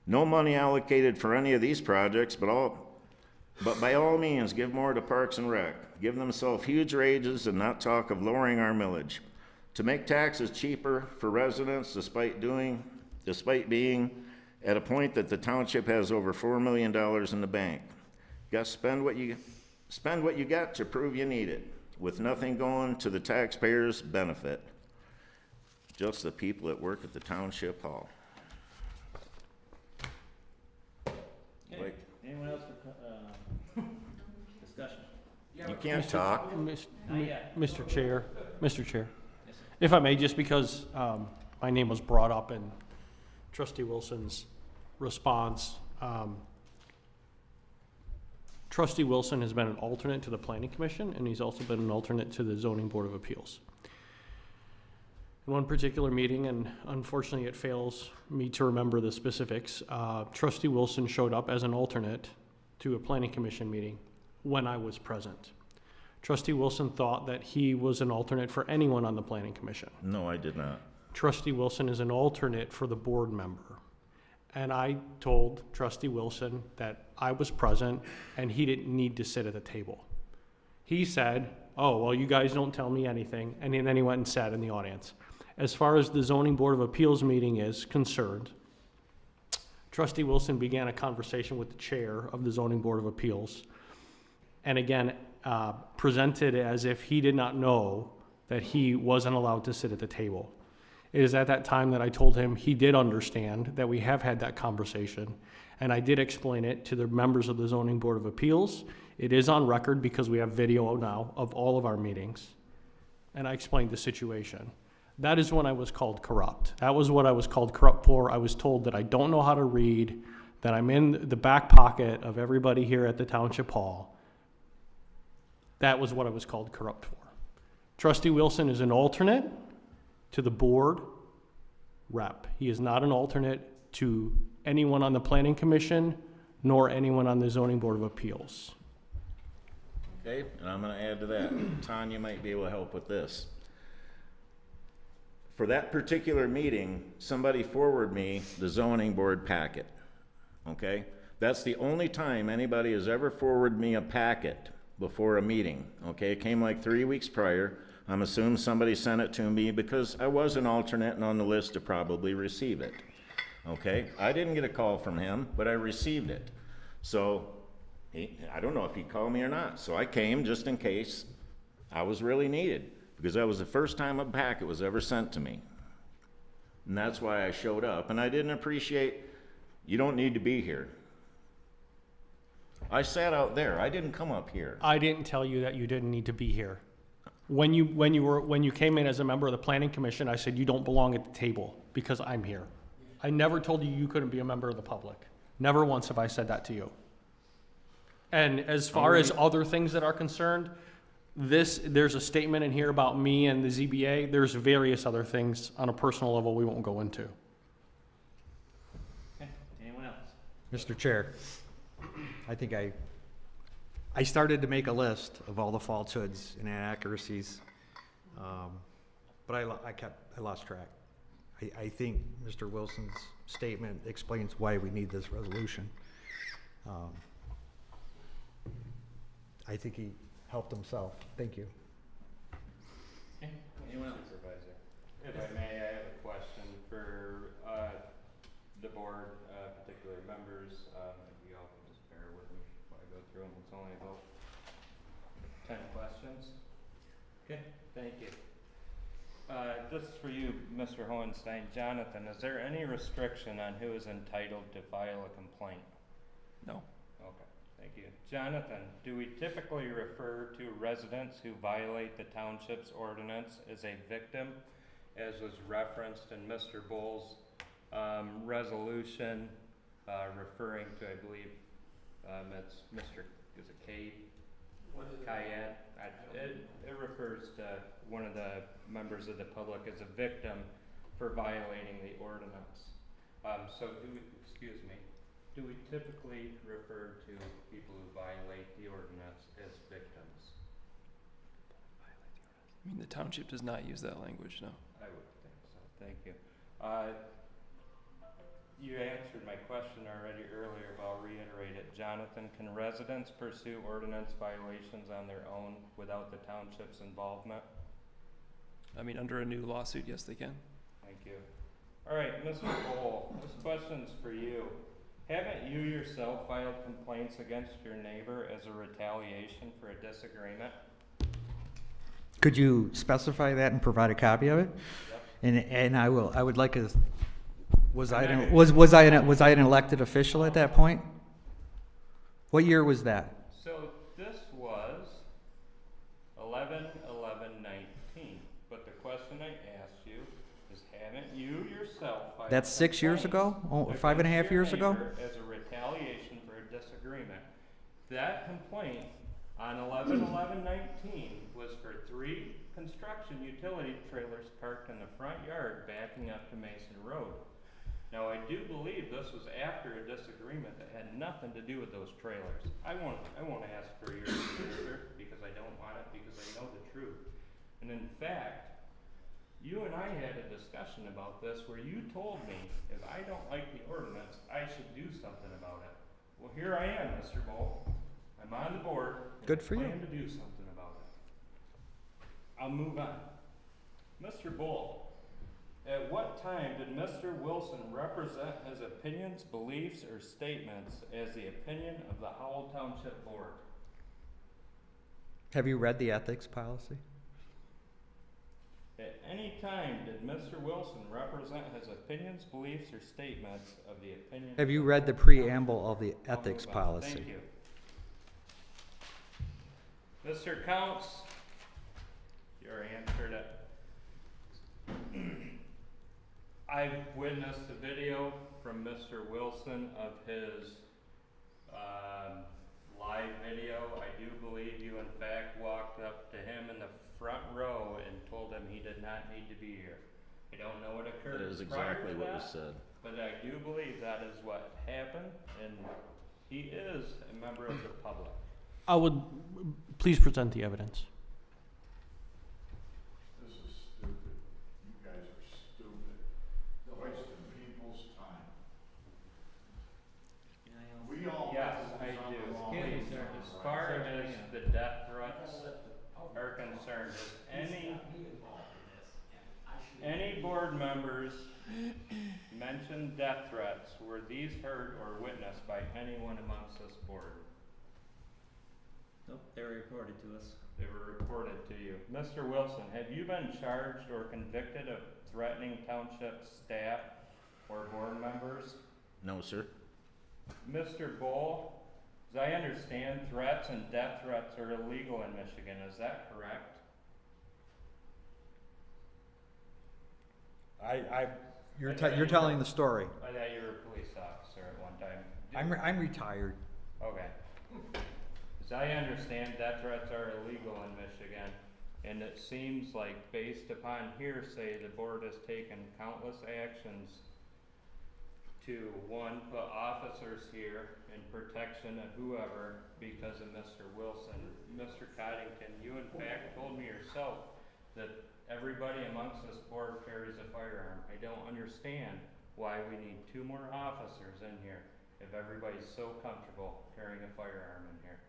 No money allocated for any of these projects, but by all means, give more to Parks and Rec. Give themselves huge raises and not talk of lowering our millage. To make taxes cheaper for residents despite being at a point that the township has over $4 million in the bank. Got to spend what you got to prove you need it, with nothing going to the taxpayers' benefit. Just the people that work at the township hall. Okay. Anyone else for discussion? You can't talk. Mr. Chair, Yes, sir. if I may, just because my name was brought up in Trustee Wilson's response. Trustee Wilson has been an alternate to the Planning Commission, and he's also been an alternate to the Zoning Board of Appeals. In one particular meeting, and unfortunately it fails me to remember the specifics, Trustee Wilson showed up as an alternate to a Planning Commission meeting when I was present. Trustee Wilson thought that he was an alternate for anyone on the Planning Commission. No, I did not. Trustee Wilson is an alternate for the board member. And I told Trustee Wilson that I was present and he didn't need to sit at the table. He said, oh, well, you guys don't tell me anything. And then he went and sat in the audience. As far as the Zoning Board of Appeals meeting is concerned, Trustee Wilson began a conversation with the chair of the Zoning Board of Appeals. And again, presented as if he did not know that he wasn't allowed to sit at the table. It is at that time that I told him he did understand that we have had that conversation, and I did explain it to the members of the Zoning Board of Appeals. It is on record because we have video now of all of our meetings, and I explained the situation. That is when I was called corrupt. That was what I was called corrupt for. I was told that I don't know how to read, that I'm in the back pocket of everybody here at the Township Hall. That was what I was called corrupt for. Trustee Wilson is an alternate to the board rep. He is not an alternate to anyone on the Planning Commission, nor anyone on the Zoning Board of Appeals. Okay, and I'm gonna add to that. Tanya might be able to help with this. For that particular meeting, somebody forwarded me the zoning board packet, okay? That's the only time anybody has ever forwarded me a packet before a meeting, okay? It came like 3 weeks prior. I'm assuming somebody sent it to me because I was an alternate and on the list to probably receive it, okay? I didn't get a call from him, but I received it. So, I don't know if he called me or not, so I came just in case I was really needed, because that was the first time a packet was ever sent to me. And that's why I showed up, and I didn't appreciate, you don't need to be here. I sat out there, I didn't come up here. I didn't tell you that you didn't need to be here. When you came in as a member of the Planning Commission, I said you don't belong at the table because I'm here. I never told you you couldn't be a member of the public. Never once have I said that to you. And as far as other things that are concerned, there's a statement in here about me and the ZBA. There's various other things on a personal level we won't go into. Okay, anyone else? Mr. Chair, I think I started to make a list of all the falsehoods and inaccuracies, but I lost track. I think Mr. Wilson's statement explains why we need this resolution. I think he helped himself. Thank you. Okay, anyone else? Supervisor, if I may, I have a question for the board, particular members. If you all can just bear with me while I go through them. It's only about kind of questions. Okay, thank you. This is for you, Mr. Hohenstein. Jonathan, is there any restriction on who is entitled to file a complaint? No. Okay, thank you. Jonathan, do we typically refer to residents who violate the township's ordinance as a victim, as was referenced in Mr. Bull's resolution referring to, I believe, it's Mr. is it Cade? Kayat? It refers to one of the members of the public as a victim for violating the ordinance. So do we typically refer to people who violate the ordinance as victims? I mean, the township does not use that language, no. I would think so, thank you. You answered my question already earlier, but I'll reiterate it. Jonathan, can residents pursue ordinance violations on their own without the township's involvement? I mean, under a new lawsuit, yes, they can. Thank you. All right, Mr. Cole, this question's for you. Haven't you yourself filed complaints against your neighbor as a retaliation for a disagreement? Could you specify that and provide a copy of it? Yep. And I would like a, was I an elected official at that point? What year was that? So this was 11/11/19, but the question I asked you is, haven't you yourself filed That's 6 years ago? Oh, against 5.5 your years ago? neighbor as a retaliation for a disagreement? That complaint on 11/11/19 was for 3 construction utility trailers parked in the front yard backing up to Mason Road. Now, I do believe this was after a disagreement that had nothing to do with those trailers. I won't ask for your answer because I don't want it, because I know the truth. And in fact, you and I had a discussion about this where you told me if I don't like the ordinance, I should do something about it. Well, here I am, Mr. Bull. I'm on the board. Good for you. I plan to do something about it. I'll move on. Mr. Bull, at what time did Mr. Wilson represent his opinions, beliefs, or statements as the opinion of the Howell Township Board? Have you read the ethics policy? At any time did Mr. Wilson represent his opinions, beliefs, or statements of the opinion? Have you read the preamble of the ethics I'll move on. policy? Thank you. Mr. Counts, you already answered it. I've witnessed the video from Mr. Wilson of his live video. I do believe you in fact walked up to him in the front row and told him he did not need to be here. I don't know what occurred That is prior exactly to what that, was said. but I do believe that is what happened, and he is a member of the public. Please present the evidence. This is stupid. You guys are stupid. Wasting people's time. We all Yes, know I who's on do. the wrong As side. far as the death threats are concerned, if any board members mentioned death threats, were these heard or witnessed by anyone amongst this board? Nope, they were reported to us. They were reported to you. Mr. Wilson, have you been charged or convicted of threatening township staff or board members? No, sir. Mr. Bull, as I understand, threats and death threats are illegal in Michigan, is that correct? You're telling the story. I thought you were a police officer at one time. I'm retired. Okay. As I understand, death threats are illegal in Michigan, and it seems like based upon hearsay, the board has taken countless actions to, one, put officers here in protection of whoever because of Mr. Wilson. Mr. Coddington, you in fact told me yourself that everybody amongst this board carries a firearm. I don't understand why we need 2 more officers in here if everybody's so comfortable carrying a firearm in here.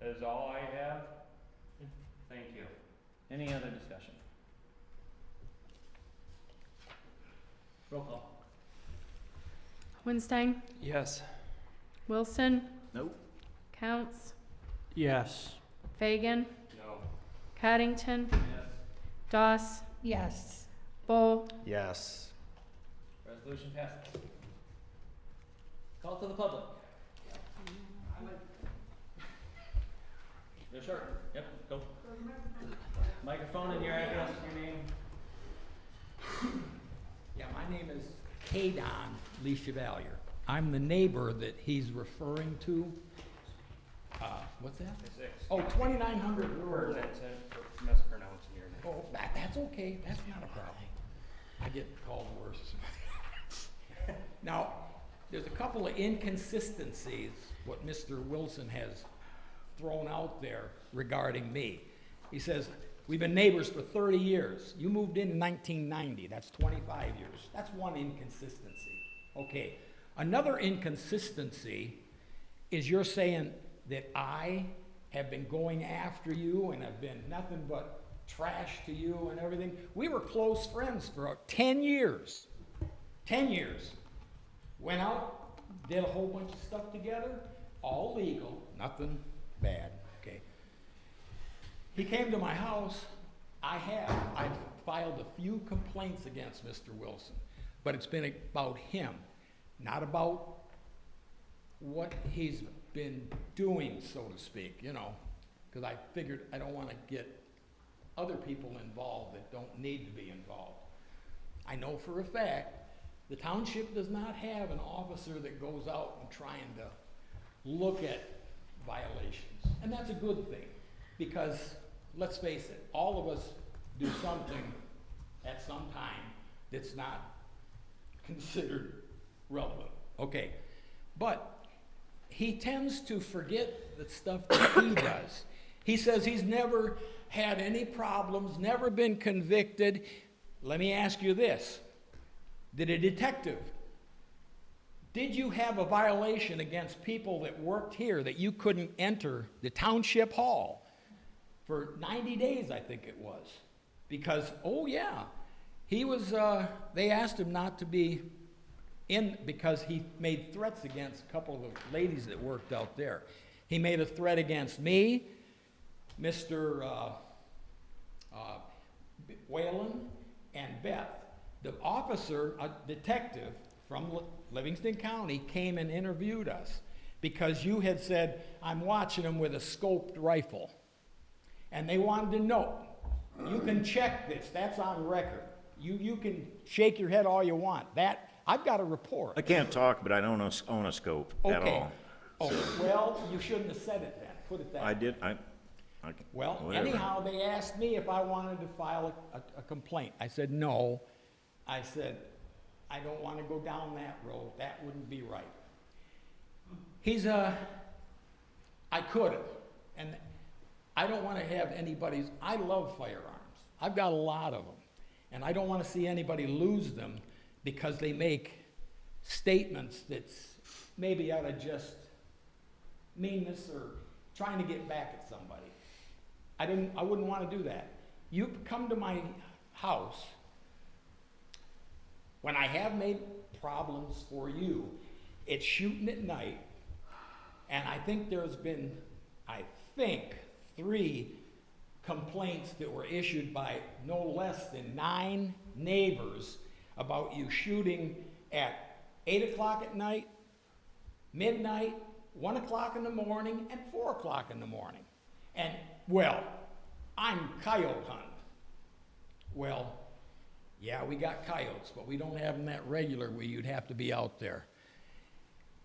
That is all I have. Thank you. Any other discussion? Roll call. Winstein, Yes. Wilson, Nope. Counts, Yes. Fagan, No. Cottington, Doss, Yes. Bull, Yes. Resolution passes. Call to the public. They're short. Yep, go. Microphone and your address, your name. Yeah, my name is K-Don Lee Chevalier. I'm the neighbor that he's referring to. What's that? Oh, 2900 Rural. Mispronouncing your name. Oh, that's okay. That's not a problem. I get called worse. Now, there's a couple of inconsistencies what Mr. Wilson has thrown out there regarding me. He says, we've been neighbors for 30 years. You moved in 1990. That's 25 years. That's one inconsistency. Okay. Another inconsistency is you're saying that I have been going after you and have been nothing but trash to you and everything. We were close friends for 10 years. 10 years. Went out, did a whole bunch of stuff together, all legal, nothing bad, okay. He came to my house. I've filed a few complaints against Mr. Wilson, but it's been about him, not about what he's been doing, so to speak, you know, because I figured I don't want to get other people involved that don't need to be involved. I know for a fact the township does not have an officer that goes out and trying to look at violations. And that's a good thing, because let's face it, all of us do something at some time that's not considered relevant. Okay, but he tends to forget the stuff that he does. He says he's never had any problems, never been convicted. Let me ask you this. Did a detective, did you have a violation against people that worked here that you couldn't enter the township hall for 90 days, I think it was? Because, oh yeah, he was, they asked him not to be in because he made threats against a couple of the ladies that worked out there. He made a threat against me, Mr. Whalen, and Beth. The officer, a detective from Livingston County, came and interviewed us because you had said, I'm watching him with a scoped rifle. And they wanted to know. You can check this. That's on record. You can shake your head all you want. That, I've got a report. I can't talk, but I don't own a scope at all. Oh, well, you shouldn't have said it then. Put it that way. I did, Well, whatever. anyhow, they asked me if I wanted to file a complaint. I said no. I said, I don't want to go down that road. That wouldn't be right. I could have. And I don't want to have anybody's, I love firearms. I've got a lot of them. And I don't want to see anybody lose them because they make statements that's maybe out of just meanness or trying to get back at somebody. I wouldn't want to do that. You come to my house when I have made problems for you. It's shooting at night, and I think there's been, 3 complaints that were issued by no less than 9 neighbors about you shooting at 8 o'clock at night, midnight, 1 o'clock in the morning, and 4 o'clock in the morning. And, well, I'm coyote hunting. Well, yeah, we got coyotes, but we don't have them that regular where you'd have to be out there.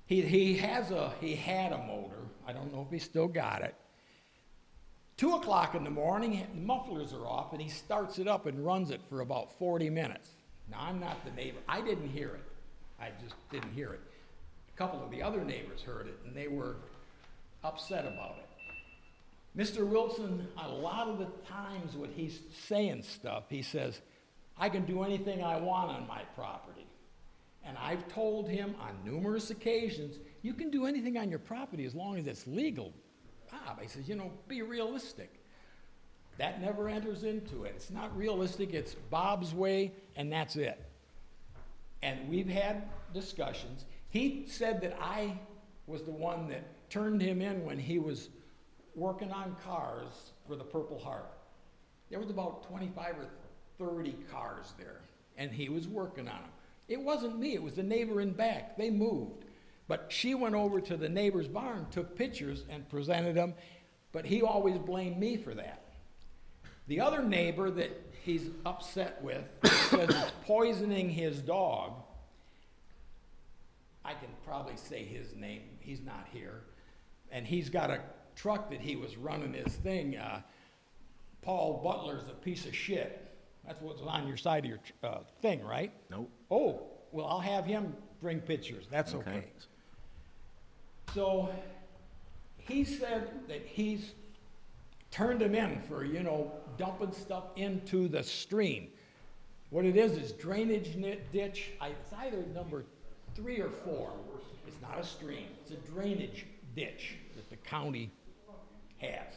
He had a motor. I don't know if he still got it. 2 o'clock in the morning, the mufflers are off, and he starts it up and runs it for about 40 minutes. Now, I'm not the neighbor. I didn't hear it. I just didn't hear it. A couple of the other neighbors heard it, and they were upset about it. Mr. Wilson, a lot of the times when he's saying stuff, he says, I can do anything I want on my property. And I've told him on numerous occasions, you can do anything on your property as long as it's legal. Bob, I says, be realistic. That never enters into it. It's not realistic, it's Bob's way, and that's it. And we've had discussions. He said that I was the one that turned him in when he was working on cars for the Purple Heart. there was about 25 or 30 cars there, and he was working on them. It wasn't me, it was the neighbor in back. They moved. But she went over to the neighbor's barn, took pictures, and presented them, but he always blamed me for that. The other neighbor that he's upset with says it's poisoning his dog. I can probably say his name, he's not here. And he's got a truck that he was running his thing. Paul Butler's a piece of shit. That's what's on your side of your thing, right? Nope. Oh, well, I'll have him bring pictures, that's okay. So, he said that he's turned him in for, you know, dumping stuff into the stream. What it is drainage ditch, it's either number 3 or 4. It's not a stream, it's a drainage ditch that the county has.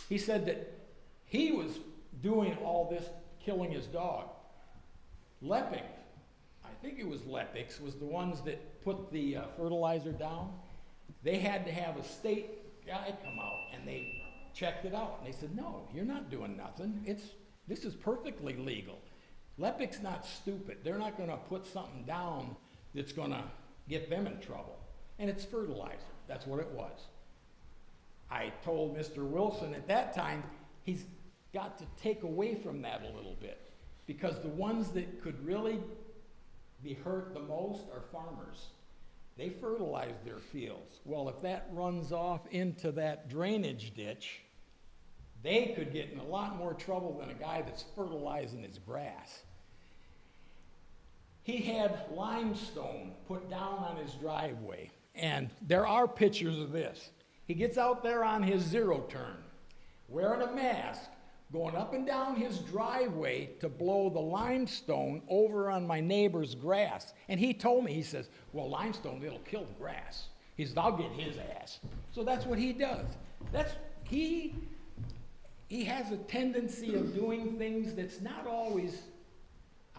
He said that he was doing all this, killing his dog. Lepic, I think it was Lepix, was the ones that put the fertilizer down. They had to have a state guy come out, and they checked it out. And they said, no, you're not doing nothing. This is perfectly legal. Lepic's not stupid. They're not gonna put something down that's gonna get them in trouble. And it's fertilizer, that's what it was. I told Mr. Wilson at that time, he's got to take away from that a little bit, because the ones that could really be hurt the most are farmers. They fertilize their fields. Well, if that runs off into that drainage ditch, they could get in a lot more trouble than a guy that's fertilizing his grass. He had limestone put down on his driveway, and there are pictures of this. He gets out there on his zero turn, wearing a mask, going up and down his driveway to blow the limestone over on my neighbor's grass. And he told me, he says, well, limestone, it'll kill the grass. He says, I'll get his ass. So that's what he does. He has a tendency of doing things that's not always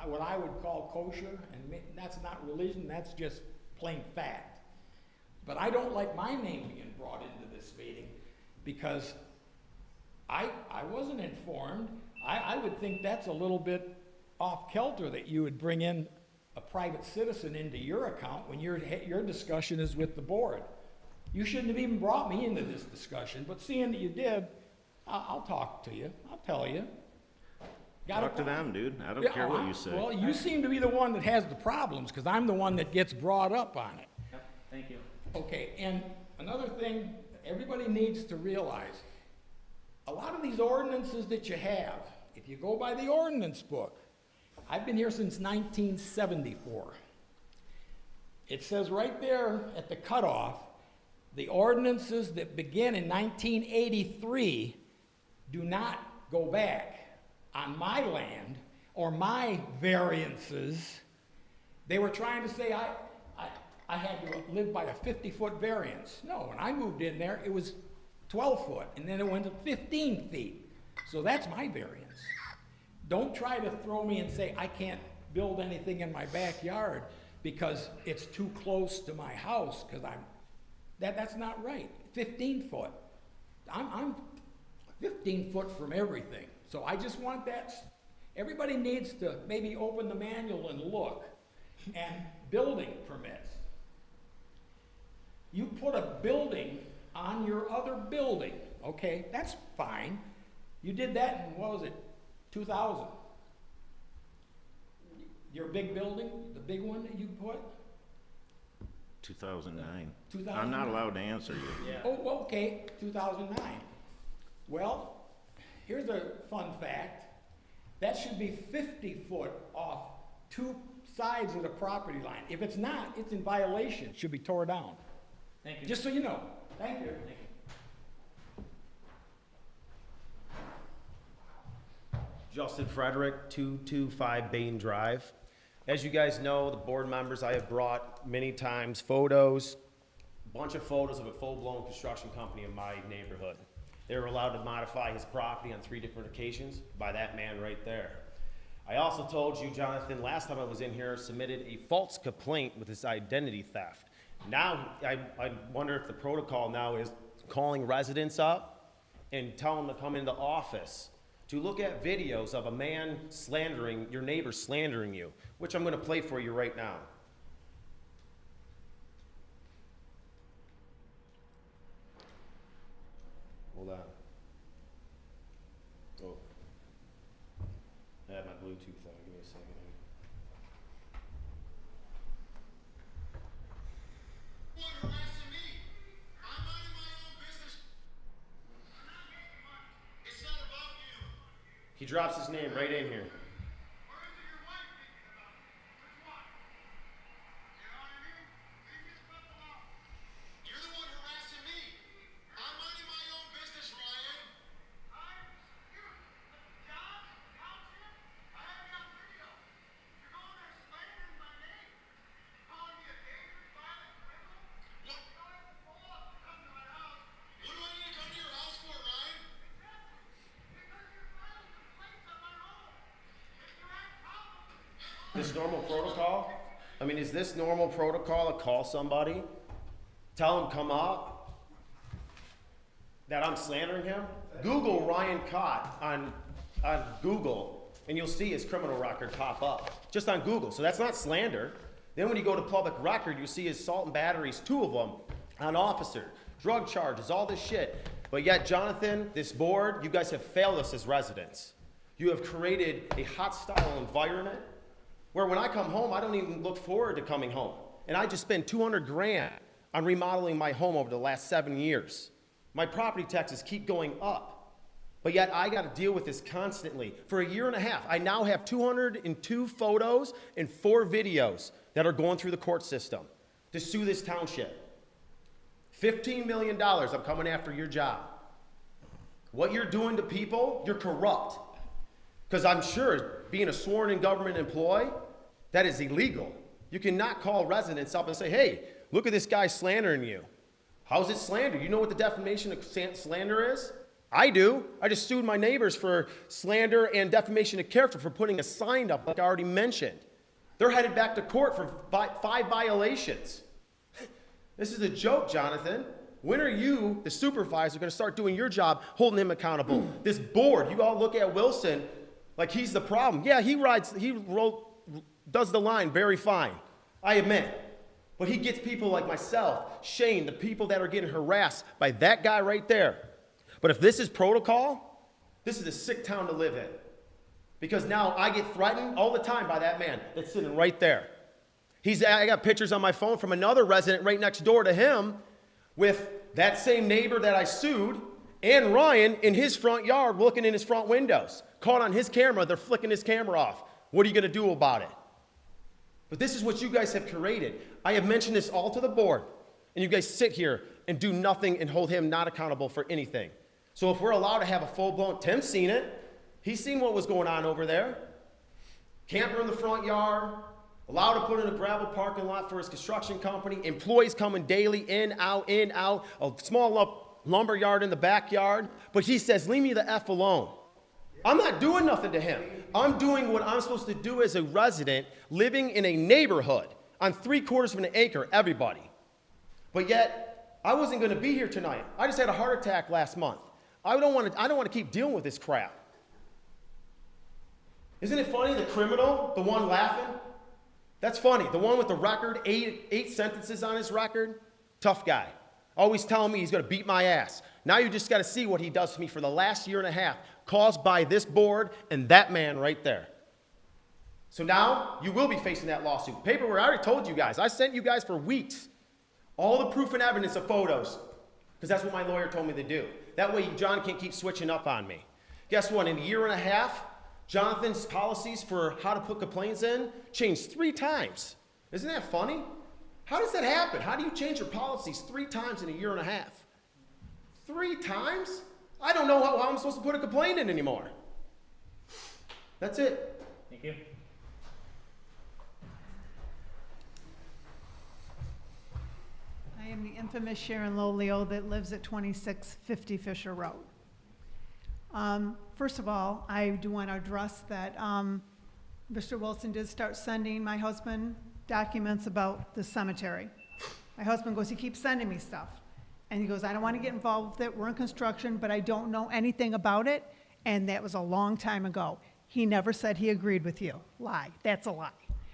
what I would call kosher, and that's not religion, that's just plain fact. But I don't like my name being brought into this meeting, because I wasn't informed. I would think that's a little bit off kilter that you would bring in a private citizen into your account when your discussion is with the board. You shouldn't have even brought me into this discussion, but seeing that you did, I'll talk to you. I'll tell you. Talk to them, dude. I don't care what you say. Well, you seem to be the one that has the problems, because I'm the one that gets brought up on it. Yep, thank you. Okay, and another thing everybody needs to realize, a lot of these ordinances that you have, if you go by the ordinance book, I've been here since 1974. It says right there at the cutoff, the ordinances that begin in 1983 do not go back. On my land, or my variances, they were trying to say I had to live by a 50-foot variance. No, when I moved in there, it was 12 foot, and then it went to 15 feet. So that's my variance. Don't try to throw me and say I can't build anything in my backyard because it's too close to my house, because that's not right. 15 foot. I'm 15 foot from everything. So I just want that. Everybody needs to maybe open the manual and look. And building permits. You put a building on your other building, okay, that's fine. You did that in, what was it, 2000? Your big building, the big one that you put? 2009. 2009. I'm not allowed to answer you. Yeah. Oh, well, okay, 2009. Well, here's a fun fact. That should be 50 foot off 2 sides of the property line. If it's not, it's in violation. It should be tore down. Thank you. Just so you know. Thank you. Thank you. Justin Frederick, 225 Bain Drive. As you guys know, the board members, I have brought many times photos, a bunch of photos of a full-blown construction company in my neighborhood. They were allowed to modify his property on 3 different occasions by that man right there. I also told you, Jonathan, last time I was in here, submitted a false complaint with his identity theft. Now, I wonder if the protocol now is calling residents up and tell them to come into the office to look at videos of a man slandering, your neighbor slandering you, which I'm gonna play for you right now. Hold on. Oh. I have my Bluetooth on, give me a second here. He drops his name right in here. This normal protocol? I mean, is this normal protocol to call somebody, tell him come up, that I'm slandering him? Google Ryan Cott on Google, and you'll see his criminal record pop up, just on Google. So that's not slander. Then when you go to public record, you see his assault and batteries, 2 of them, on officer, drug charges, all this shit. But yet, Jonathan, this board, you guys have failed us as residents. You have created a hostile environment where when I come home, I don't even look forward to coming home. And I just spent 200 grand on remodeling my home over the last 7 years. My property taxes keep going up. But yet I got to deal with this constantly. For a year and a half, I now have 202 photos and 4 videos that are going through the court system to sue this township. $15 million, I'm coming after your job. What you're doing to people, you're corrupt. Because I'm sure, being a sworn-in government employee, that is illegal. You cannot call residents up and say, hey, look at this guy slandering you. How's it slander? You know what the defamation of slander is? I do. I just sued my neighbors for slander and defamation of character for putting a sign up, like I already mentioned. They're headed back to court for 5 violations. This is a joke, Jonathan. When are you, the supervisor, going to start doing your job, holding him accountable? This board, you all look at Wilson like he's the problem. Yeah, does the line very fine, I admit. But he gets people like myself, Shane, the people that are getting harassed by that guy right there. But if this is protocol, this is a sick town to live in. Because now I get threatened all the time by that man that's sitting right there. I got pictures on my phone from another resident right next door to him with that same neighbor that I sued and Ryan in his front yard looking in his front windows. Caught on his camera, they're flicking his camera off. What are you going to do about it? But this is what you guys have created. I have mentioned this all to the board, and you guys sit here and do nothing and hold him not accountable for anything. So if we're allowed to have a full-blown, Tim's seen it. He's seen what was going on over there. Camper in the front yard, allowed to put in a gravel parking lot for his construction company, employees coming daily, in, out, a small lumber yard in the backyard. But he says, leave me the F alone. I'm not doing nothing to him. I'm doing what I'm supposed to do as a resident living in a neighborhood on 3/4 of an acre, everybody. But yet, I wasn't going to be here tonight. I just had a heart attack last month. I don't want to keep dealing with this crap. Isn't it funny, the criminal, the one laughing? That's funny. The one with the record, eight sentences on his record, tough guy. Always telling me he's going to beat my ass. Now you just got to see what he does to me for the last year and a half, caused by this board and that man right there. So now you will be facing that lawsuit. Paperwork, I already told you guys. I sent you guys for weeks all the proof and evidence of photos, because that's what my lawyer told me to do. That way John can't keep switching up on me. Guess what? In a year and a half, Jonathan's policies for how to put complaints in changed 3 times. Isn't that funny? How does that happen? How do you change your policies 3 times in a year and a half? 3 times? I don't know how I'm supposed to put a complaint in anymore. That's it. Thank you. I am the infamous Sharon Lolio that lives at 2650 Fisher Road. First of all, I do want to address that Mr. Wilson did start sending my husband documents about the cemetery. My husband goes, he keeps sending me stuff. And he goes, I don't want to get involved with it. We're in construction, but I don't know anything about it. and that was a long time ago. He never said he agreed with you. Lie. That's a lie.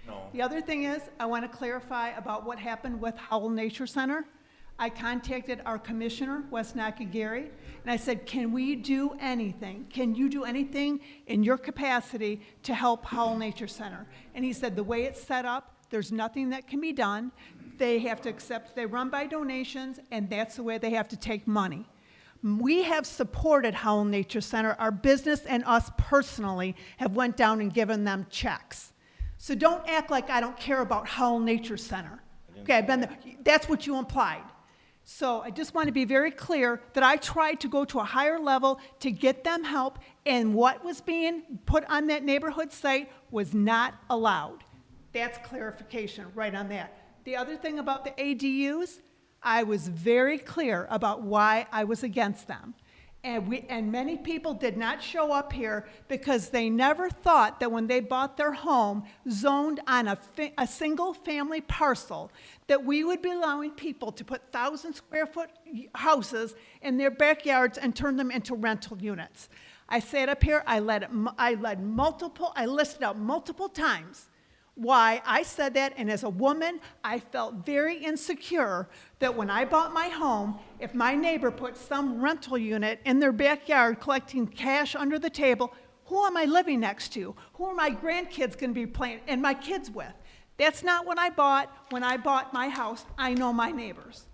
No. The other thing is, I want to clarify about what happened with Howell Nature Center. I contacted our commissioner, Wes Nakagiri, and I said, can we do anything? Can you do anything in your capacity to help Howell Nature Center? And he said, the way it's set up, there's nothing that can be done. They have to accept, they run by donations, and that's the way they have to take money. We have supported Howell Nature Center. Our business and us personally have went down and given them checks. So don't act like I don't care about Howell Nature Center. Okay, I've been there. That's what you implied. So I just want to be very clear that I tried to go to a higher level to get them help, and what was being put on that neighborhood site was not allowed. That's clarification right on that. The other thing about the ADUs, I was very clear about why I was against them. And many people did not show up here because they never thought that when they bought their home zoned on a single family parcel, that we would be allowing people to put 1,000-square-foot houses in their backyards and turn them into rental units. I sat up here, I listed out multiple times why I said that, and as a woman, I felt very insecure that when I bought my home, if my neighbor put some rental unit in their backyard collecting cash under the table, who am I living next to? Who are my grandkids going to be playing, and my kids with? That's not what I bought when I bought my house. I know my neighbors.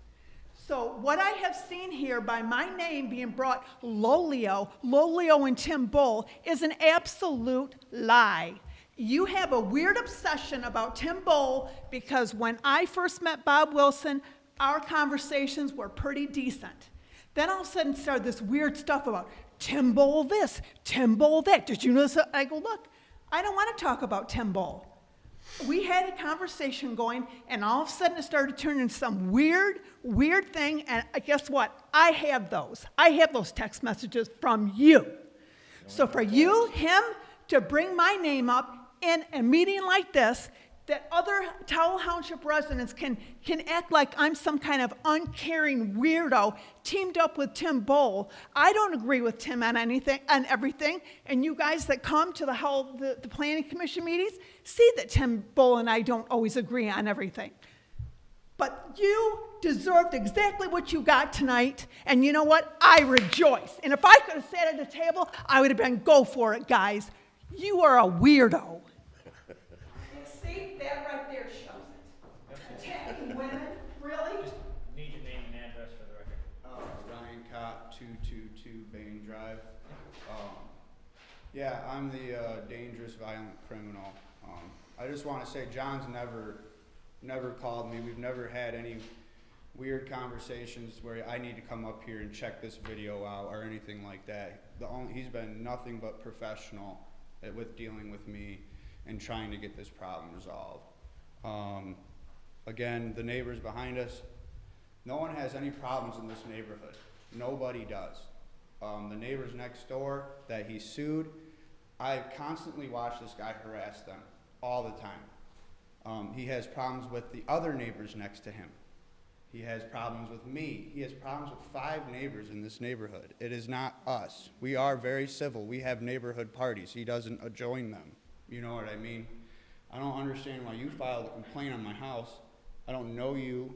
So what I have seen here by my name being brought Lolio and Tim Bull is an absolute lie. You have a weird obsession about Tim Bull because when I first met Bob Wilson, our conversations were pretty decent. Then all of a sudden started this weird stuff about Tim Bull this, Tim Bull that. Did you know this? I go, look, I don't want to talk about Tim Bull. We had a conversation going, and all of a sudden it started turning into some weird thing, and guess what? I have those. I have those text messages from you. So for you, him, to bring my name up in a meeting like this, that other Howell Township residents can act like I'm some kind of uncaring weirdo teamed up with Tim Bull. I don't agree with Tim on anything, on everything. And you guys that come to the Planning Commission meetings see that Tim Bull and I don't always agree on everything. But you deserved exactly what you got tonight, and you know what? I rejoice. And if I could have sat at the table, I would have been, go for it, guys. You are a weirdo. See, that right there shows it. Attacking women, really? Just need your name and address for the record. Ryan Cott, 222 Bain Drive. Yeah, I'm the dangerous, violent criminal. I just want to say John's never called me. We've never had any weird conversations where I need to come up here and check this video out or anything like that. He's been nothing but professional with dealing with me and trying to get this problem resolved. Again, the neighbors behind us, no one has any problems in this neighborhood. Nobody does. The neighbors next door that he sued, I constantly watch this guy harass them all the time. He has problems with the other neighbors next to him. He has problems with me. He has problems with 5 neighbors in this neighborhood. It is not us. We are very civil. We have neighborhood parties. He doesn't join them. You know what I mean? I don't understand why you filed a complaint on my house. I don't know you.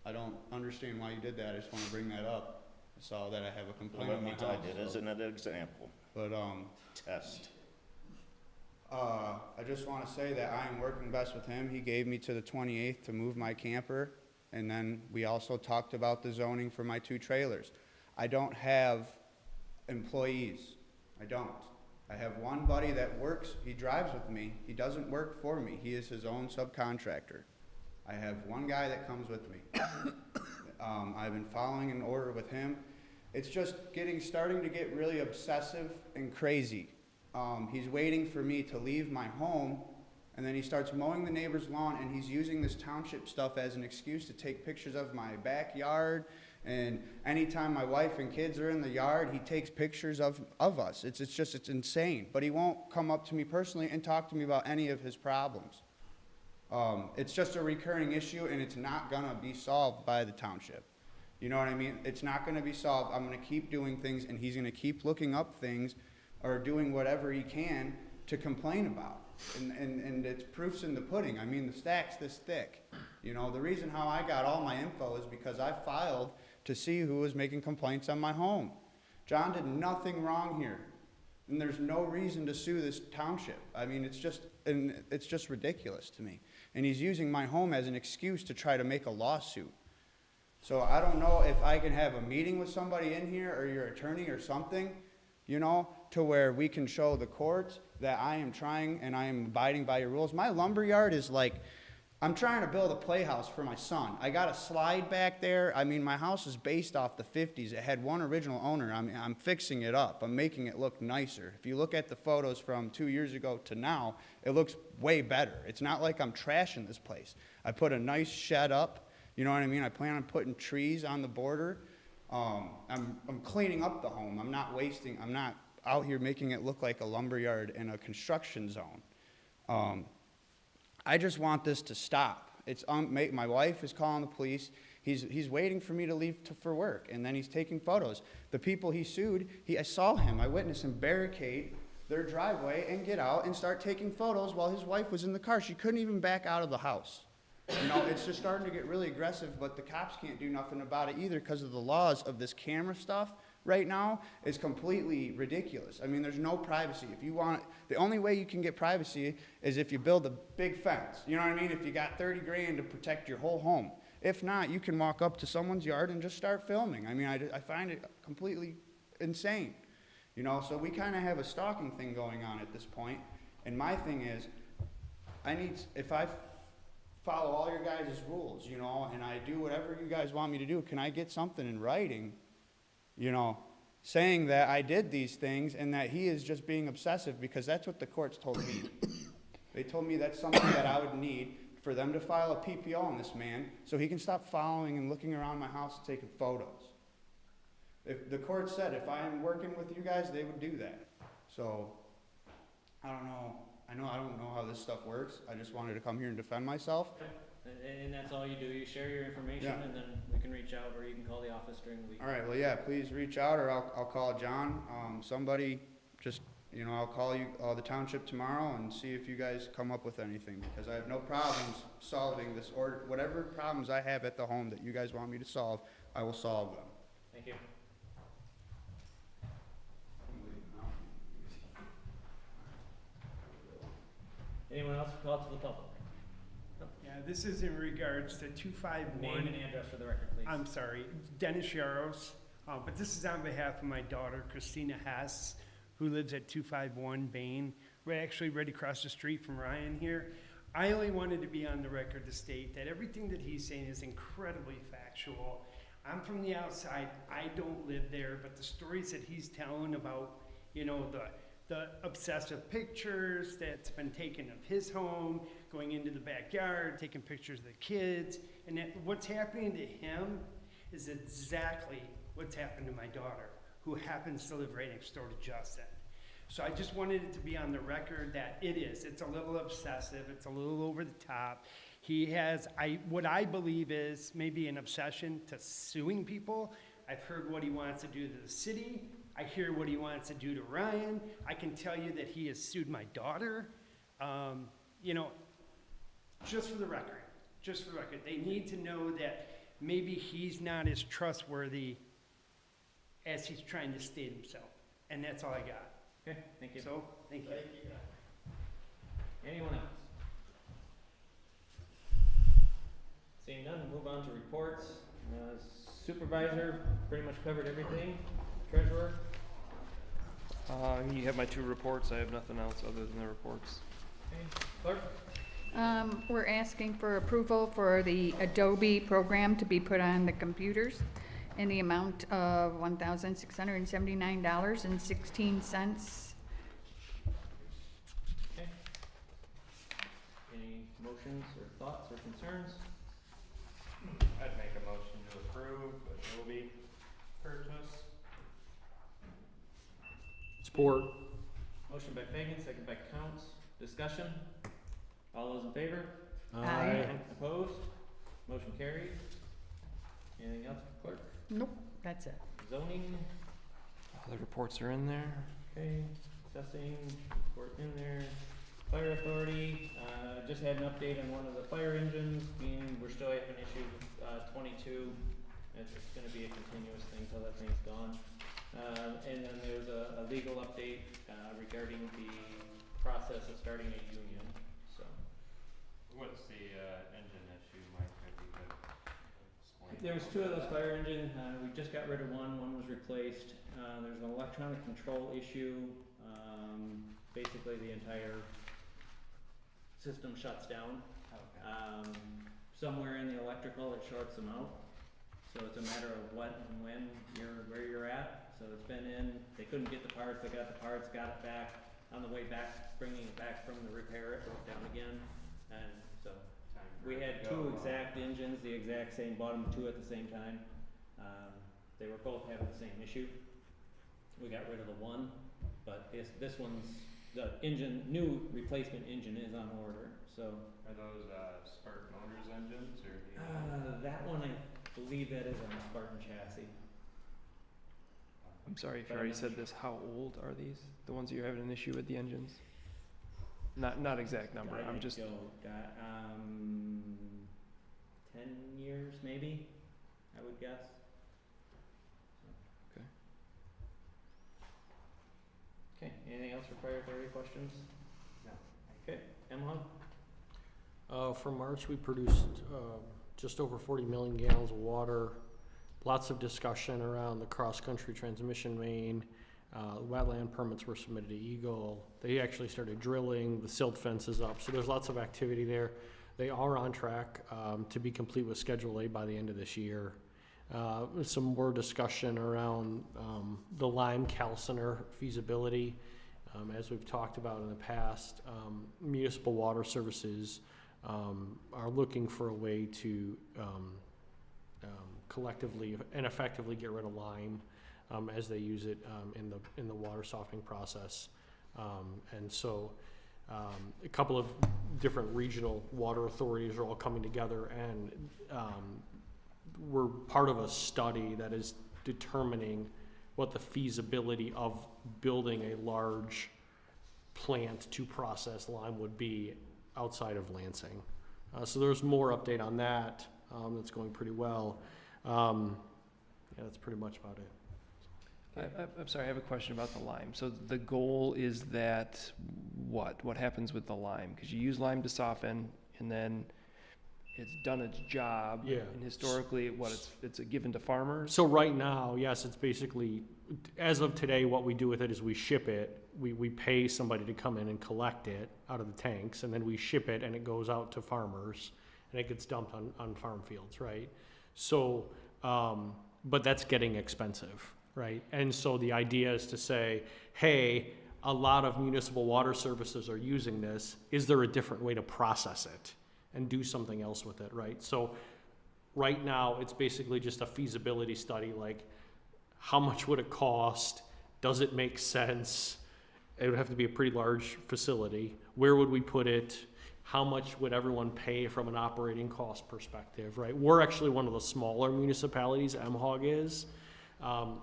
I don't understand why you did that. I just want to bring that up. I saw that I have a complaint on my house. I did as an example. But, test. I just want to say that I am working best with him. He gave me to the 28th to move my camper. And then we also talked about the zoning for my 2 trailers. I don't have employees. I don't. I have one buddy that works. He drives with me. He doesn't work for me. He is his own subcontractor. I have one guy that comes with me. I've been following an order with him. It's just starting to get really obsessive and crazy. He's waiting for me to leave my home, and then he starts mowing the neighbor's lawn, and he's using this township stuff as an excuse to take pictures of my backyard. And anytime my wife and kids are in the yard, he takes pictures of us. It's insane. But he won't come up to me personally and talk to me about any of his problems. It's just a recurring issue, and it's not gonna be solved by the township. You know what I mean? It's not gonna be solved. I'm gonna keep doing things, and he's gonna keep looking up things or doing whatever he can to complain about. And it's proofs in the pudding. I mean, the stack's this thick. You know, the reason how I got all my info is because I filed to see who was making complaints on my home. John did nothing wrong here, and there's no reason to sue this township. I mean, it's just ridiculous to me. And he's using my home as an excuse to try to make a lawsuit. So I don't know if I can have a meeting with somebody in here, or your attorney or something, you know, to where we can show the courts that I am trying and I am abiding by your rules. My lumberyard is like, I'm trying to build a playhouse for my son. I got a slide back there. I mean, my house is based off the 50s. It had one original owner. I'm fixing it up. I'm making it look nicer. If you look at the photos from 2 years ago to now, it looks way better. It's not like I'm trashing this place. I put a nice shed up. You know what I mean? I plan on putting trees on the border. I'm cleaning up the home. I'm not wasting, I'm not out here making it look like a lumberyard in a construction zone. I just want this to stop. My wife is calling the police. He's waiting for me to leave for work, and then he's taking photos. The people he sued, I saw him. I witnessed him barricade their driveway and get out and start taking photos while his wife was in the car. She couldn't even back out of the house. You know, it's just starting to get really aggressive, but the cops can't do nothing about it either because of the laws of this camera stuff right now is completely ridiculous. I mean, there's no privacy. If you want, the only way you can get privacy is if you build a big fence. You know what I mean? If you got 30 grand to protect your whole home. If not, you can walk up to someone's yard and just start filming. I mean, I find it completely insane. You know, so we kind of have a stalking thing going on at this point. And my thing is, if I follow all your guys' rules, you know, and I do whatever you guys want me to do, can I get something in writing, you know, saying that I did these things and that he is just being obsessive, because that's what the courts told me. They told me that's something that I would need for them to file a PPO on this man so he can stop following and looking around my house and taking photos. If the court said if I'm working with you guys, they would do that. So, I don't know. I don't know how this stuff works. I just wanted to come here and defend myself. Okay. And that's all you do? You share your information, Yeah. and then we can reach out, or you can call the office during the week. All right, well, yeah, please reach out, or I'll call John. Somebody, just, you know, I'll call the township tomorrow and see if you guys come up with anything, because I have no problems solving this, or whatever problems I have at the home that you guys want me to solve, I will solve them. Thank you. Anyone else call to the public? Yeah, this is in regards to 251. Name and address for the record, please. I'm sorry, Dennis Yaros, but this is on behalf of my daughter, Christina Hess, who lives at 251 Bain. We're actually right across the street from Ryan here. I only wanted to be on the record to state that everything that he's saying is incredibly factual. I'm from the outside, I don't live there, but the stories that he's telling about, you know, the obsessive pictures that's been taken of his home, going into the backyard, taking pictures of the kids, and that what's happening to him is exactly what's happened to my daughter, who happens to live right next door to Justin. So I just wanted it to be on the record that it's a little obsessive, it's a little over the top. He has, what I believe is maybe an obsession to suing people. I've heard what he wants to do to the city. I hear what he wants to do to Ryan. I can tell you that he has sued my daughter. You know, just for the record, they need to know that maybe he's not as trustworthy as he's trying to state himself. And that's all I got. Okay, thank you. So, thank you. Anyone else? Seeing none, move on to reports. Supervisor pretty much covered everything. Treasurer? You have my 2 reports. I have nothing else other than the reports. Okay. Clerk? We're asking for approval for the Adobe program to be put on the computers in the amount of $1,679.16. Okay. Any motions or thoughts or concerns? I'd make a motion to approve Adobe purchase. Support. Motion by Fagan, second by Counts. Discussion? All those in favor? Aye. Opposed? Motion carried. Anything else, clerk? Nope, that's it. Zoning? All the reports are in there. Okay. assessing, report in there. Fire authority, just had an update on one of the fire engines, being, we're still having issue with, 22. It's gonna be a continuous thing till that thing's gone. And then there's a legal update, regarding the process of starting a union, so. What's the engine issue, Mike? Maybe you could explain. There was two of those fire engines, we just got rid of one was replaced. There's an electronic control issue, basically the entire system shuts down. Somewhere in the electrical it shorts them out. So it's a matter of what and when where you're at. So it's been in, they couldn't get the parts, they got the parts, got it back. On the way back, bringing it back from the repair, it broke down again. And so we had two exact engines, the exact same, bought them two at the same time. They were both having the same issue. We got rid of the one, but this one's, the engine, new replacement engine is on order, so. Are those Spark Motors engines, or? Do you That one, I believe that is on a Spartan chassis. I'm sorry if you already said this, how old are these? The ones you're having an issue with the engines? Not exact number, I'm just. 10 years maybe, I would guess. Okay. Okay, anything else for fire authority questions? No. Okay, Emma? For March, we produced just over 40 million gallons of water. Lots of discussion around the cross-country transmission main. Wetland permits were submitted to Eagle. They actually started drilling, the silt fence is up, so there's lots of activity there. They are on track to be complete with Schedule A by the end of this year. Some more discussion around the lime calciner feasibility. As we've talked about in the past, municipal water services are looking for a way to collectively and effectively get rid of lime as they use it in the water softening process. And so a couple of different regional water authorities are all coming together, and we're part of a study that is determining what the feasibility of building a large plant to process lime would be outside of Lansing. So there's more update on that. That's going pretty well. Yeah, that's pretty much about it. I'm sorry, I have a question about the lime. So the goal is that what happens with the lime? Because you use lime to soften, and then it's done its job. Yeah. And historically, it's given to farmers? So right now, yes, it's basically, as of today, what we do with it is we ship it. We pay somebody to come in and collect it out of the tanks, and then we ship it, and it goes out to farmers, and it gets dumped on farm fields, right? So, but that's getting expensive, right? And so the idea is to say, hey, a lot of municipal water services are using this. Is there a different way to process it and do something else with it, right? So right now, it's basically just a feasibility study, like how much would it cost? Does it make sense? It would have to be a pretty large facility. Where would we put it? How much would everyone pay from an operating cost perspective, right? We're actually one of the smaller municipalities, MHOG is,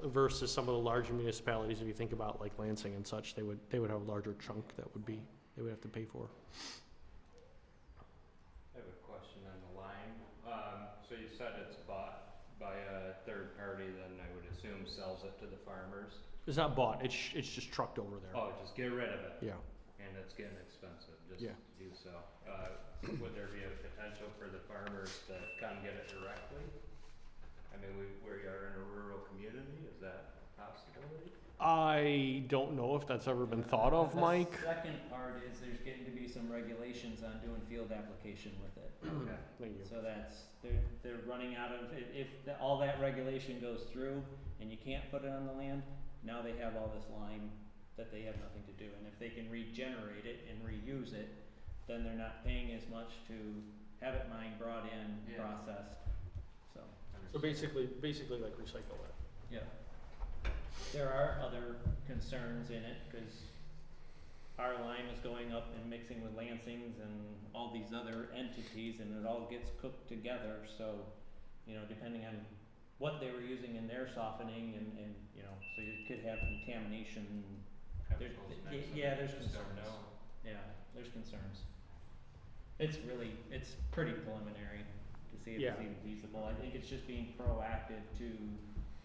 versus some of the larger municipalities. If you think about like Lansing and such, they would have a larger chunk that they would have to pay for. I have a question on the lime. So you said it's bought by a third party, then I would assume sells it to the farmers? It's not bought, it's just trucked over there. Oh, just get rid of it? Yeah. And it's getting expensive, just Yeah. to do so. Would there be a potential for the farmers to come get it directly? I mean, we are in a rural community, is that a possibility? I don't know if that's ever been thought of, Mike. The second part is there's getting to be some regulations on doing field application with it. Okay. Thank you. So they're running out of, if all that regulation goes through and you can't put it on the land, now they have all this lime that they have nothing to do. And if they can regenerate it and reuse it, then they're not paying as much to have it mined, brought in, processed, so. So basically like recycle it. Yeah. There are other concerns in it, because our lime is going up and mixing with Lansing's and all these other entities, and it all gets cooked together, so, depending on what they were using in their softening and so you could have contamination chemicals next to Yeah, it, there's just don't concerns. know. Yeah, there's concerns. It's pretty preliminary to see if it's Yeah. even feasible. I think it's just being proactive to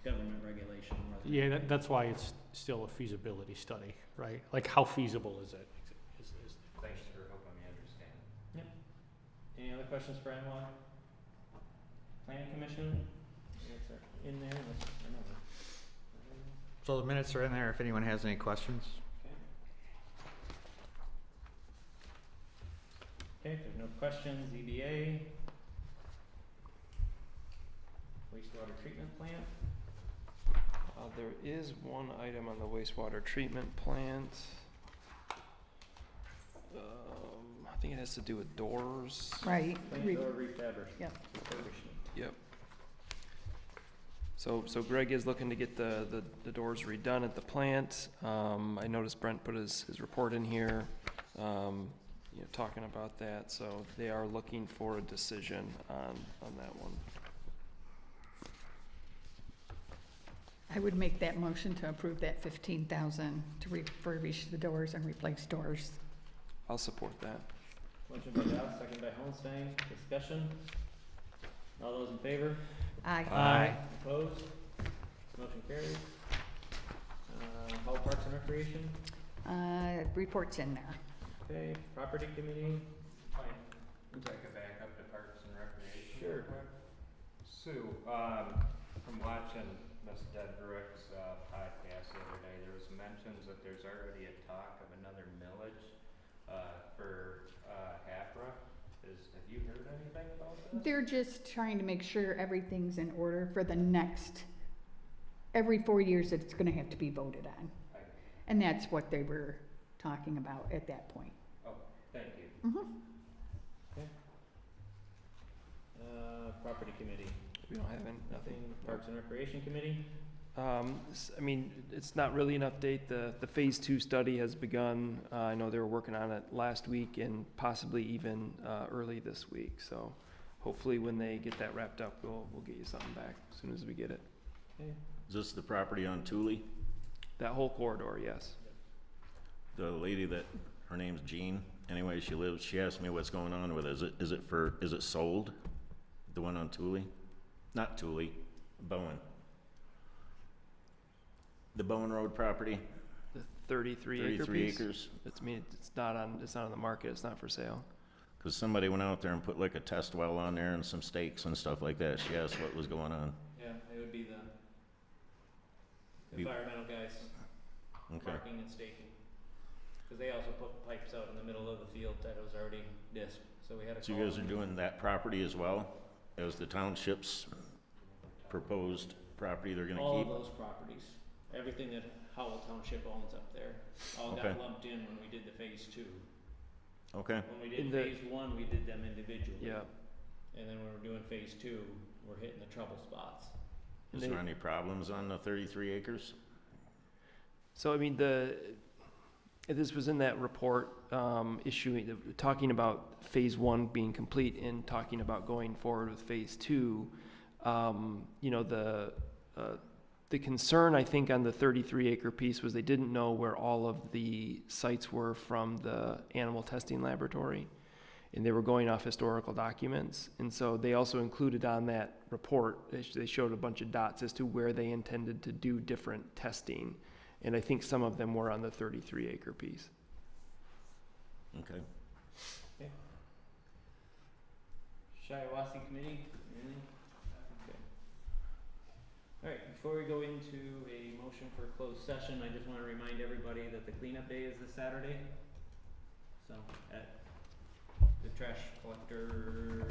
government regulation more than Yeah, anything. that's why it's still a feasibility study, right? Like, how feasible is it? Thanks for helping me understand. Yep. Any other questions for Emma? Planning Commission? Minutes are in there, unless I know. So the minutes are in there if anyone has any questions. Okay, if there's no questions, EBA. Wastewater treatment plant. There is one item on the wastewater treatment plant. I think it has to do with doors. Right. Plant door refurbishment. Yep. Refurbishment. Yep. So Greg is looking to get the doors redone at the plant. I noticed Brent put his report in here, talking about that. So they are looking for a decision on that one. I would make that motion to approve that 15,000 to refurbish the doors and replace doors. I'll support that. Motion by Dow, second by Holstein. Discussion? All those in favor? Aye. Aye. Opposed? Motion carries. Hull Parks and Recreation? Report's in there. Okay, Property Committee? Fine. Would like to back up to Parks and Recreation? Sure. real quick? Sue, from watching Miss Dedrick's podcast the other day, there was mentions that there's already a talk of another millage for HAPRA. Have you heard anything about this? They're just trying to make sure everything's in order for the next, every 4 years it's gonna have to be voted on. And that's what they were talking about at that point. Oh, thank you. Mm-hmm. Okay. Property Committee? We don't have nothing. Nothing. Parks and Recreation Committee? It's not really an update. The Phase 2 study has begun. I know they were working on it last week and possibly even early this week. So hopefully when they get that wrapped up, we'll get you something back as soon as we get it. Okay. Is this the property on Thule? That whole corridor, yes. The lady that, her name's Jean, anyway, she asked me what's going on with it. Is it sold? The one on Thule? Not Thule, Bowen. The Bowen Road property? The 33 acre 33 piece. acres? It's not on the market. It's not for sale. Cause somebody went out there and put like a test well on there and some stakes and stuff like that. She asked what was going on. Yeah, it would be the Be- environmental guys Okay. marking and staking. Cause they also put pipes out in the middle of the field that was already disked, so we had to So call you guys are them. doing that property as well as the township's proposed property they're gonna All keep? of those properties, everything that Howell Township owns up there, all got Okay. lumped in when we did the Phase 2. Okay, When we In did the- Phase 1, we did them individually. Yeah. And then when we're doing Phase 2, we're hitting the trouble spots. is there any problems on the 33 acres? So, I mean, this was in that report, talking about Phase 1 being complete and talking about going forward with Phase 2. The concern, I think, on the 33 acre piece was they didn't know where all of the sites were from the animal testing laboratory. And they were going off historical documents. And so they also included on that report, they showed a bunch of dots as to where they intended to do different testing. And I think some of them were on the 33 acre piece. Okay. Okay. Shiawassee Committee, anything? Okay. All right, before we go into a motion for closed session, I just want to remind everybody that the cleanup day is this Saturday. So at the trash collector,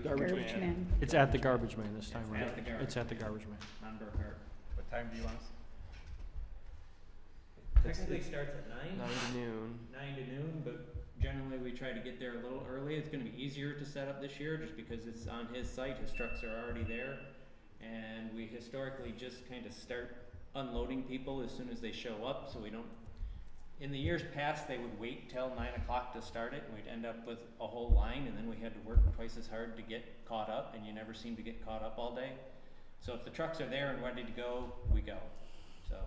garbage man. It's at the garbage man this time, It's right? at the garbage It's at the garbage man. on Burkhart. What time do you want us? Technically starts at 9. 9 to noon. 9 to noon, but generally we try to get there a little early. It's gonna be easier to set up this year just because it's on his site, his trucks are already there. And we historically just kind of start unloading people as soon as they show up, so we don't, in the years past, they would wait till 9 o'clock to start it, and we'd end up with a whole line, and then we had to work twice as hard to get caught up, and you never seem to get caught up all day. So if the trucks are there and ready to go, we go. So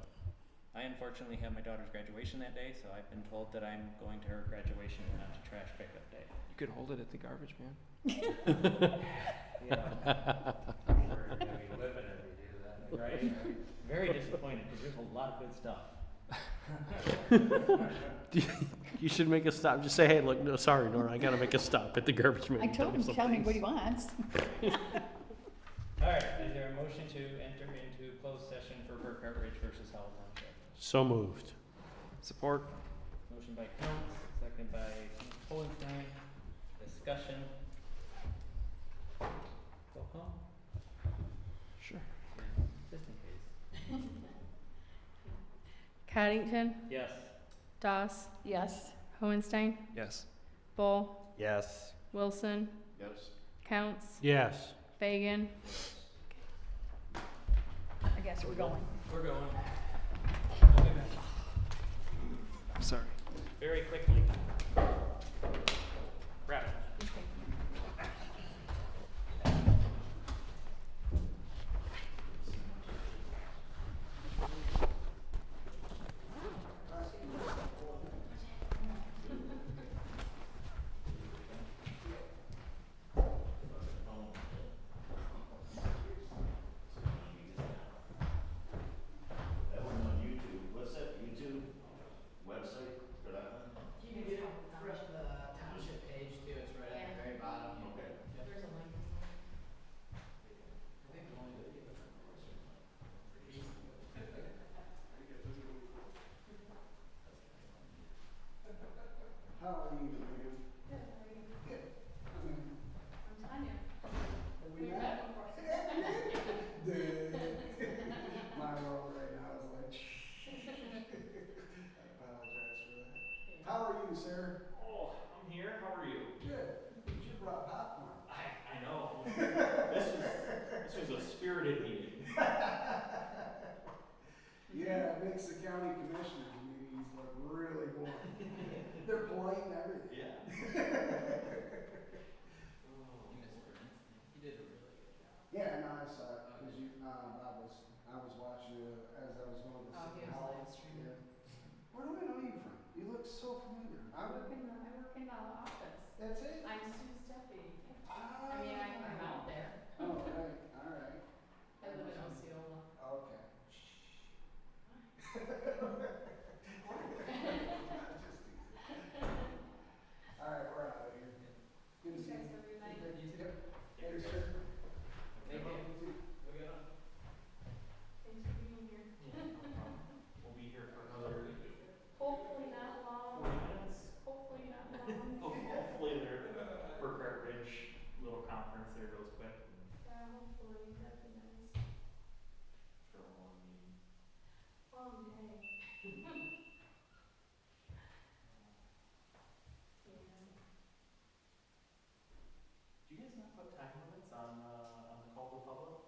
I unfortunately have my daughter's graduation that day, so I've been told that I'm going to her graduation and not to trash pickup day. You could hold it at the garbage man. Yeah. I'm sure you're gonna be whipping if you do that. Right? Very disappointed, because there's a lot of good stuff. You should make a stop. Just say, hey, look, no, sorry, Nora, I gotta make a stop at the garbage man. I told him to tell me what he wants. All right, is there a motion to enter into closed session for Burkhart Ridge versus Howell Township? So moved. Support. Motion by Counts, second by Hohenstein. Discussion. Go home. Sure. Just in case. Coddington, Yes. Doss, Yes. Hohenstein, Yes. Bull, Yes. Wilson, Yes. Counts, Yes. Fagan. I guess we're going. We're going. Sorry. Very quickly. Wrap it. That one on YouTube, what's that YouTube website for that one? You can get it from the township page too, it's right at the very bottom. Okay. There's a link. I think the only video. How are you, ma'am? Good, how are you? Good. I'm Tanya. We met? My world right now is like, I apologize for that. How are you, sir? Oh, I'm here. How are you? Good. You brought popcorn. I know. This was a spirited meeting. Yeah, it makes the county commissioners meetings look really boring. They're polite and everything. Yeah. You missed Brent's thing. He did a really good job. Yeah, no, I saw it, because you, I was watching it as I was going to Oh, see he was how. live streaming. Yeah. Where do I know you from? You look so familiar. I work in the office. That's it? I'm Sue's deputy. Ah. I mean, I'm out there. Oh, right, all right. I live in Osceola. Okay. All right, we're out of here. Good to see you. Have a good night. You too. Yep. Later, sir. Thank you. We got on. Thanks for being here. We'll be here for another Hopefully not long. 40 minutes. Hopefully not long. Hopefully their Burkhart Ridge little conference there goes quick. Yeah, hopefully, that'd be nice. For a long meeting. Long day. Do you guys not put time limits on the call to public?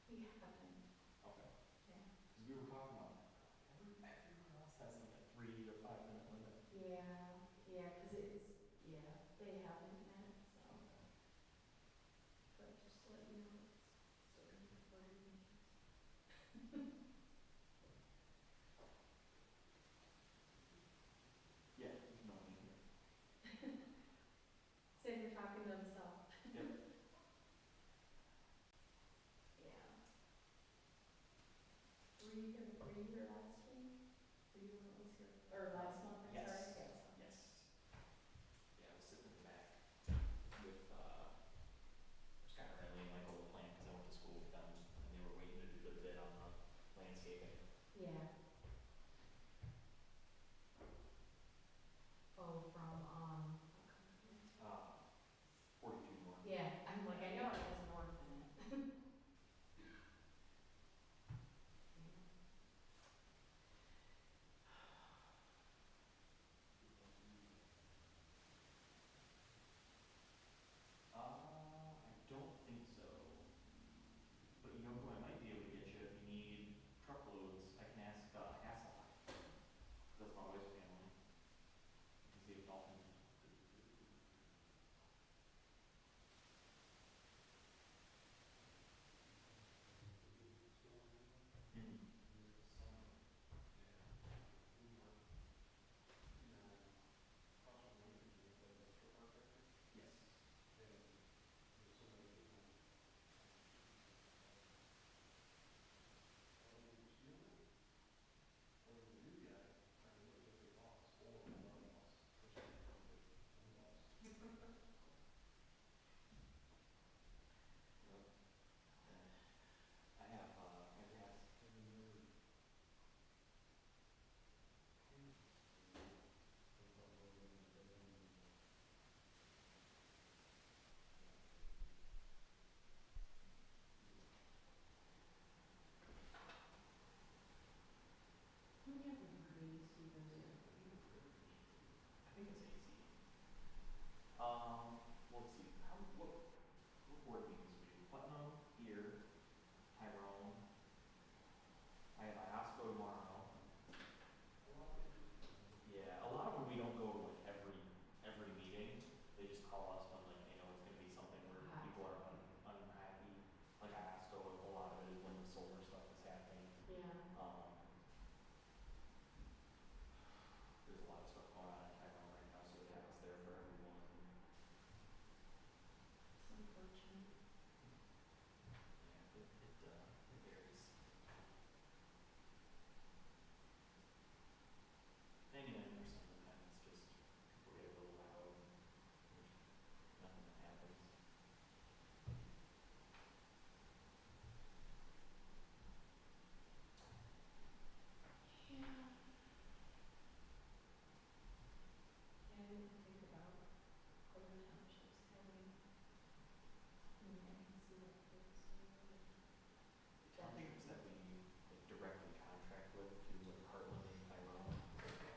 We haven't. Okay. Yeah. Because we were talking about that. Everyone else has like a 3 to 5 minute limit. Yeah, yeah, 'cause it's, yeah, they haven't met, so. But just to let you know, it's still gonna be recorded meetings. Yeah, there's no one here. Say they're talking to themselves. Yep. Yeah. Were you here last week? Were you the one that was here, or last month, I'm sorry? Yes. Yes. there's a lot of stuff going on in Tyrone right now, so that was there for everyone. It's unfortunate. Yeah, it varies. Hanging in there some of the time, it's just people get a little loud and there's nothing that happens. Yeah. Yeah, I didn't think about other townships having, I mean, I can see that folks are really. The townships that we like, directly contract with, too, like Heartland and Tyrone,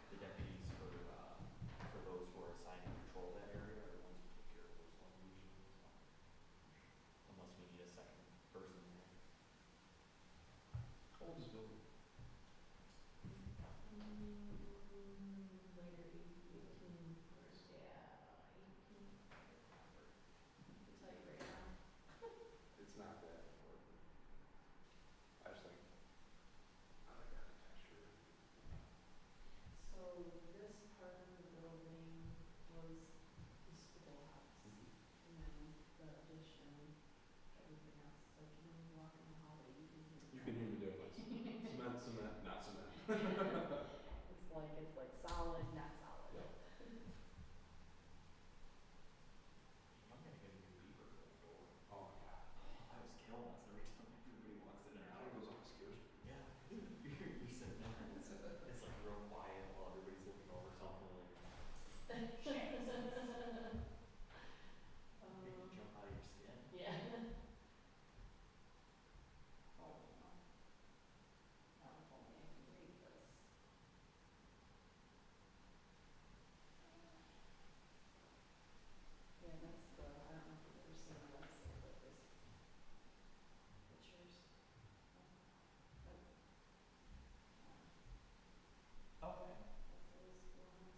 the deputies for those who are assigned to patrol that area are the ones who take care of those ones usually, so. Unless we need a second person there. How old is the building? Later 18, yeah, 18, I can't remember. I can tell you right now. It's not that important. I just like, I like architecture. So this part of the building was the schoolhouse. And then the addition, everything else, is like when you walk in the hallway, you can hear. You can hear the difference. Cement, not cement. It's like solid, not solid. Yeah. I'm gonna get a new beaver door. Oh my god. I was killing us every time everybody walks in and out. It goes off scares me. Yeah. You're sitting there and it's like real quiet while everybody's looking over something like. Did you jump out of your skin? Yeah. Oh, no. Not if only I can read this. Yeah, that's the, I don't know if you've ever seen the website, but there's pictures. Okay. That's those ones.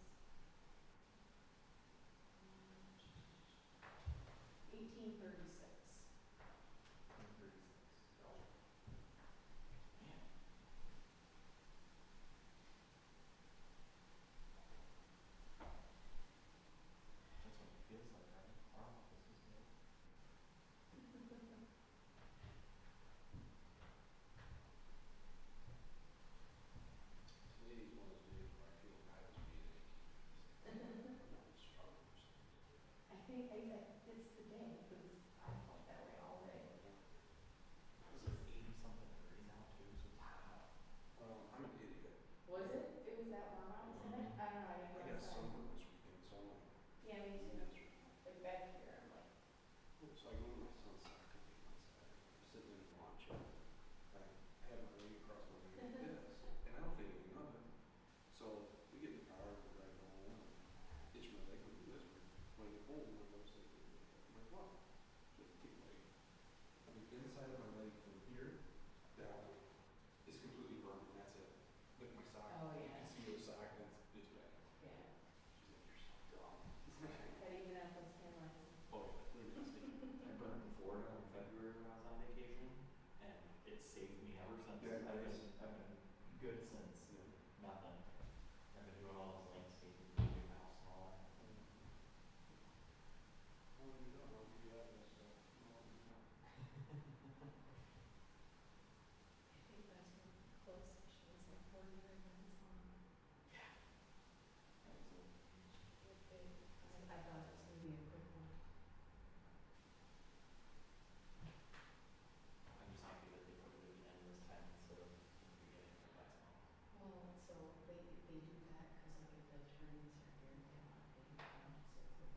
1836. Man. That's what it feels like, right? Our office is new. Today's one of those days where I feel like I was being 18. I think it's the day, because I felt that way all day. It's like 80 something degrees out too, so it's hot. I'm an idiot. Was it? It was that warm out today? I don't know, I didn't I go got outside. sunburned this weekend, so I'm like, Yeah, me too. Like back here, I'm like, so I go to my son's soccer game on Saturday. I'm sitting in the lawn chair. I have my leg across my leg like this, and I don't think anything of it. So we get in the car, we drive home, and itch my leg, we do this. When I get home, my wife's like, I'm like, what? Just keep leg. I mean, inside of my leg from here down is completely burned, and that's it. Look at my sock. Oh, You yeah. can see your sock, and it's bad. yeah. She's like, you're so dumb. But even at those cameras. Oh, I burned in Florida in February when I was on vacation, and it saved me ever since. Yeah, I've been good since. Yeah. Nothing. I've been doing all those landscaping, moving my house and all that. How long have you done? I'll give you that and stuff. I think that's when close, she was like 40 minutes long. That was a With big, I thought it was gonna be a quick one. I'm just happy that they put it at the end this time instead of the beginning of last month. Well, so they do that, cause like if the attorneys are here, they want, they do count, so it's like.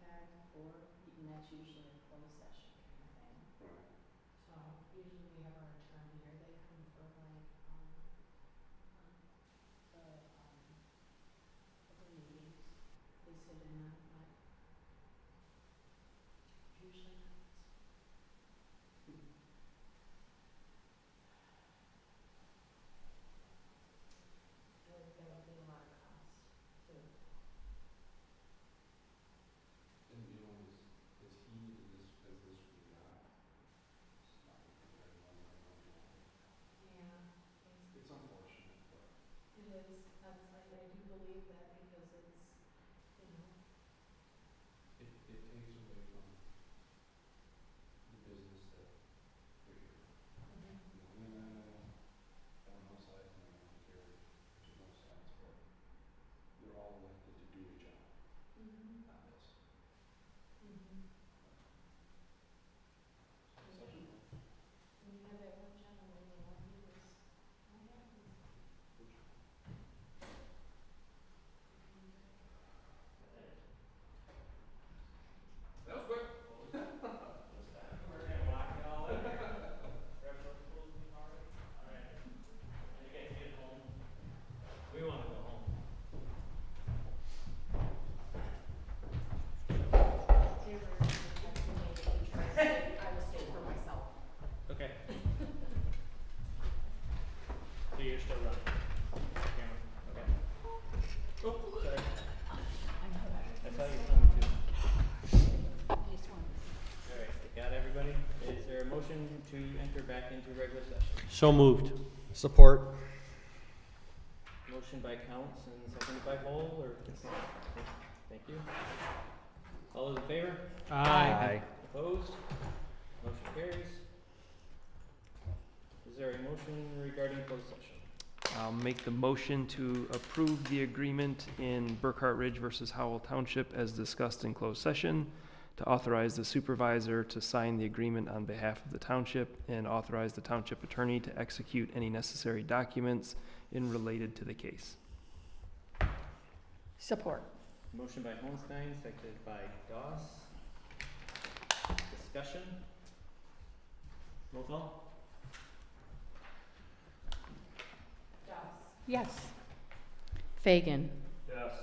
back and forth, and that's usually a closed session kind of thing. Right. So usually we have our attorney here, they come for like, other meetings, they sit in on, like, usually not. That'll be a lot of cost, too. And you know, is he, is this not? It's not looking very well right now, July. Yeah. It's unfortunate, but. It is, I do believe that because it's, you know. It takes away from the business that we're here. You know, and I don't know sides and I don't care to no sides, but they're all elected to do a job, not this. When you have that one gentleman, the one he was, I have him. That was quick. We wanna go home. I will stay for myself. Okay. So you're still running? Camera? Okay. Oh, sorry. I saw you coming too. Alright, got everybody? Is there a motion to enter back into regular session? So moved. Support. Motion by Counts and seconded by Whole, or? Thank you. All those in favor? Aye. Opposed? Motion carries. Is there a motion regarding closed session? I'll make the motion to approve the agreement in Burkhart Ridge versus Howell Township as discussed in closed session, to authorize the supervisor to sign the agreement on behalf of the township, and authorize the township attorney to execute any necessary documents in related to the case. Support. Motion by Holstein, seconded by Doss. Discussion? Roll call? Doss. Yes. Fagan. Yes.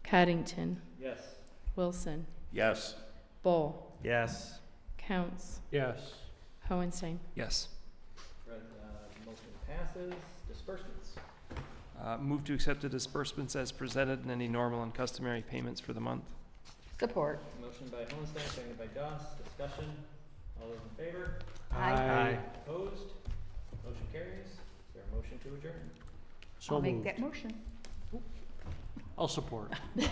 Coddington. Yes. Wilson. Yes. Bull. Yes. Counts. Yes. Hohenstein. Yes. Motion passes. Disbursements. Move to accept the disbursements as presented and any normal and customary payments for the month. Support. Motion by Holstein, seconded by Doss. Discussion? All those in favor? Aye. Opposed? Motion carries. Is there a motion to adjourn? So I'll make moved. that motion. I'll support. Motion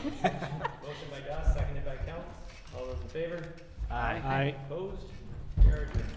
by Doss, seconded by Counts. All those in favor? Aye. Opposed? We are adjourned.